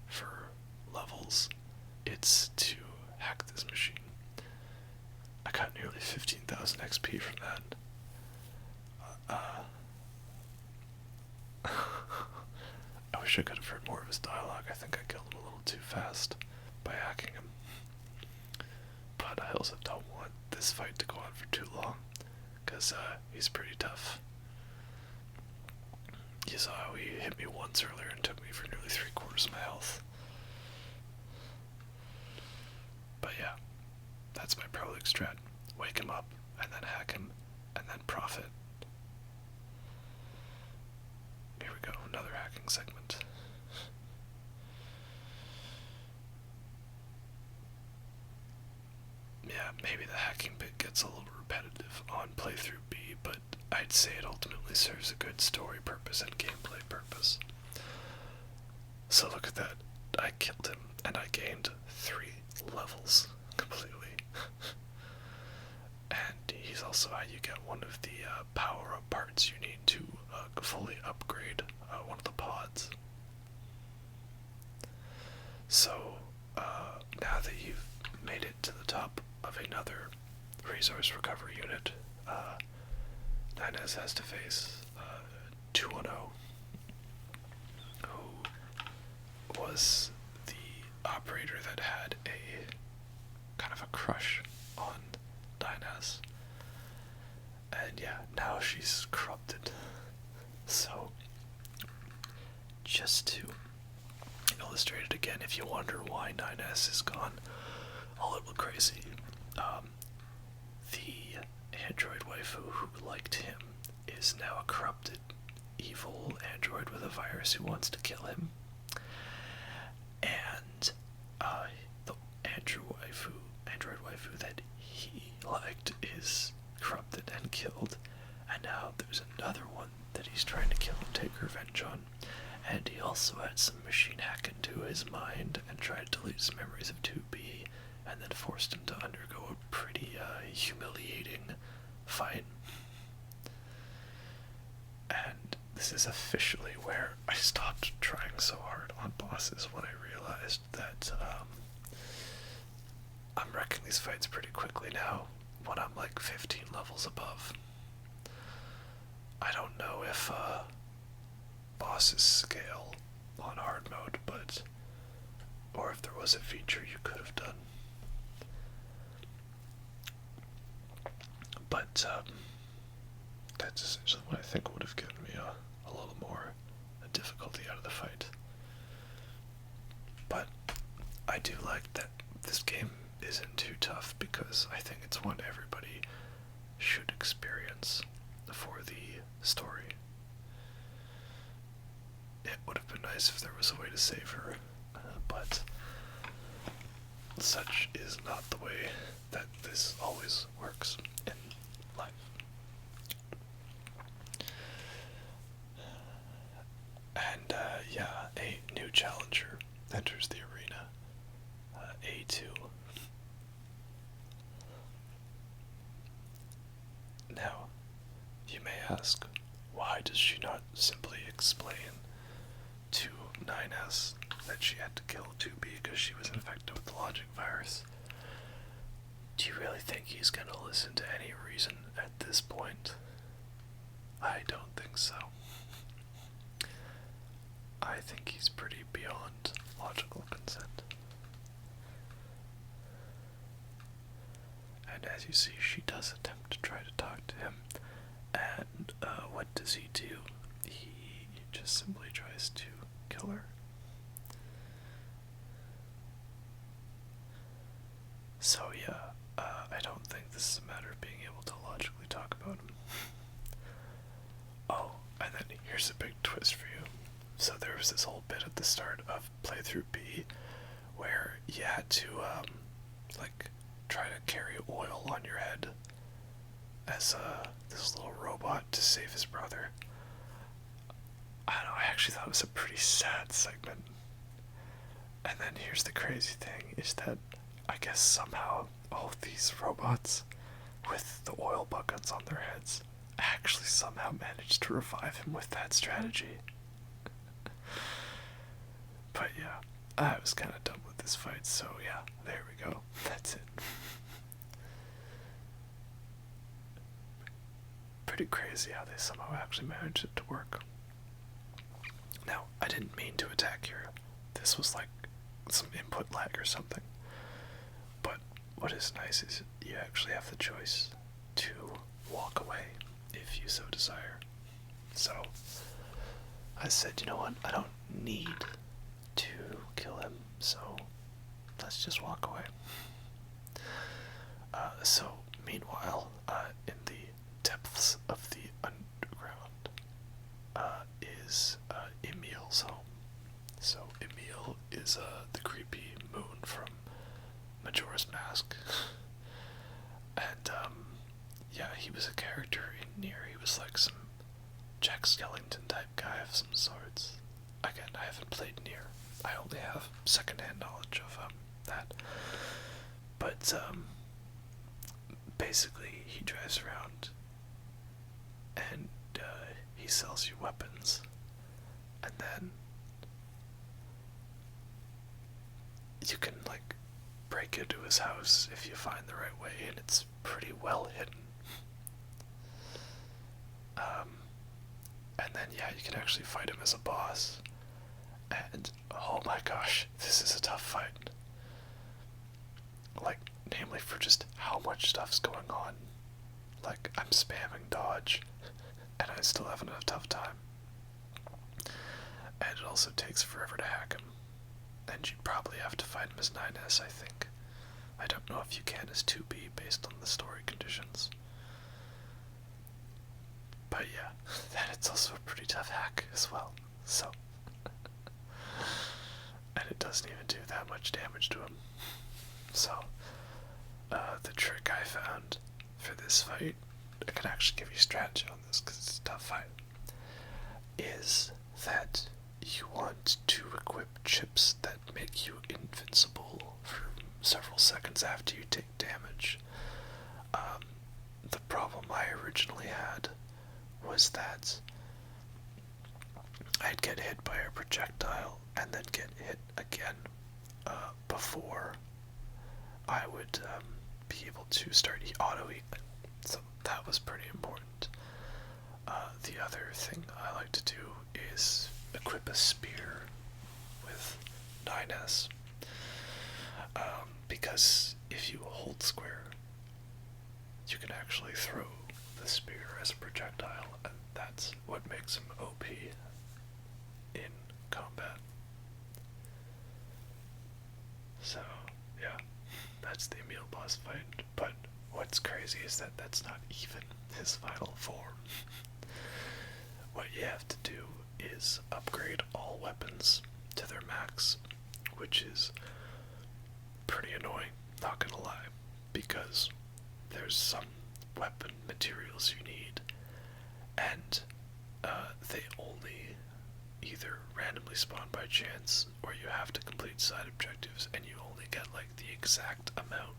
for levels, it's to hack this machine. I got nearly 15,000 XP from that. I wish I could have heard more of his dialogue. I think I killed him a little too fast by hacking him. But I also don't want this fight to go on for too long, because he's pretty tough. You saw how he hit me once earlier and took me for nearly 3/4 of my health. But yeah, that's my pro league strat. Wake him up, and then hack him, and then profit. Here we go, another hacking segment. Yeah, maybe the hacking bit gets a little repetitive on playthrough B, but I'd say it ultimately serves a good story purpose and gameplay purpose. So look at that. I killed him, and I gained 3 levels completely. And he's also how you get one of the power-up parts you need to fully upgrade one of the pods. So, now that you've made it to the top of another resource recovery unit, 9S has to face 210 was the operator that had a kind of a crush on Dinah's. And yeah, now she's corrupted. So, just to illustrate it again, if you wonder why 9S has gone a little crazy, the android waifu who liked him is now a corrupted, evil android with a virus who wants to kill him. And the android waifu that he liked is corrupted and killed, and now there's another one that he's trying to kill and take revenge on. And he also had some machine hack into his mind and tried to delete his memories of 2B, and then forced him to undergo a pretty humiliating fight. And this is officially where I stopped trying so hard on bosses, when I realized that I'm wrecking these fights pretty quickly now when I'm like 15 levels above. I don't know if bosses scale on hard mode, or if there was a feature you could have done. But that's essentially what I think would have given me a little more difficulty out of the fight. But I do like that this game isn't too tough, because I think it's one everybody should experience for the story. It would have been nice if there was a way to save her, but such is not the way that this always works in life. And yeah, a new challenger enters the arena, A2. Now, you may ask, why does she not simply explain to 9S that she had to kill 2B because she was infected with the logic virus? Do you really think he's gonna listen to any reason at this point? I don't think so. I think he's pretty beyond logical consent. And as you see, she does attempt to try to talk to him. And what does he do? He just simply tries to kill her. So yeah, I don't think this is a matter of being able to logically talk about him. Oh, and then here's a big twist for you. So there was this whole bit at the start of playthrough B where you had to try to carry oil on your head as this little robot to save his brother. I don't know, I actually thought it was a pretty sad segment. And then here's the crazy thing, is that I guess somehow all of these robots with the oil buckets on their heads actually somehow managed to revive him with that strategy. But yeah, I was kind of done with this fight, so yeah, there we go. That's it. Pretty crazy how they somehow actually managed it to work. Now, I didn't mean to attack here. This was like some input lag or something. But what is nice is you actually have the choice to walk away if you so desire. So I said, you know what, I don't need to kill him, so let's just walk away. So meanwhile, in the depths of the underground is Emil's home. So Emil is the creepy moon from Majora's Mask. And yeah, he was a character in Nier. He was like some Jack Skellington type guy of some sorts. Again, I haven't played Nier. I only have secondhand knowledge of that. But basically, he drives around and he sells you weapons, and then you can like break into his house if you find the right way, and it's pretty well hidden. And then yeah, you can actually fight him as a boss, And oh my gosh, this is a tough fight. Like, namely for just how much stuff's going on. Like, I'm spamming dodge, and I still having a tough time. And it also takes forever to hack him. And you'd probably have to fight him as 9S, I think. I don't know if you can as 2B based on the story conditions. But yeah, then it's also a pretty tough hack as well. So, and it doesn't even do that much damage to him. So, the trick I found for this fight, I can actually give you strategy on this because it's a tough fight, is that you want to equip chips that make you invincible for several seconds after you take damage. The problem I originally had was that I'd get hit by a projectile and then get hit again before I would be able to start auto-healing. So that was pretty important. The other thing I like to do is equip a spear with 9S. Because if you hold square, you can actually throw the spear as a projectile, and that's what makes him OP in combat. So, yeah, that's the Emil boss fight, but what's crazy is that that's not even his final form. What you have to do is upgrade all weapons to their max, which is pretty annoying, not gonna lie, because there's some weapon materials you need, and they only either randomly spawn by chance, or you have to complete side objectives, and you only get like the exact amount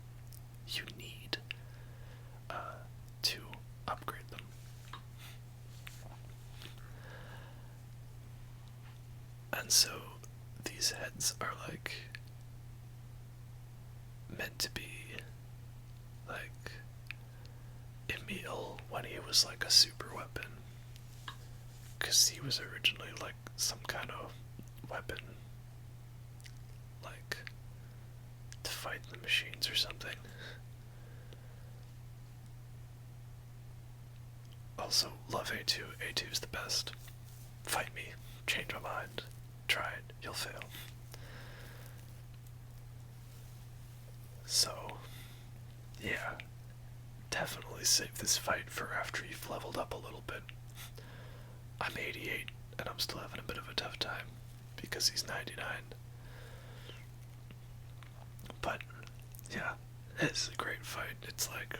you need to upgrade them. And so these heads are like meant to be like Emil when he was like a super weapon, because he was originally like some kind of weapon, like to fight the machines or something. Also, love A2. A2 is the best. Fight me. Change my mind. Try it. You'll fail. So, yeah. Definitely save this fight for after you've leveled up a little bit. I'm 88, and I'm still having a bit of a tough time, because he's 99. But, yeah, it's a great fight. It's like,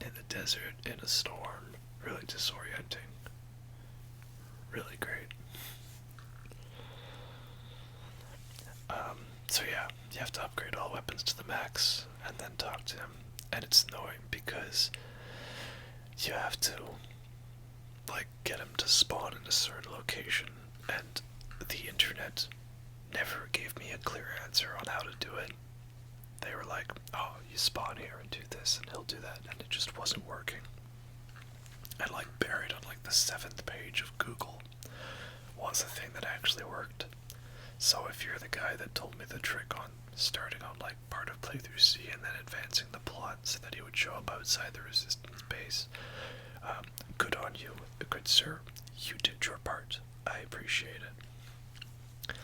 in the desert, in a storm, really disorienting. Really great. So yeah, you have to upgrade all weapons to the max, and then talk to him, and it's annoying because you have to, like, get him to spawn in a certain location, and the internet never gave me a clear answer on how to do it. They were like, oh, you spawn here and do this, and he'll do that, and it just wasn't working. And like buried on like the 7th page of Google was a thing that actually worked. So if you're the guy that told me the trick on starting on like part of playthrough C and then advancing the plot so that he would show up outside the resistance base, good on you, good sir. You did your part. I appreciate it.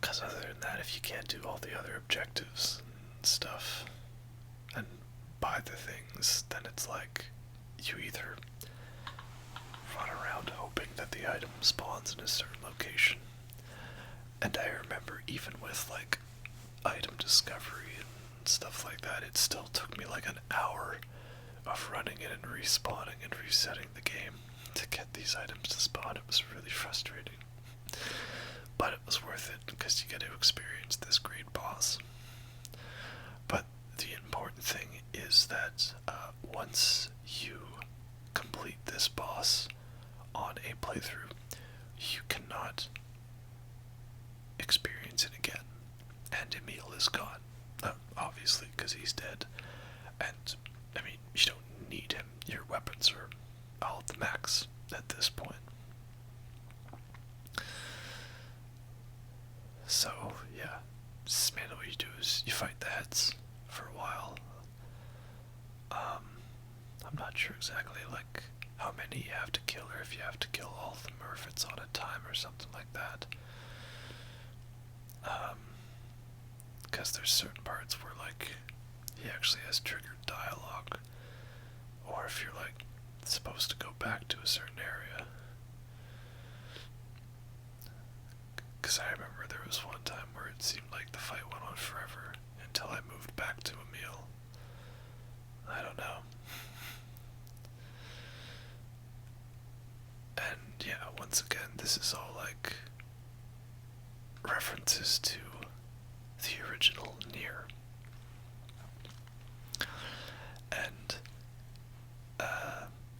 Because other than that, if you can't do all the other objectives and stuff and buy the things, then it's like you either run around hoping that the item spawns in a certain location. And I remember even with like item discovery and stuff like that, it still took me like an hour of running in and respawning and resetting the game to get these items to spawn. It was really frustrating. But it was worth it because you get to experience this great boss. But the important thing is that once you complete this boss on a playthrough, you cannot experience it again. And Emil is gone. Obviously, because he's dead. And, I mean, you don't need him. Your weapons are all at the max at this point. I'm not sure exactly, like, how many you have to kill, or if you have to kill all of them, or if it's on a time or something like that. Because there's certain parts where, like, he actually has triggered dialogue, or if you're, like, supposed to go back to a certain area. Because I remember there was one time where it seemed like the fight went on forever until I moved back to Emil. I don't know. And yeah, once again, this is all like references to the original Nier. And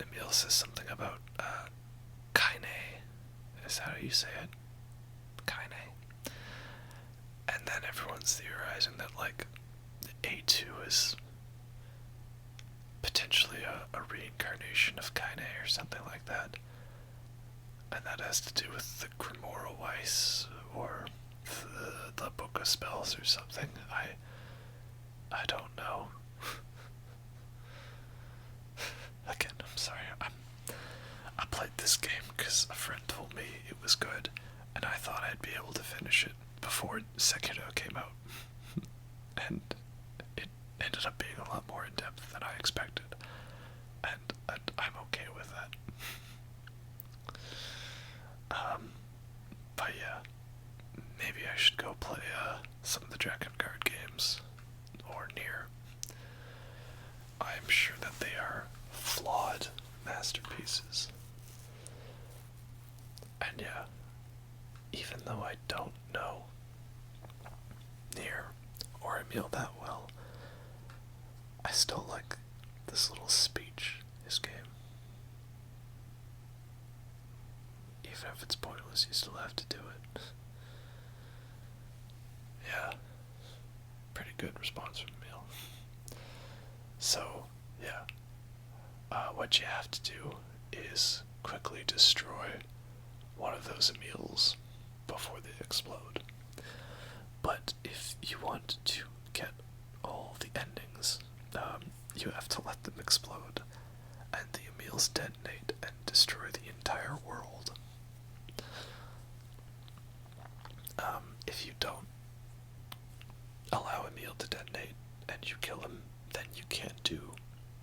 Emil says something about kaine. Is that how you say it? Kaine. And then everyone's theorizing that, like, A2 is potentially a reincarnation of kaine or something like that. And that has to do with the Grimoire Weiss or the Book of Spells or something. I don't know. Again, I'm sorry. I played this game because a friend told me it was good, and I thought I'd be able to finish it before Sekiro came out. And it ended up being a lot more in-depth than I expected. And I'm okay with that. But yeah, maybe I should go play some of the Dragon Guard games, or Nier. I'm sure that they are flawed masterpieces. And yeah, even though I don't know Nier or Emil that well, I still like this little speech his game. Even if it's pointless, you still have to do it. Yeah, pretty good response from Emil. So, yeah, what you have to do is quickly destroy one of those Emils before they explode. But if you want to get all the endings, you have to let them explode, and the Emils detonate and destroy the entire world. If you don't allow Emil to detonate and you kill him, then you can't do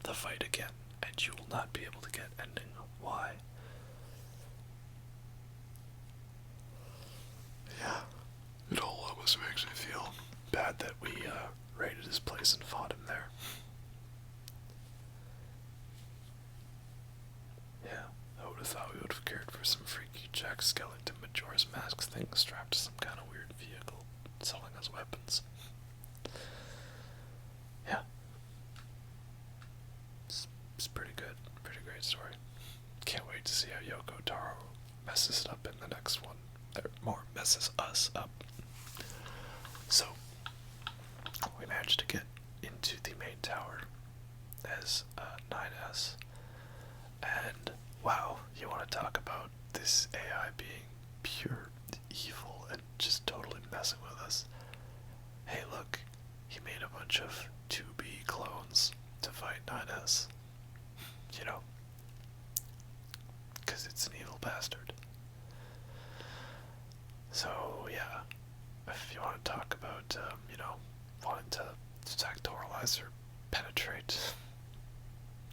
the fight again, and you will not be able to get ending. Why? Yeah, it all almost makes me feel bad that we raided his place and fought him there. Yeah, I would have thought we would have cared for some freaky Jack Skellington Majora's Mask thing strapped to some kind of weird vehicle selling us weapons. Yeah. It's pretty good. Pretty great story. Can't wait to see how Yoko Taro messes it up in the next one. Or more, messes us up. So, we managed to get into the main tower as 9S. And, wow, you want to talk about this AI being pure evil and just totally messing with us. Hey, look, he made a bunch of 2B clones to fight 9S. You know, because it's an evil bastard. So, yeah, if you want to talk about, wanting to sectorialize or penetrate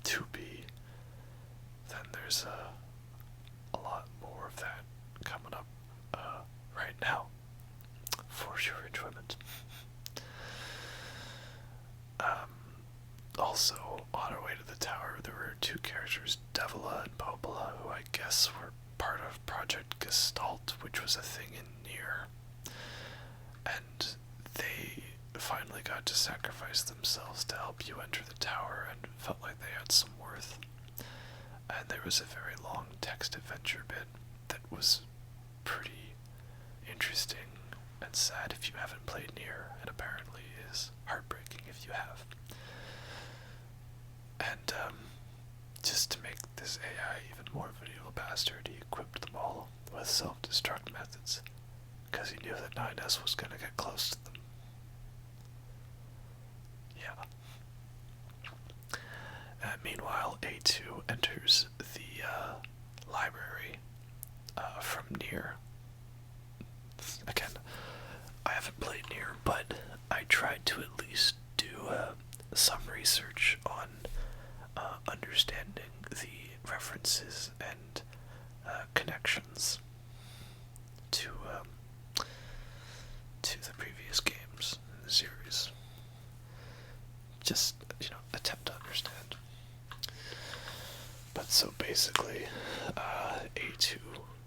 2B, then there's a lot more of that coming up right now for your enjoyment. Also, on our way to the tower, there were two characters, Devila and Popola, who I guess were part of Project Gestalt, which was a thing in Nier. And they finally got to sacrifice themselves to help you enter the tower and felt like they had some worth. And there was a very long text adventure bit that was pretty interesting and sad if you haven't played Nier, and apparently is heartbreaking if you have. And just to make this AI even more of an evil bastard, he equipped them all with self-destruct methods, because he knew that 9S was going to get close to them. Yeah. Meanwhile, Meanwhile, A2 enters the library from Nier. Again, I haven't played Nier, but I tried to at least do some research on understanding the references and connections to the previous games in the series. Just, attempt to understand. But so basically, A2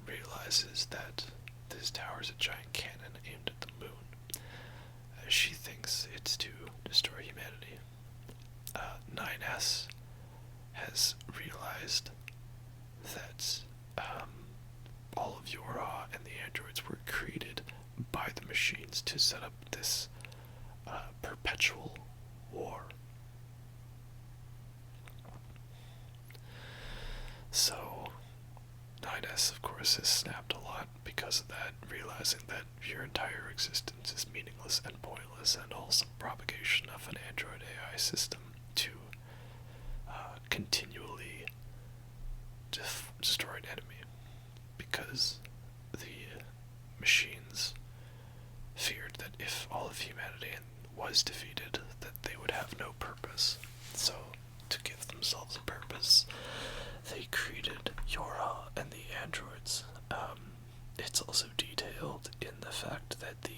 realizes that this tower is a giant cannon aimed at the moon. She thinks it's to destroy humanity. 9S has realized that all of Yora and the androids were created by the machines to set up this perpetual war. So 9S, of course, has snapped a lot because of that, realizing that your entire existence is meaningless and pointless, and also propagation of an android AI system to continually destroy an enemy, because the machines feared that if all of humanity was defeated, that they would have no purpose. So, to give themselves a purpose, they created Yora and the androids. It's also detailed in the fact that the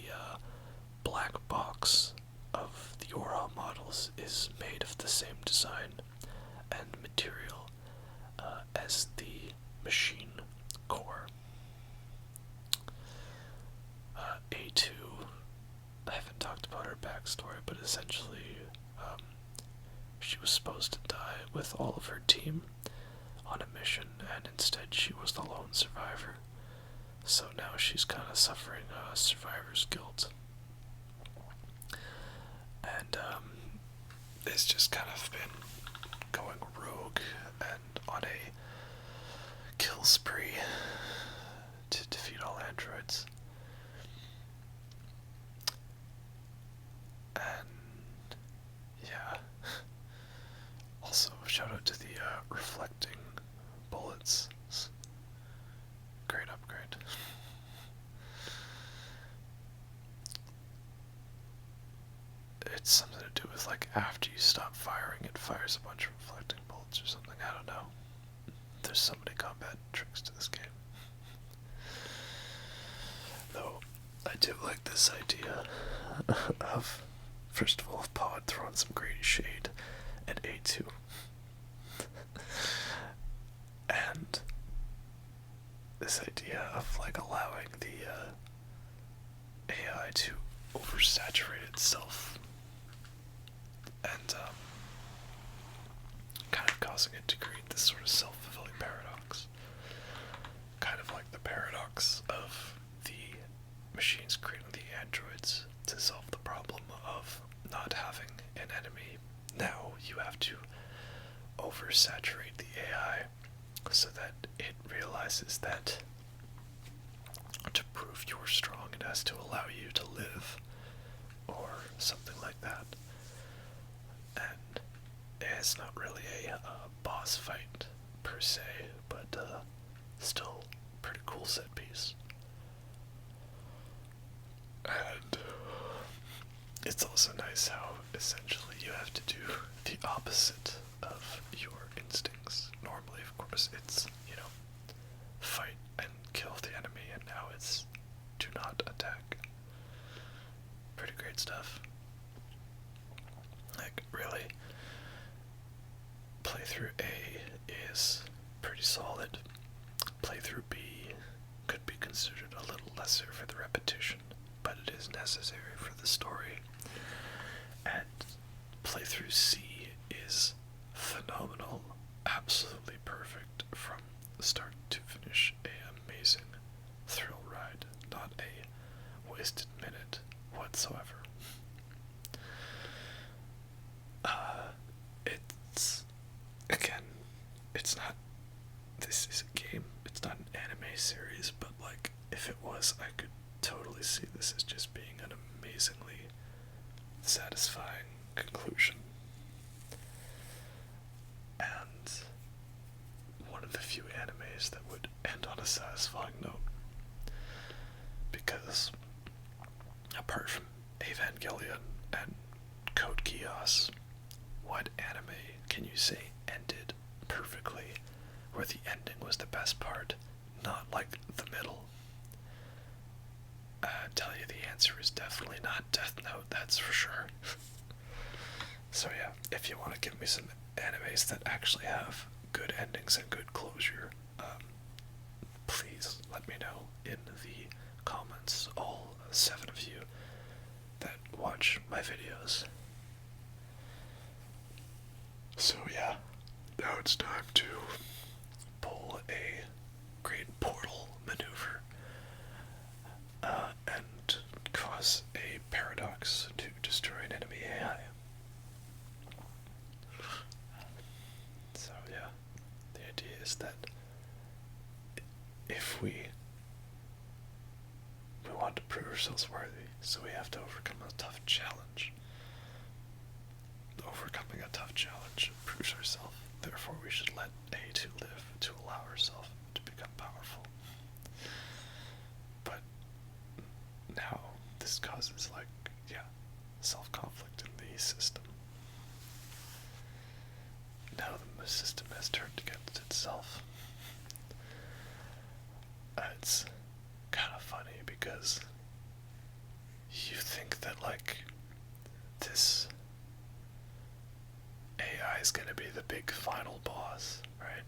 black box of the Yora models is made of the same design and material as the machine core. A2, I haven't talked about her backstory, but essentially she was supposed to die with all of her team on a mission, and instead she was the lone survivor. So now she's kind of suffering survivor's guilt. And it's just kind of been going rogue and on a kill spree to defeat all androids. And yeah. Also, shout out to the reflecting bullets. Great upgrade. It's something to do with, like, after you stop firing, it fires a bunch of reflecting bullets or something. I don't know. There's so many combat tricks to this game. Though, I do like this idea of, first of all, Pod throwing some great shade at A2. And this idea of, like, allowing the AI to oversaturate itself and kind of causing it to create this sort of self-fulfilling paradox. Kind of like the paradox of the machines creating the androids to solve the problem of not having an enemy. Now you have to oversaturate the AI so that it realizes that to prove you're strong, it has to allow you to live, or something like that. And it's not really a boss fight per se, but still pretty cool set piece. And it's also nice how essentially you have to do the opposite of your instincts. Normally, of course, it's, fight and kill the enemy, and now it's do not attack. Pretty great stuff. Like, really, playthrough A is pretty solid. Playthrough B could be considered a little lesser for the repetition, but it is necessary for the story. And playthrough C is phenomenal, absolutely perfect from start to finish. A amazing thrill ride, not a wasted minute whatsoever. It's not, this is a game, it's not an anime series, but like, if it was, I could totally see this as just being an amazingly satisfying conclusion. the few animes that would end on a satisfying note. Because apart from Evangelion and Code Geass, what anime can you say ended perfectly, where the ending was the best part, not like the middle? I tell you, the answer is definitely not Death Note, that's for sure. So yeah, if you want to give me some animes that actually have good endings and good closure, please let me know in the comments, all 7 of you that watch my videos. So yeah, now it's time to pull a great portal maneuver and cause a paradox to destroy an enemy AI. So yeah, the idea is that if we want to prove ourselves worthy, so we have to overcome a tough challenge. Overcoming a tough challenge proves ourselves. Therefore, we should let A2 live to allow ourselves to become powerful. But now this causes self-conflict in the system. Now the system has turned against itself. It's kind of funny because you think that this AI is going to be the big final boss, right?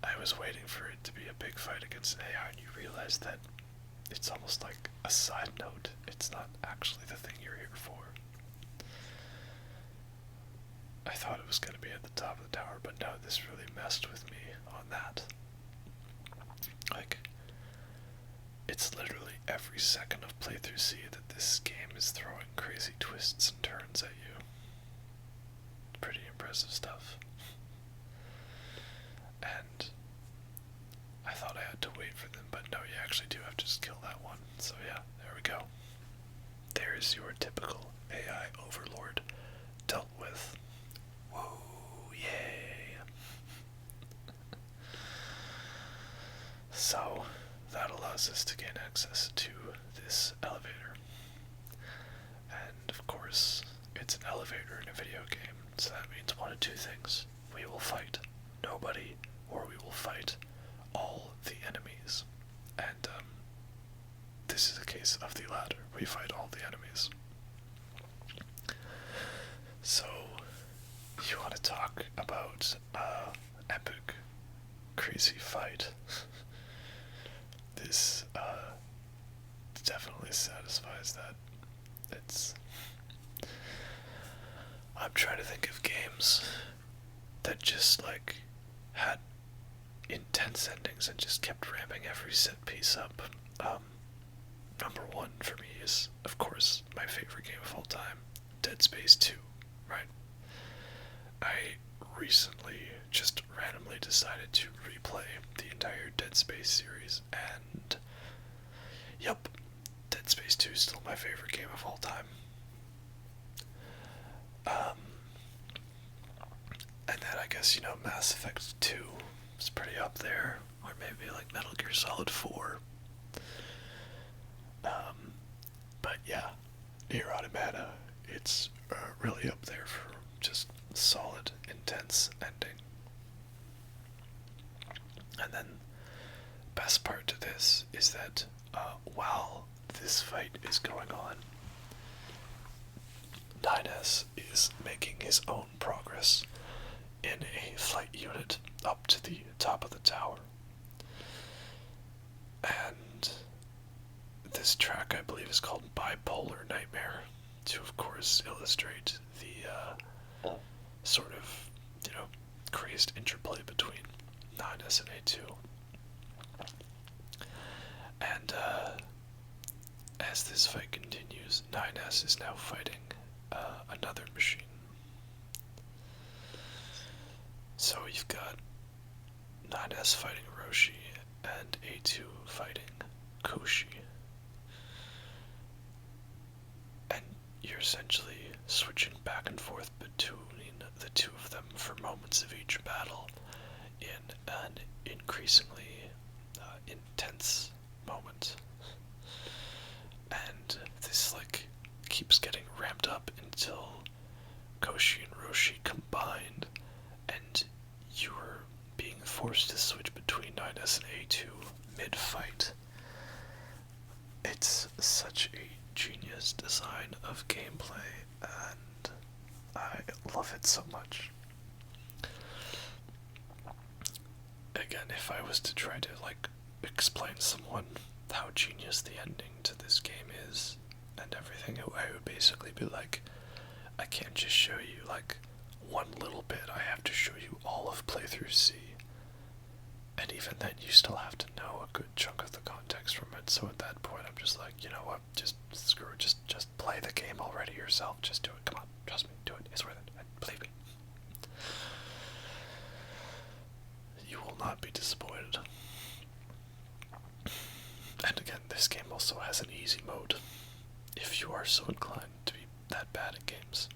I was waiting for it to be a big fight against an AI, and you realize that it's almost like a side note. It's not actually the thing you're here for. I thought it was going to be at the top of the tower, but no, this really messed with me on that. It's literally every second of playthrough C that this game is throwing crazy twists and turns at you. Pretty impressive stuff. And I thought I had to wait for them, but no, you actually do have to just kill that one. So yeah, there we go. There's your typical AI overlord dealt with. Whoa, yay. So that allows us to gain access to this elevator. And of course, it's an elevator in a video game, so that means one of two things. We will fight nobody, or we will fight all the enemies. And this is a case of the latter. We fight all the enemies. So, you want to talk about epic, crazy fight. This definitely satisfies that. I'm trying to think of games that just had intense endings and just kept ramping every set piece up. Number one for me is, of course, my favorite game of all time, Dead Space 2, right? I recently just randomly decided to replay the entire Dead Space series, and yep, Dead Space 2 is still my favorite game of all time. And then I guess, Mass Effect 2 is pretty up there, or maybe Metal Gear Solid 4. But yeah, Nier Automata, it's really up there for just solid, intense ending. And then, best part to this is that while this fight is going on, 9S is making his own progress in a flight unit up to the top of the tower. And this track, I believe, is called Bipolar Nightmare, to, of course, illustrate the sort of, crazed interplay between 9S and A2. And as this fight continues, 9S is now fighting another machine. So you've got 9S fighting Ro-Shi and A2 fighting Ko-Shi. And you're essentially switching back and forth between the two of them for moments of each battle in an increasingly intense moment. And this, like, keeps getting ramped up until Ko-Shi and Ro-Shi combined, and you're being forced to switch between 9S and A2 mid-fight. It's such a genius design of gameplay, and I love it so much. Again, if I was to try to, like, explain someone how genius the ending to this game is and everything, I would basically be like, I can't just show you, like, one little bit, I have to show you all of playthrough C. And even then, you still have to know a good chunk of the context from it, so at that point, I'm just like, you know what, just screw it, just play the game already yourself, just do it, come on, trust me, do it, it's worth it, believe me. You will not be disappointed. And again, this game also has an easy mode, if you are so inclined to be that bad at games.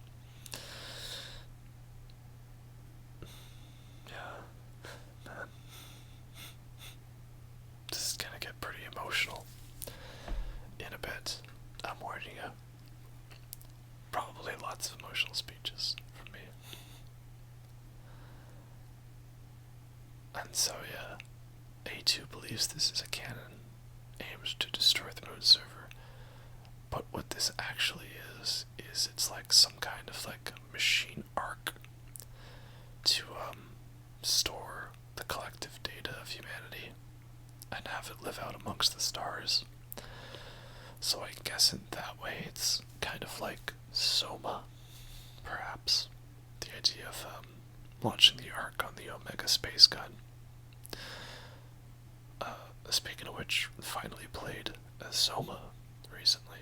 Yeah, man. This is gonna get pretty emotional in a bit. I'm warning you. Probably lots of emotional speeches from me. And so, yeah, A2 believes this is a cannon aimed to destroy the moon server. But what this actually is it's like some kind of, like, machine arc to store the collective data of humanity and have it live out amongst the stars. So I guess in that way it's kind of like Soma, perhaps. The idea of launching the arc on the Omega space gun. Speaking of which, finally played Soma recently.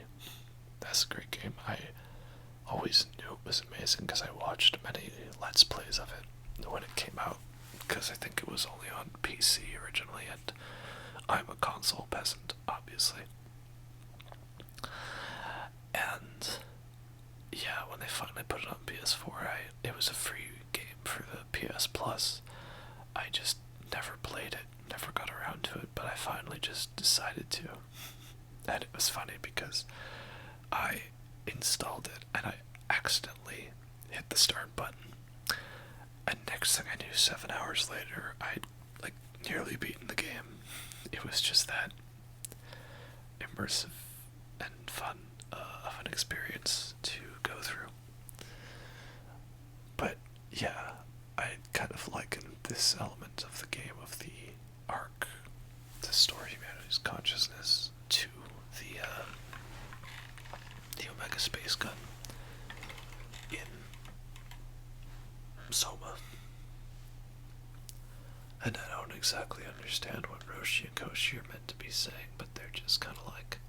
That's a great game. I always knew it was amazing because I watched many Let's Plays of it when it came out, because I think it was only on PC originally, and I'm a console peasant, obviously. And yeah, when they finally put it on PS4, it was a free game for the PS Plus. I just never played it, never got around to it, but I finally just decided to. And it was funny because I installed it and I accidentally hit the start button, and next thing I knew, 7 hours later, I'd, like, nearly beaten the game. It was just that immersive and fun of an experience to go through. But yeah, I kind of liken this element of the game, of the arc, to store humanity's consciousness, to the Omega space gun in Soma. And I don't exactly understand what Ro-Shi and Ko-Shi are meant to be saying, but they're just kind of like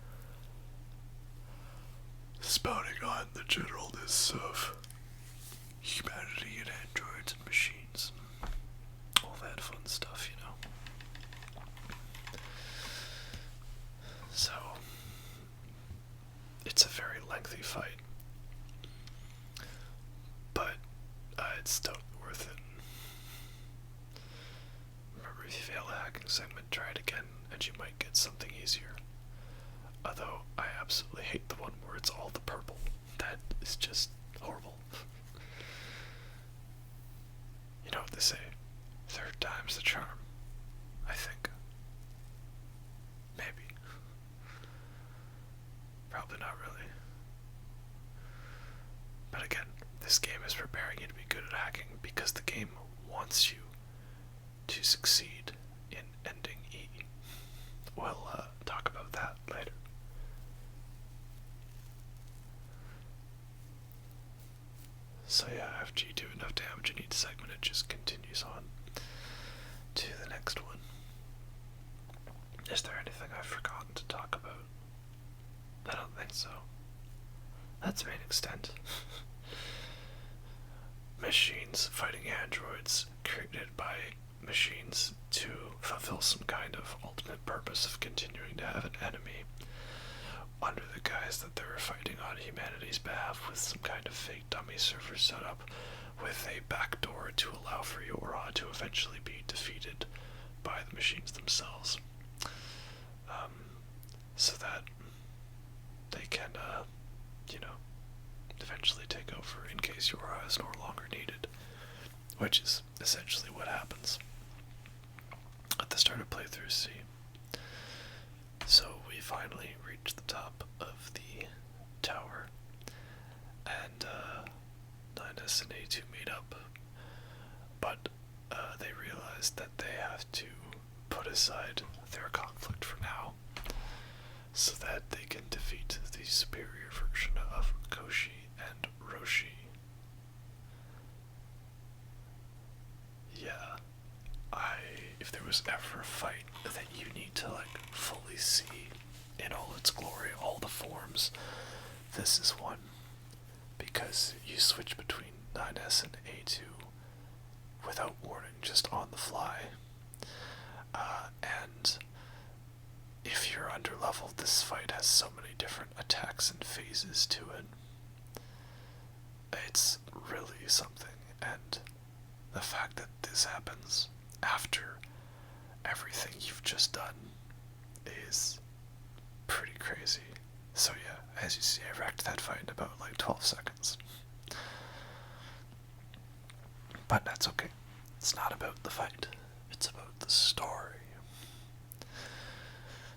spouting on the generalness of humanity and androids and machines. All that fun stuff, you know. So, it's a very lengthy fight, but it's totally worth it. Remember, if you fail a hacking segment, try it again, and you might get something easier. Although, I absolutely hate the one where it's all the purple. That is just horrible. You know what they say, third time's the charm, I think. Maybe. Probably not really. But again, this game is preparing you to be good at hacking because the game wants you to succeed in ending E. We'll talk about that later. So yeah, after you do enough damage in each segment, it just continues on to the next one. Is there anything I've forgotten to talk about? I don't think so. That's the main extent. Machines fighting androids created by machines to fulfill some kind of ultimate purpose of continuing to have an enemy under the guise that they were fighting on humanity's behalf with some kind of fake dummy server setup with a backdoor order to allow for Yora to eventually be defeated by the machines themselves, so that they can, eventually take over in case Yora is no longer needed, which is essentially what happens at the start of playthrough C. So we finally reach the top of the tower, and 9S and A2 meet up, but they realize that they have to put aside their conflict for now, so that they can defeat the superior version of Ko-Shi and Ro-Shi. Yeah, if there was ever a fight that you need to fully see in all its glory, all the forms, this is one, because you switch between 9S and A2 without warning, just on the fly, and if you're underleveled, this fight has so many different attacks and phases to it. It's really something, and the fact that this happens after everything you've just done is pretty crazy. So yeah, as you see, I wrecked that fight in about 12 seconds. But that's okay. It's not about the fight. It's about the story.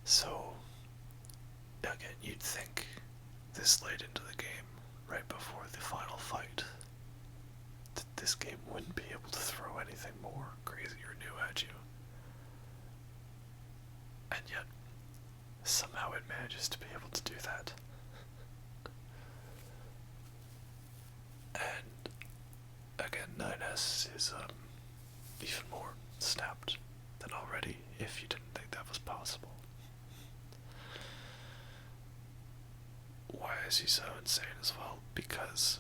So, again, you'd think this late into the game, right before the final fight, that this game wouldn't be able to throw anything more crazy or new at you. And yet, somehow it manages to be able to do that. And again, 9S is even more snapped than already, if you didn't think that was possible. Why is he so insane as well? Because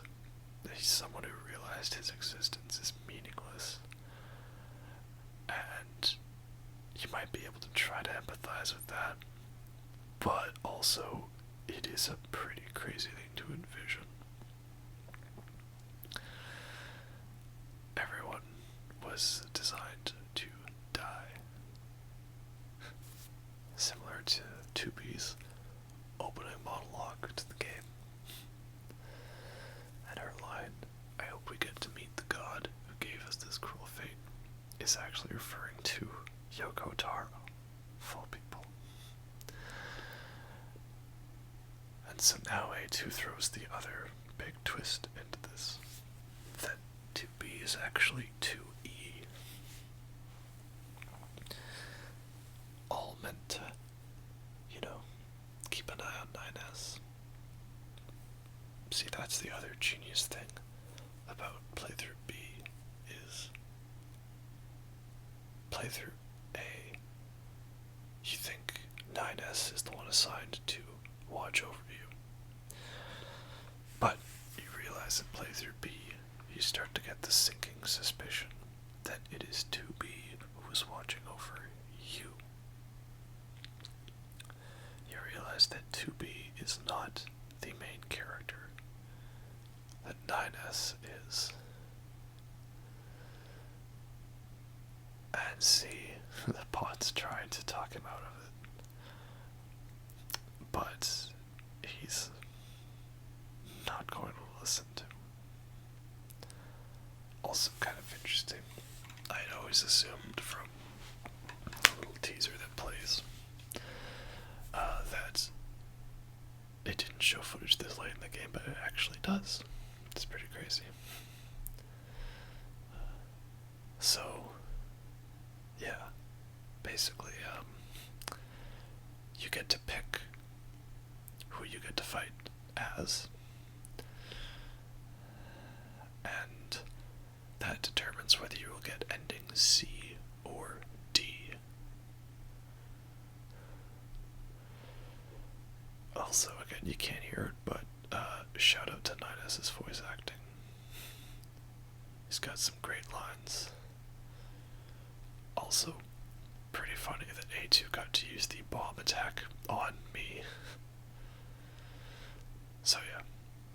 he's someone who realized his existence is meaningless. And you might be able to try to empathize with that, but also it is a pretty crazy thing to envision. Everyone was designed to die. Similar to 2B's opening monologue to the game. And her line, "I hope we get to meet the god who gave us this cruel fate," is actually referring to Yoko Taro, of all people. And so now A2 throws the other big twist into this, that 2B is actually 2E. All meant to, keep an eye on 9S. See, that's the other genius thing about playthrough B, is playthrough A, you think 9S is the one assigned to watch over you. But you realize in playthrough B, you start to get the sinking suspicion that it is 2B who is watching over you. You realize that 2B is not the main character, that 9S is. And see, the bot's trying to talk him out of it, but he's not going to listen to. Also kind of interesting, I'd always assumed from the little teaser that plays that it didn't show footage this late in the game, but it actually does. It's pretty crazy. So yeah, basically, you get to pick who you get to fight as, and that determines whether you will get ending C or D. Also, again, you can't hear it, but shout out to 9S's voice acting. He's got some great lines. Also, pretty funny that A2 got to use the bomb attack on me. So yeah,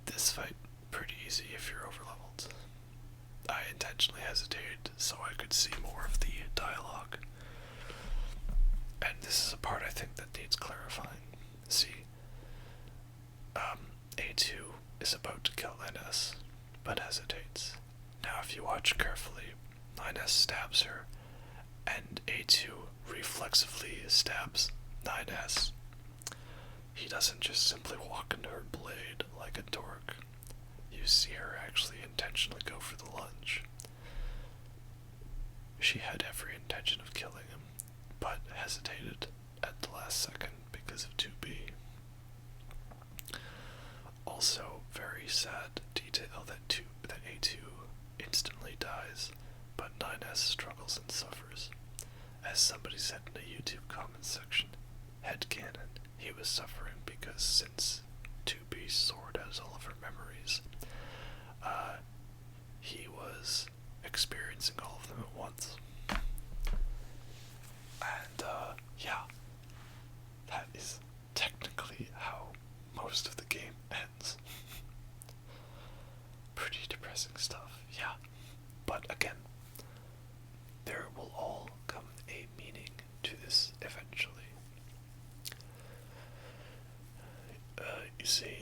this fight, pretty easy if you're overleveled. I intentionally intentionally hesitated so I could see more of the dialogue. And this is a part I think that needs clarifying. See, A2 is about to kill 9S, but hesitates. Now if you watch carefully, 9S stabs her, and A2 reflexively stabs 9S. He doesn't just simply walk into her blade like a dork. You see her actually intentionally go for the lunge. She had every intention of killing him, but hesitated at the last second because of 2B. Also, very sad detail that A2 instantly dies, but 9S struggles and suffers. As somebody said in a YouTube comment section, headcanon, he was suffering because since 2B's sword has all of her memories, he was experiencing all of them at once. And, yeah, that is technically how most of the game ends. Pretty depressing stuff, yeah. But again, there will all come a meaning to this eventually. You see,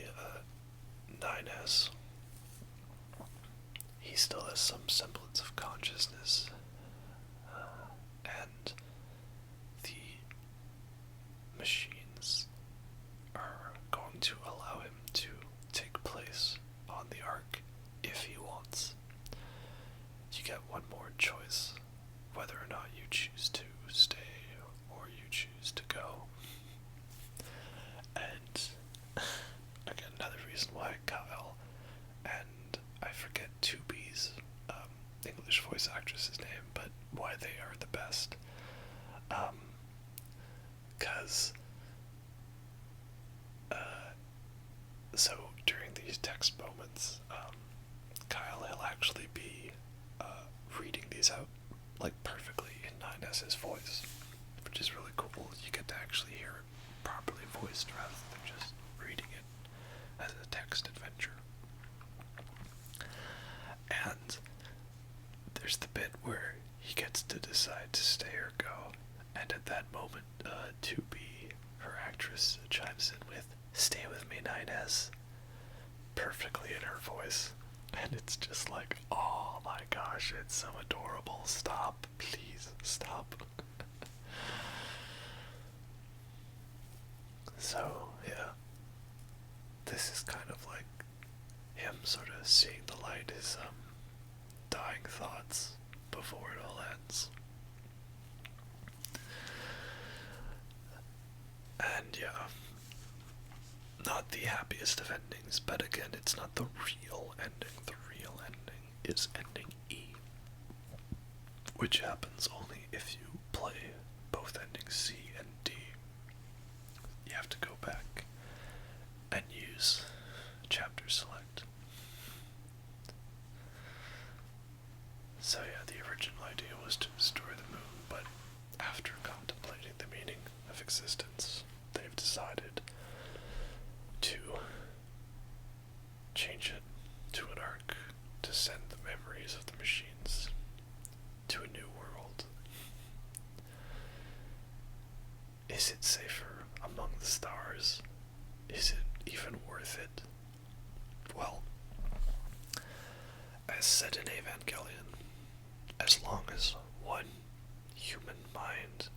9S, he still has some semblance of consciousness, and the machines are going to allow him to take place on the Ark if he wants. You get one more choice, whether or not you choose to stay or you choose to go. And again, another reason why Kyle and I forget 2B's English voice actress's name, but why they are the best. Because so during these text moments, Kyle, he'll actually be reading these out like perfectly in 9S's voice, which is really cool. You get to actually hear it properly voiced rather than just reading it as a text adventure. And there's the bit where he gets to decide to stay or go, and at that moment, 2B, her actress, chimes in with, "Stay with me, 9S," perfectly in her voice. And it's just like, oh my gosh, it's so adorable. Stop, please, stop. So, yeah, this is kind of like him sort of seeing the light, his dying thoughts before it all ends. And yeah, not the happiest of endings, but again, it's not the real ending. The real ending is ending E, which happens only if you play both endings C and D. You have to go back and use chapter select. So yeah, the original idea was to destroy the moon, but after contemplating the meaning of existence, they've decided to change it to an arc to send the memories of the machines to a new world. Is it safer among the stars? Is it even worth it? Well, as said in Evangelion, as long as one human mind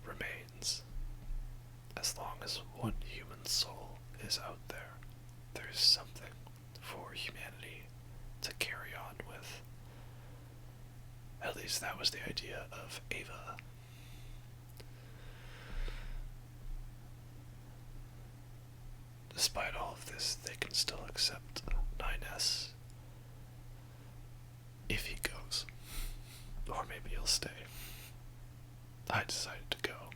remains, as long as one human soul is out there, there's something for humanity to carry on with. At least that was the idea of Ava. Despite all of this, they can still accept 9S if he goes. Or maybe he'll stay. I decided to go.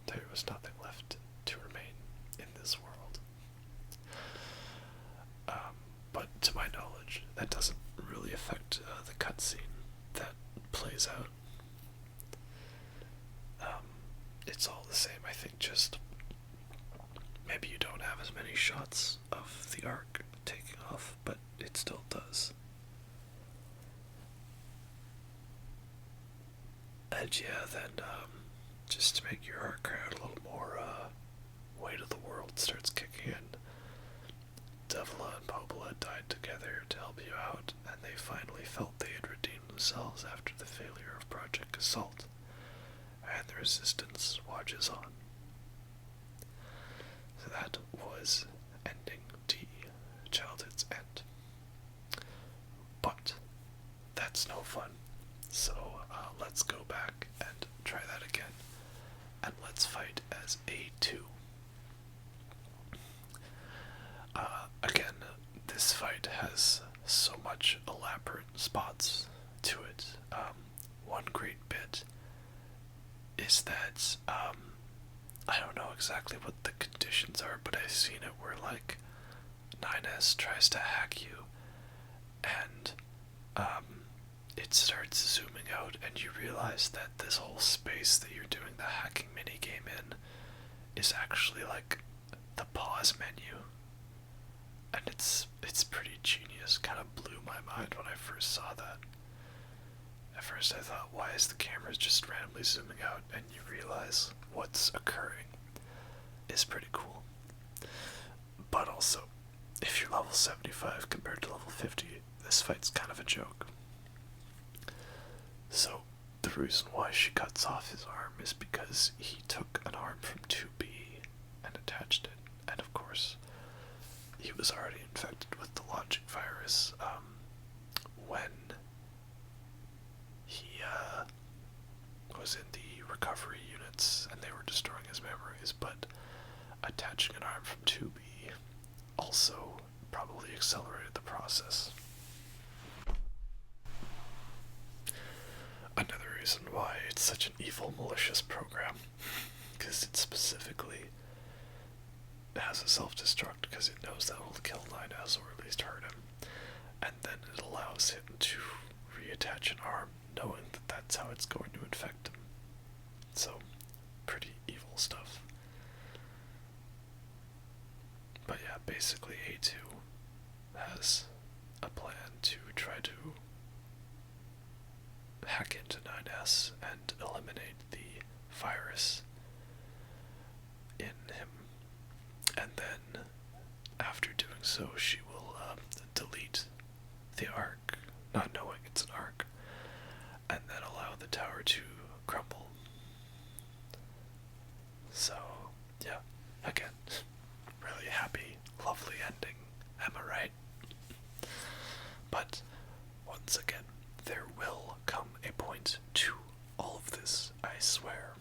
There was nothing left to remain in this world. But to my knowledge, that doesn't really affect the cutscene that plays out. It's all the same, I think, just maybe you don't have as many shots of the arc taking off, but it still does. And yeah, then just to make your heart cry out a little more, weight of the world starts kicking in. Devila and Popola died together to help you out, and they finally felt they had redeemed themselves after the failure of Project Assault, and the resistance watches on. So that was ending D, childhood's end. But that's no fun, so let's go back and try that again, and let's fight as A2. Again, this fight has so much elaborate spots to it. One great bit is that, I don't know exactly what the conditions are, but I've seen it where, like, 9S tries to hack you, and, it starts zooming out, and you realize that this whole space that you're doing the hacking minigame in is actually, like, the pause menu. And it's pretty genius. Kind of blew my mind when I first saw that. At first I thought, why is the camera just randomly zooming out? And you realize what's occurring is pretty cool. But also, if you're level 75 compared to level 50, this fight's kind of a joke. So, the reason why she cuts off his arm is because he took an arm from 2B and attached it. And of course, he was already infected with the logic virus when he was in the recovery units and they were destroying his memories, but attaching an arm from 2B also probably accelerated the process. Another reason why it's such an evil, malicious program, because it specifically has a self-destruct because it knows that will kill 9S or at least hurt him, and then it allows him to reattach an arm knowing that that's how it's going to infect him. So, pretty evil stuff. But yeah, basically A2 has a plan to try to hack into 9S and eliminate the virus in him. And then, after doing so, she will delete the arc, not knowing it's an arc, and then allow the tower to crumble. So, yeah, again, really happy, lovely ending, am I right? But, once again, there will come a point to all of this, I swear.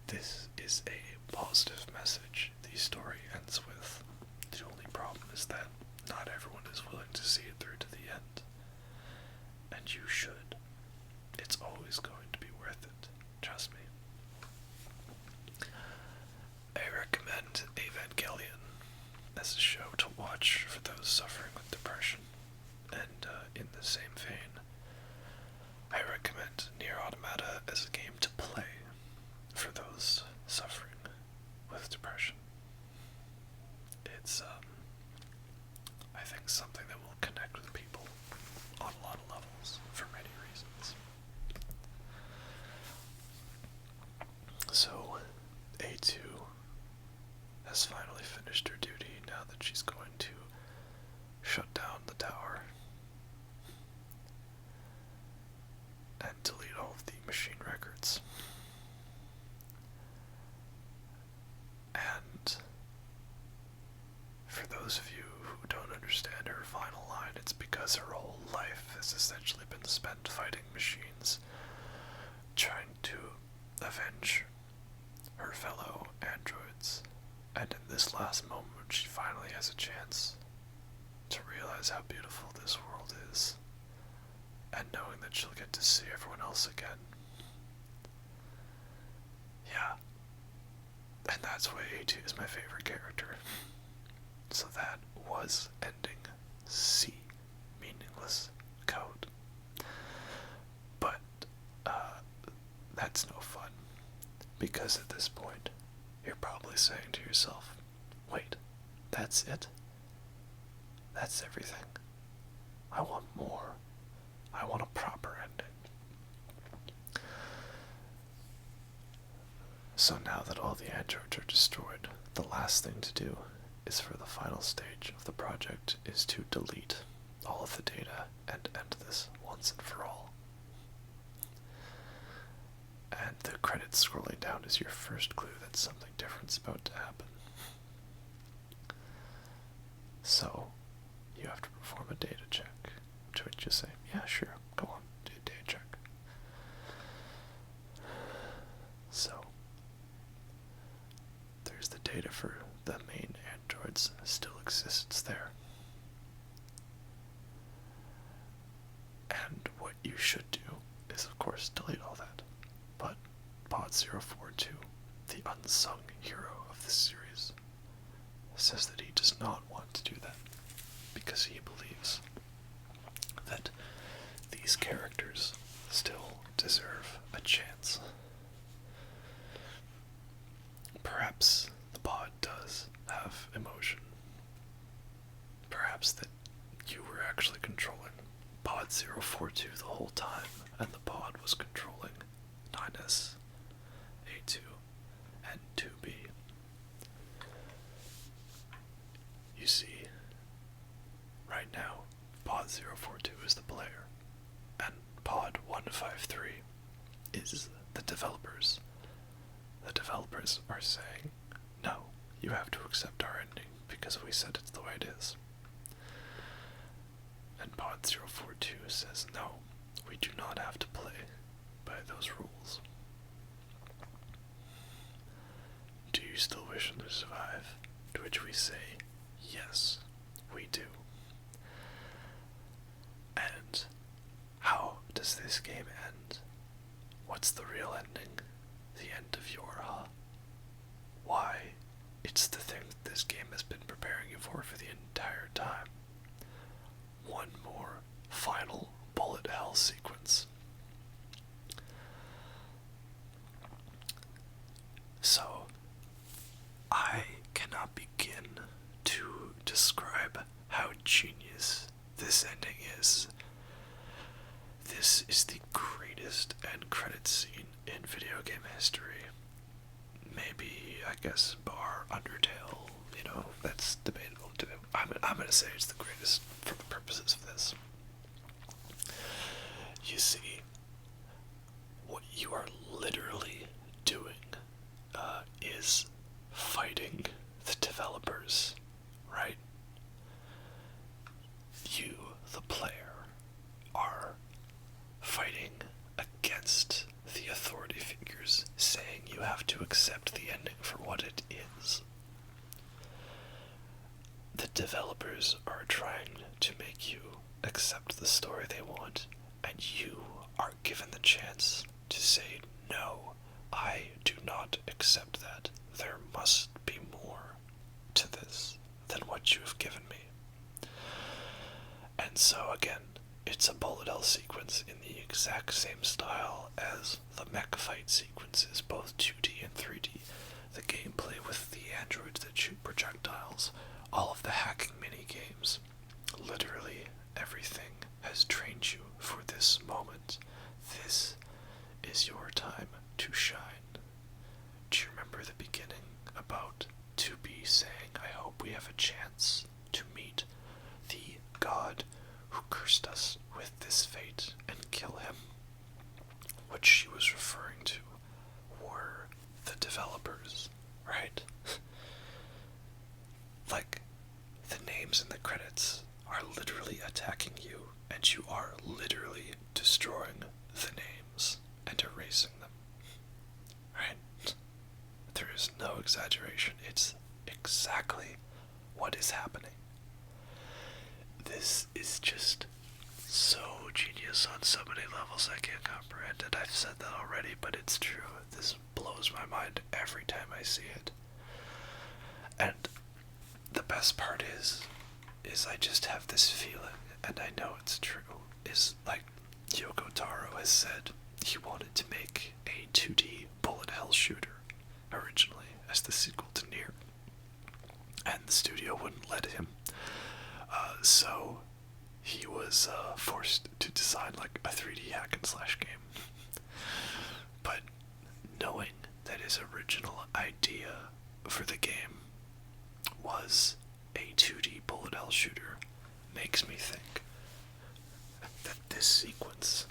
This is a positive message the story ends with. The only problem is that not everyone is willing to see it through to the end. And you should. It's always going to be worth it. Trust me. I recommend Evangelion as a show to watch for those suffering with depression. And in the same vein, I recommend Nier Automata as a game to play for those suffering with depression. It's, I think something that will connect with people on a lot of levels for many reasons. So, A2 has finally finished her duty now that she's going to shut down the tower and delete all of the machine records. And for those of you who don't understand her final line, it's because her whole life has essentially been spent fighting machines, trying to avenge her fellow androids. And in this last moment, she finally has a chance to realize how beautiful this world is, and knowing that she'll get to see everyone else again. Yeah. And that's why A2 is my favorite character. So that was ending C, meaningless code. But, that's no fun. Because at this point, you're probably saying to yourself, wait, that's it? That's everything? I want more. I want a proper ending. So now that all the androids are destroyed, the last thing to do is for the final stage of the project is to delete all of the data and end this once and for all. And the credits scrolling down is your first clue that something different's about to happen. So, you have to perform a data check, to which you say, yeah, sure, go on, do a data check. So, there's the data for the main androids still exists there. And what you should do is, of course, delete all that. But Pod 042, the unsung hero of this series, says that he does not want to do that because he believes that these characters still deserve a chance. Perhaps the pod does have emotion. Perhaps that you were actually controlling Pod 042 the whole time, and the pod was controlling 9S, A2, and 2B. You see, right now, Pod 042 is the player, and Pod 153 is the developers. The developers are saying, no, you have to accept our ending because we said it's the way it is. And Pod 042 says, no, we do not have to play by those rules. Do you still wish to survive? To which we say, yes, we do. And how does this game end? What's the real ending? The end of your Why? It's the thing that this game has been preparing you for the entire time. One more final bullet hell sequence. So, I cannot begin to describe how genius this ending is. This is the greatest end credit scene in video game history. Maybe, I guess, bar Undertale, that's debatable too. I'm gonna say it's the greatest for the purposes of this. You see, what you are literally doing is fighting the developers, right? You, the player, are fighting against the authority figures, saying you have to accept the ending for what it is. The developers are trying to make you accept the story they want, and you are given the chance to say, no, I do not accept that. There must be more to this than what you have given me. And so again, it's a bullet hell sequence in the exact same style as the mech fight sequences, both 2D and 3D. The gameplay with the androids that shoot projectiles, all of the hacking mini-games. Literally everything has trained you for this moment. This is your time to shine. Do you remember the beginning about 2B saying, I hope we have a chance to meet the god who cursed us with this fate and kill him? What she was referring to were the developers, right? Like, the names in the credits are literally attacking you, and you are literally destroying the names and erasing them, right? There is no exaggeration. It's exactly what is happening. This is just so genius on so many levels I can't comprehend it. I've said that already, but it's true. This blows my mind every time I see it. And the best part is I just have this feeling, and I know it's true, is like Yoko Taro has said he wanted to make a 2D bullet hell shooter originally as the sequel to Nier, and the studio wouldn't let him. So he was forced to design like a 3D hack and slash game. But knowing that his original sequence,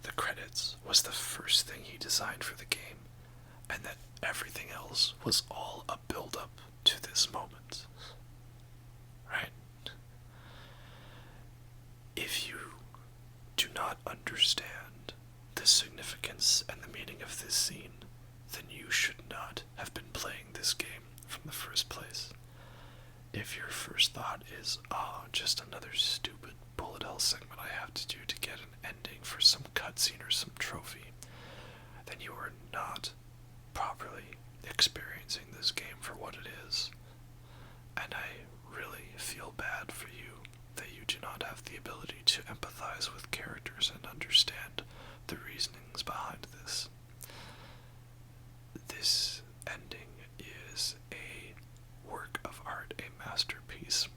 the credits, was the first thing he designed for the game, and that everything else was all a build-up to this moment. Right? If you do not understand the significance and the meaning of this scene, then you should not have been playing this game from the first place. If your first thought is, just another stupid bullet hell segment I have to do to get an ending for some cutscene or some trophy, then you are not properly experiencing this game for what it is. And I really feel bad for you that you do not have the ability to empathize with characters and understand the reasonings behind this. This ending is a work of art, a masterpiece.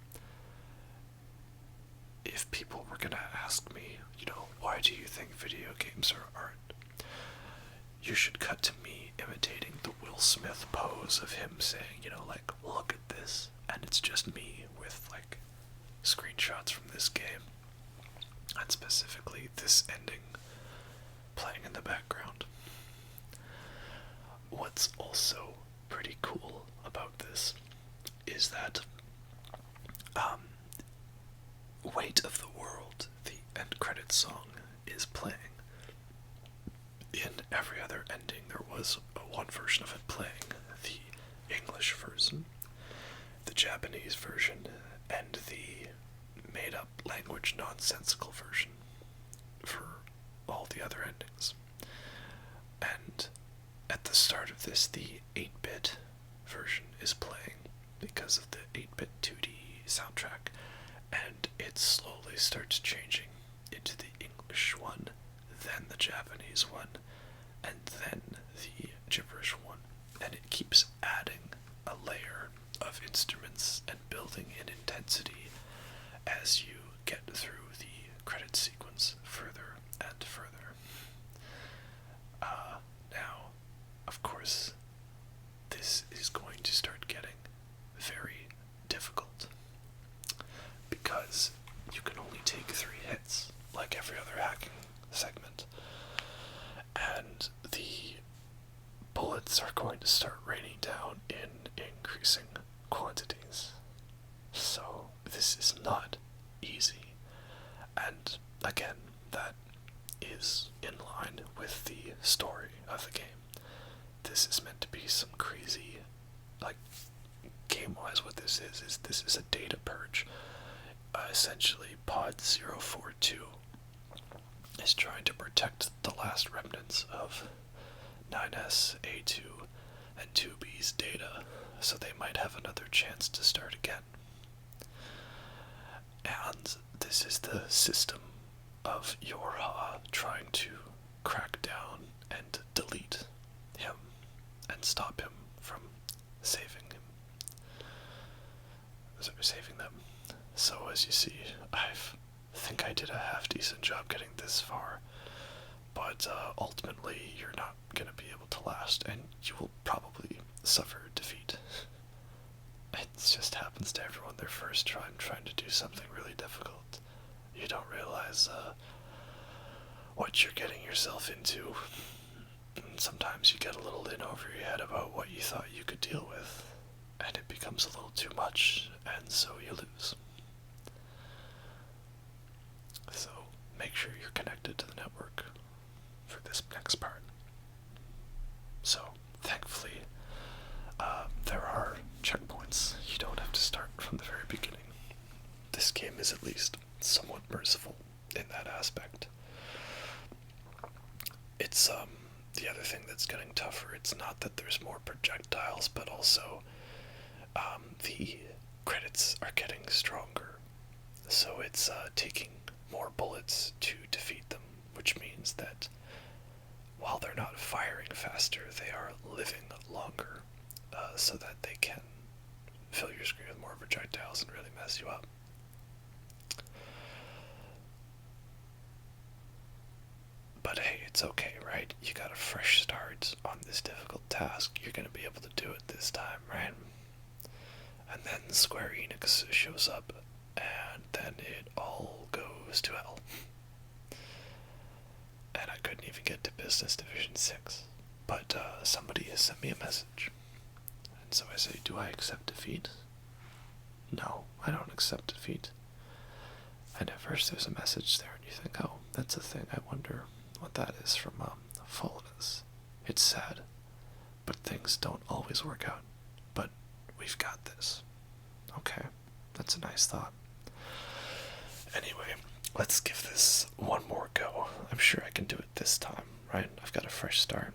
If people were gonna ask me, why do you think video games are art? You should cut to me imitating the Will Smith pose of him saying, look at this, and it's just me with, screenshots from this game, and specifically this ending playing in the background. What's also pretty cool about this is that Weight of the World, the end credits song, is playing. In every other ending, there was one version of it playing, the English version, the Japanese version, and the made-up language nonsensical version for all the other endings. And at the start of this, the 8-bit version is playing because of the 8-bit 2D soundtrack, and it slowly starts changing into the English one, then the Japanese one, and then the gibberish one, and it keeps adding a layer of instruments and building in intensity as you get through the credit sequence further and further. Now, of course, this is going to start getting very difficult, because you can only take 3 hits, like every other hacking segment, and the bullets are going to start raining down in increasing quantities. So this is not easy, and again, that is in line with the story of the game. This is meant to be some crazy, game-wise what this is a data purge. Essentially, Pod 042 is trying to protect the last remnants of 9S, A2, and 2B's data, so they might have another chance to start again. And this is the system of Yorha trying to crack down and delete him and stop him from saving them. So as you see, I think I did a half-decent job getting this far, but ultimately you're not going to be able to last, and you will probably suffer defeat. It just happens to everyone their first time trying to do something really difficult. You don't realize what you're getting yourself into, and sometimes you get a little in over your head about what you thought you could deal with, and it becomes a little too much, and so you lose. So make sure you're connected to the network for this next part. So thankfully, there are checkpoints. You don't have to start from the very beginning. This game is at least somewhat merciful in that aspect. It's the other thing that's getting tougher. It's not that there's more projectiles, but also the credits are getting stronger. So it's taking more bullets to defeat them, which means that while they're not firing faster, they are living longer, so that they can fill your screen with more projectiles and really mess you up. But hey, it's okay, right? You got a fresh start on this difficult task. You're gonna be able to do it this time, right? And then Square Enix shows up, and then it all goes to hell. Business Division 6, but somebody has sent me a message. And so I say, do I accept defeat? No, I don't accept defeat. And at first there's a message there, and you think, oh, that's a thing, I wonder what that is from fallenness. It's sad, but things don't always work out. But we've got this. Okay, that's a nice thought. Anyway, let's give this one more go. I'm sure I can do it this time, right? I've got a fresh start.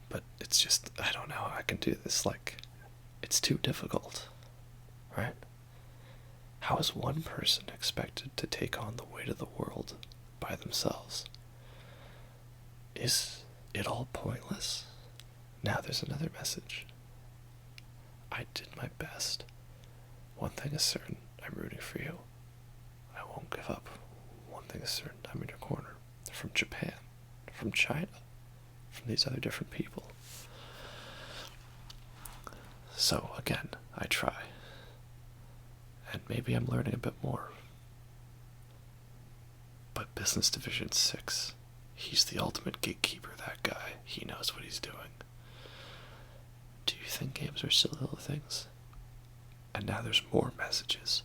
But it's just, I don't know how I can do this. Like, it's too difficult, right? How is one person expected to take on the weight of the world by themselves? Is it all pointless? Now there's another message. I did my best. One thing is certain, I'm rooting for you. I won't give up. One thing is certain, I'm in your corner. From Japan, from China, from these other different people. So again, I try. And maybe I'm learning a bit more. But Business Division 6, he's the ultimate gatekeeper, that guy. He knows what he's doing. Do you think games are silly little things? And now there's more messages.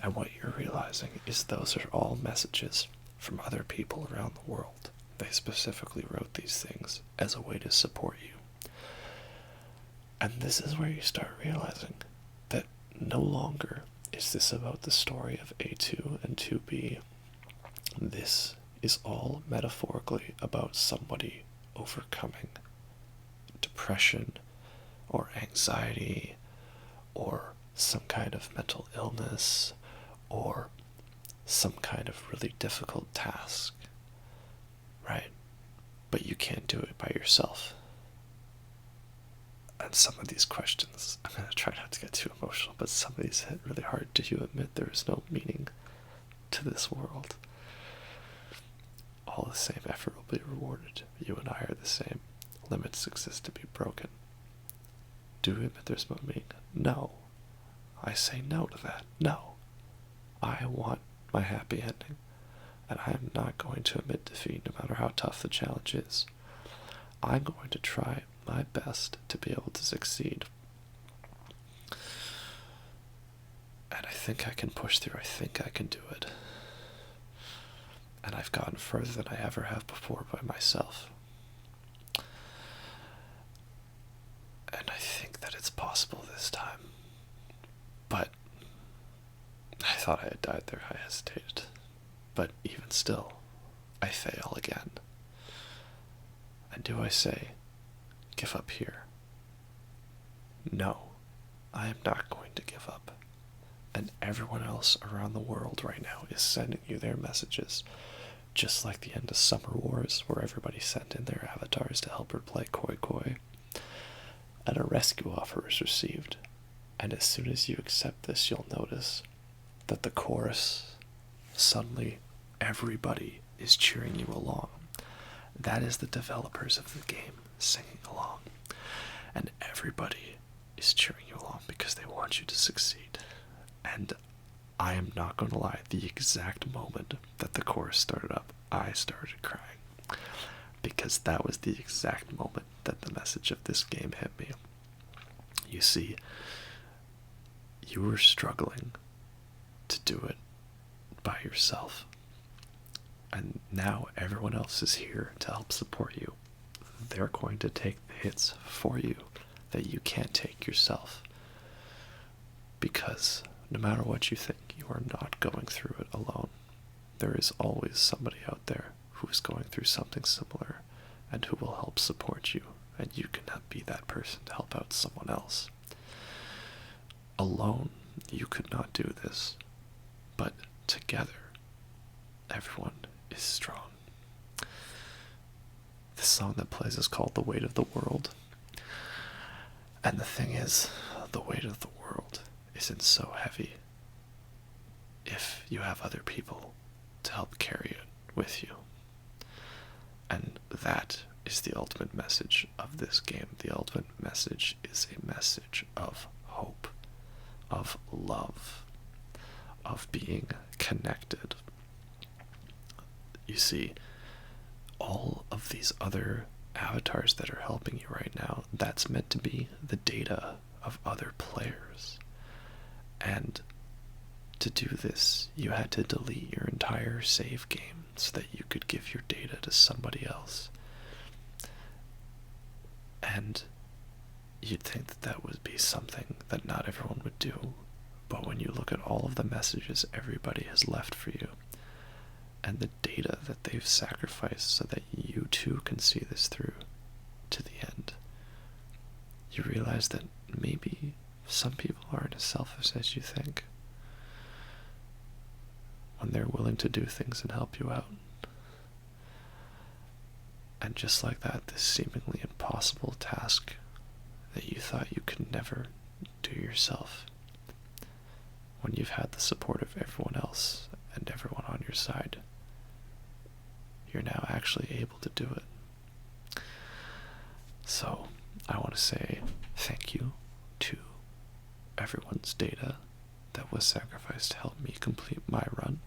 And what you're realizing is those are all messages from other people around the world. They specifically wrote these things as a way to support you. And this is where you start realizing that no longer is this about the story of A2 and 2B. This is all metaphorically about somebody overcoming depression or anxiety or some kind of mental illness or some kind of really difficult task, right? But you can't do it by yourself. And some of these questions, I'm going to try not to get too emotional, but some of these hit really hard. Do you admit there is no meaning to this world? All the same effort will be rewarded. You and I are the same. Limits exist to be broken. Do you admit there's no meaning? No. I say no to that. No. I want my happy ending. And I am not going to admit defeat no matter how tough the challenge is. I'm going to try my best to be able to succeed. And I think I can push through. I think I can do it. And I've gotten further than I ever have before by myself. And I think that it's possible this time. But I thought I had died there. I hesitated. But even still, I fail again. And do I say, give up here? No, I am not going to give up. And everyone else around the world right now is sending you their messages. Just like the end of Summer Wars, where everybody sent in their avatars to help her play Koi Koi. And a rescue offer is received. And as soon as you accept this, you'll notice that the chorus, suddenly everybody is cheering you along. That is the developers of the game singing along. And everybody is cheering you along because they want you to succeed. And I am not going to lie, the exact moment that the chorus started up, I started crying. Because that was the exact moment that the message of this game hit me. You see, you were struggling to do it by yourself. And now everyone else is here to help support you. They're going to take the hits for you that you can't take yourself. Because no matter what you think, you are not going through it alone. There is always somebody out there who is going through something similar and who will help support you, and you cannot be that person to help out someone else. Alone, you could not do this, but together, everyone is strong. The song that plays is called The Weight of the World, and the thing is, the weight of the world isn't so heavy if you have other people to help carry it with you. And that is the ultimate message of this game. The ultimate message is a message of hope, of love, of being connected. You see, all of of these other avatars that are helping you right now, that's meant to be the data of other players. And to do this, you had to delete your entire save game so that you could give your data to somebody else. And you'd think that that would be something that not everyone would do, but when you look at all of the messages everybody has left for you, and the data that they've sacrificed so that you too can see this through to the end, you realize that maybe some people aren't as selfish as you think when they're willing to do things and help you out. And just like that, this seemingly impossible task that you thought you could never do yourself, when you've had the support of everyone else and everyone on your side, you're now actually able to do it. So I want to say thank you to everyone's data that was sacrificed to help me complete my run.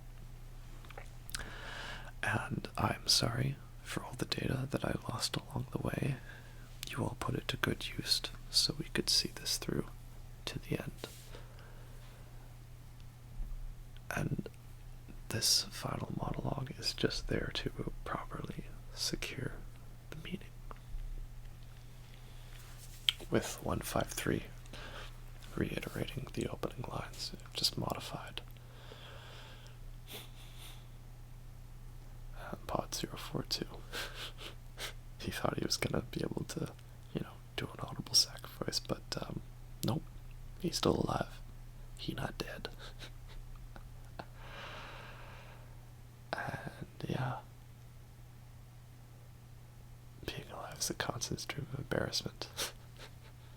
And I'm sorry for all the data that I lost along the way. You all put it to good use so we could see this through to the end. And this final monologue is just there to properly secure the meaning. With 153 reiterating the opening lines, just modified. Pod 042. He thought he was gonna be able to, do an audible sacrifice, but nope, he's still alive. He not dead. And yeah, being alive is a constant stream of embarrassment.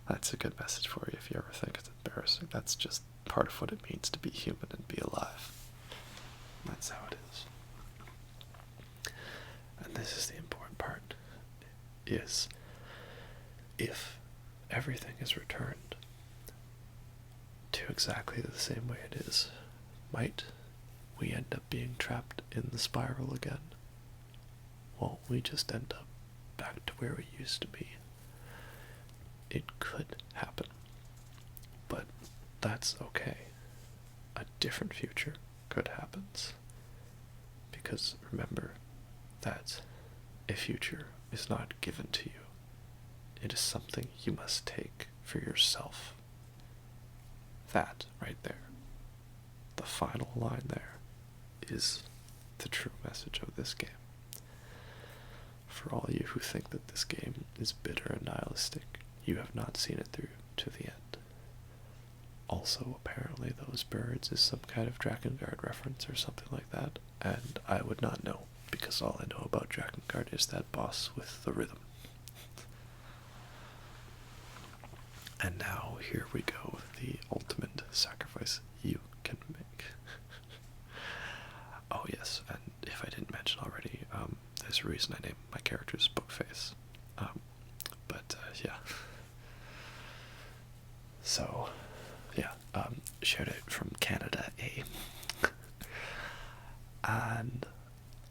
That's a good message for you if you ever think it's embarrassing. That's just part of what it means to be human and be alive. That's how it is. And this is the important part, is if everything is returned to exactly the same way it is, might we end up being trapped in the spiral again? Won't we just end up back to where we used to be? It could happen, but that's okay. A different future could happen, because remember that a future is not given to you. It is something you must take for yourself. That right there, the final line there, is the true message of this game. For all you who think that this game is bitter and nihilistic, you have not seen it through to the end. Also, apparently those birds is some kind of Drakengard reference or something like that, and I would not know, because all I know about Drakengard is that boss with the rhythm. And now here we go, the ultimate sacrifice you can make. Oh yes, and if I didn't mention already, there's a reason I named my characters Bookface. Yeah. So, yeah, shared it from Canada, and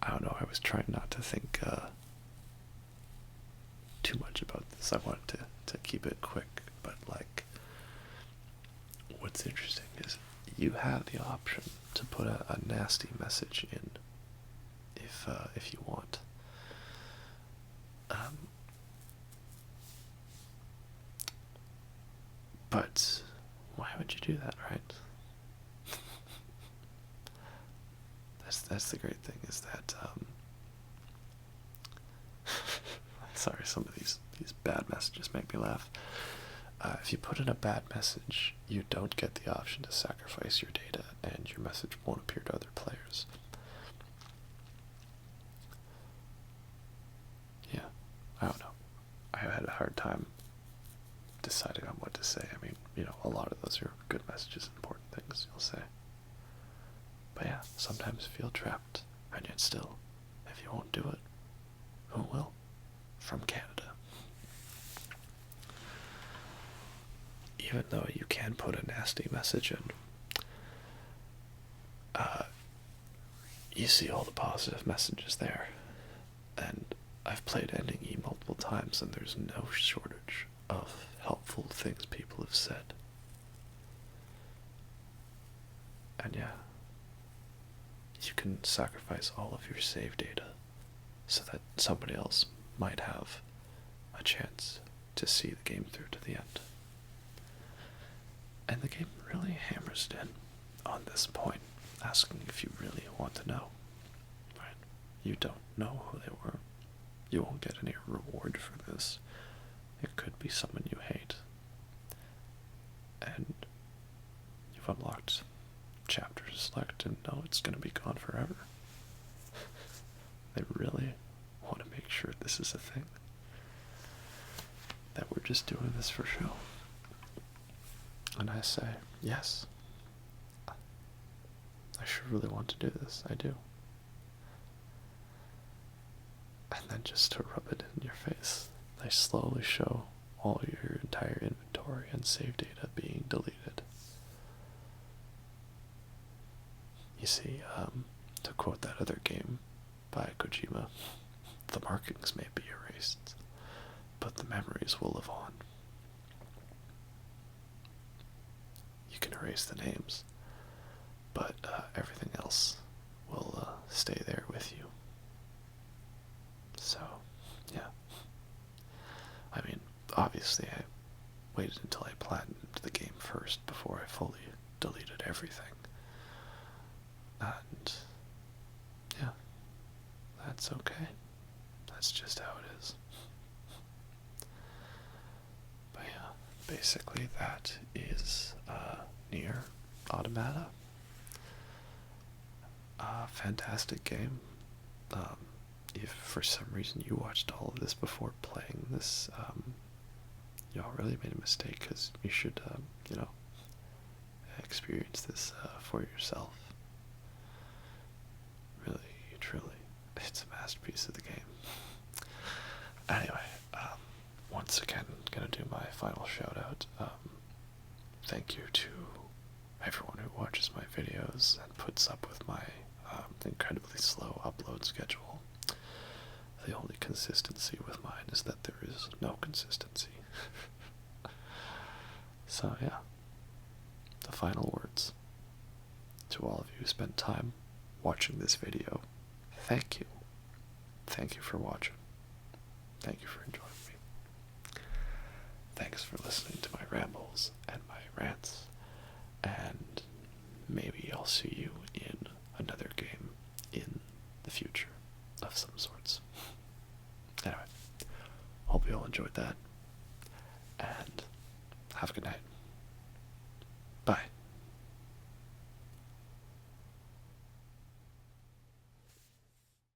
I don't know, I was trying not to think too much about this. I wanted to keep it quick, but what's interesting is you have the option to put a nasty message in if you want. But why would you do that, right? That's the great thing, is that sorry, some of these bad messages make me laugh. If you put in a bad message, you don't get the option to sacrifice your data, and your message won't appear to other players. Yeah, I don't know. I had a hard time deciding on what to say. I mean, a lot of those are good messages, important things, you'll say. But yeah, sometimes feel trapped, and yet still, if you won't do it, who will? From Canada. Even though you can put a nasty message in, you see all the positive messages there, and I've played Ending E multiple times, and there's no shortage of helpful things people have said. And yeah, you can sacrifice all of your save data so that somebody else might have a chance to see the game through to the end. And the game really hammers it in on this point, asking if you really want to know. Right? You don't know who they were. You won't get any reward for this. It could be someone you hate. And you've unlocked chapter select and know it's going to be gone forever. They really want to make sure this is a thing. That we're just doing this for show. And I say, yes. I sure really want to do this. I do. And then just to rub it in your face, they slowly show all your entire inventory and save data being deleted. You see, to quote that other game by Kojima, the markings may be erased, but the memories will live on. You can erase the names, but everything else will stay there with you. So, yeah. I mean, obviously I waited until I platinumed the game first before I fully deleted everything. And, yeah, that's okay. That's just how it is. But yeah, basically that is Nier Automata. Fantastic game. If for some reason you watched all of this before playing this, y'all really made a mistake, because you should, experience this for yourself. Really, truly, it's a masterpiece of the game. Anyway, once again, gonna do my final shout out. Thank you to everyone who watches my videos and puts up with my incredibly slow upload schedule. The only consistency with mine is that there is no consistency. So yeah, the final words. To all of you who spent time watching this video, thank you. Thank you for watching. Thank you for enjoying me. Thanks for listening to my rambles and my rants, and maybe I'll see you in another game in the future of some sorts. Anyway, hope you all enjoyed that, and have a good night.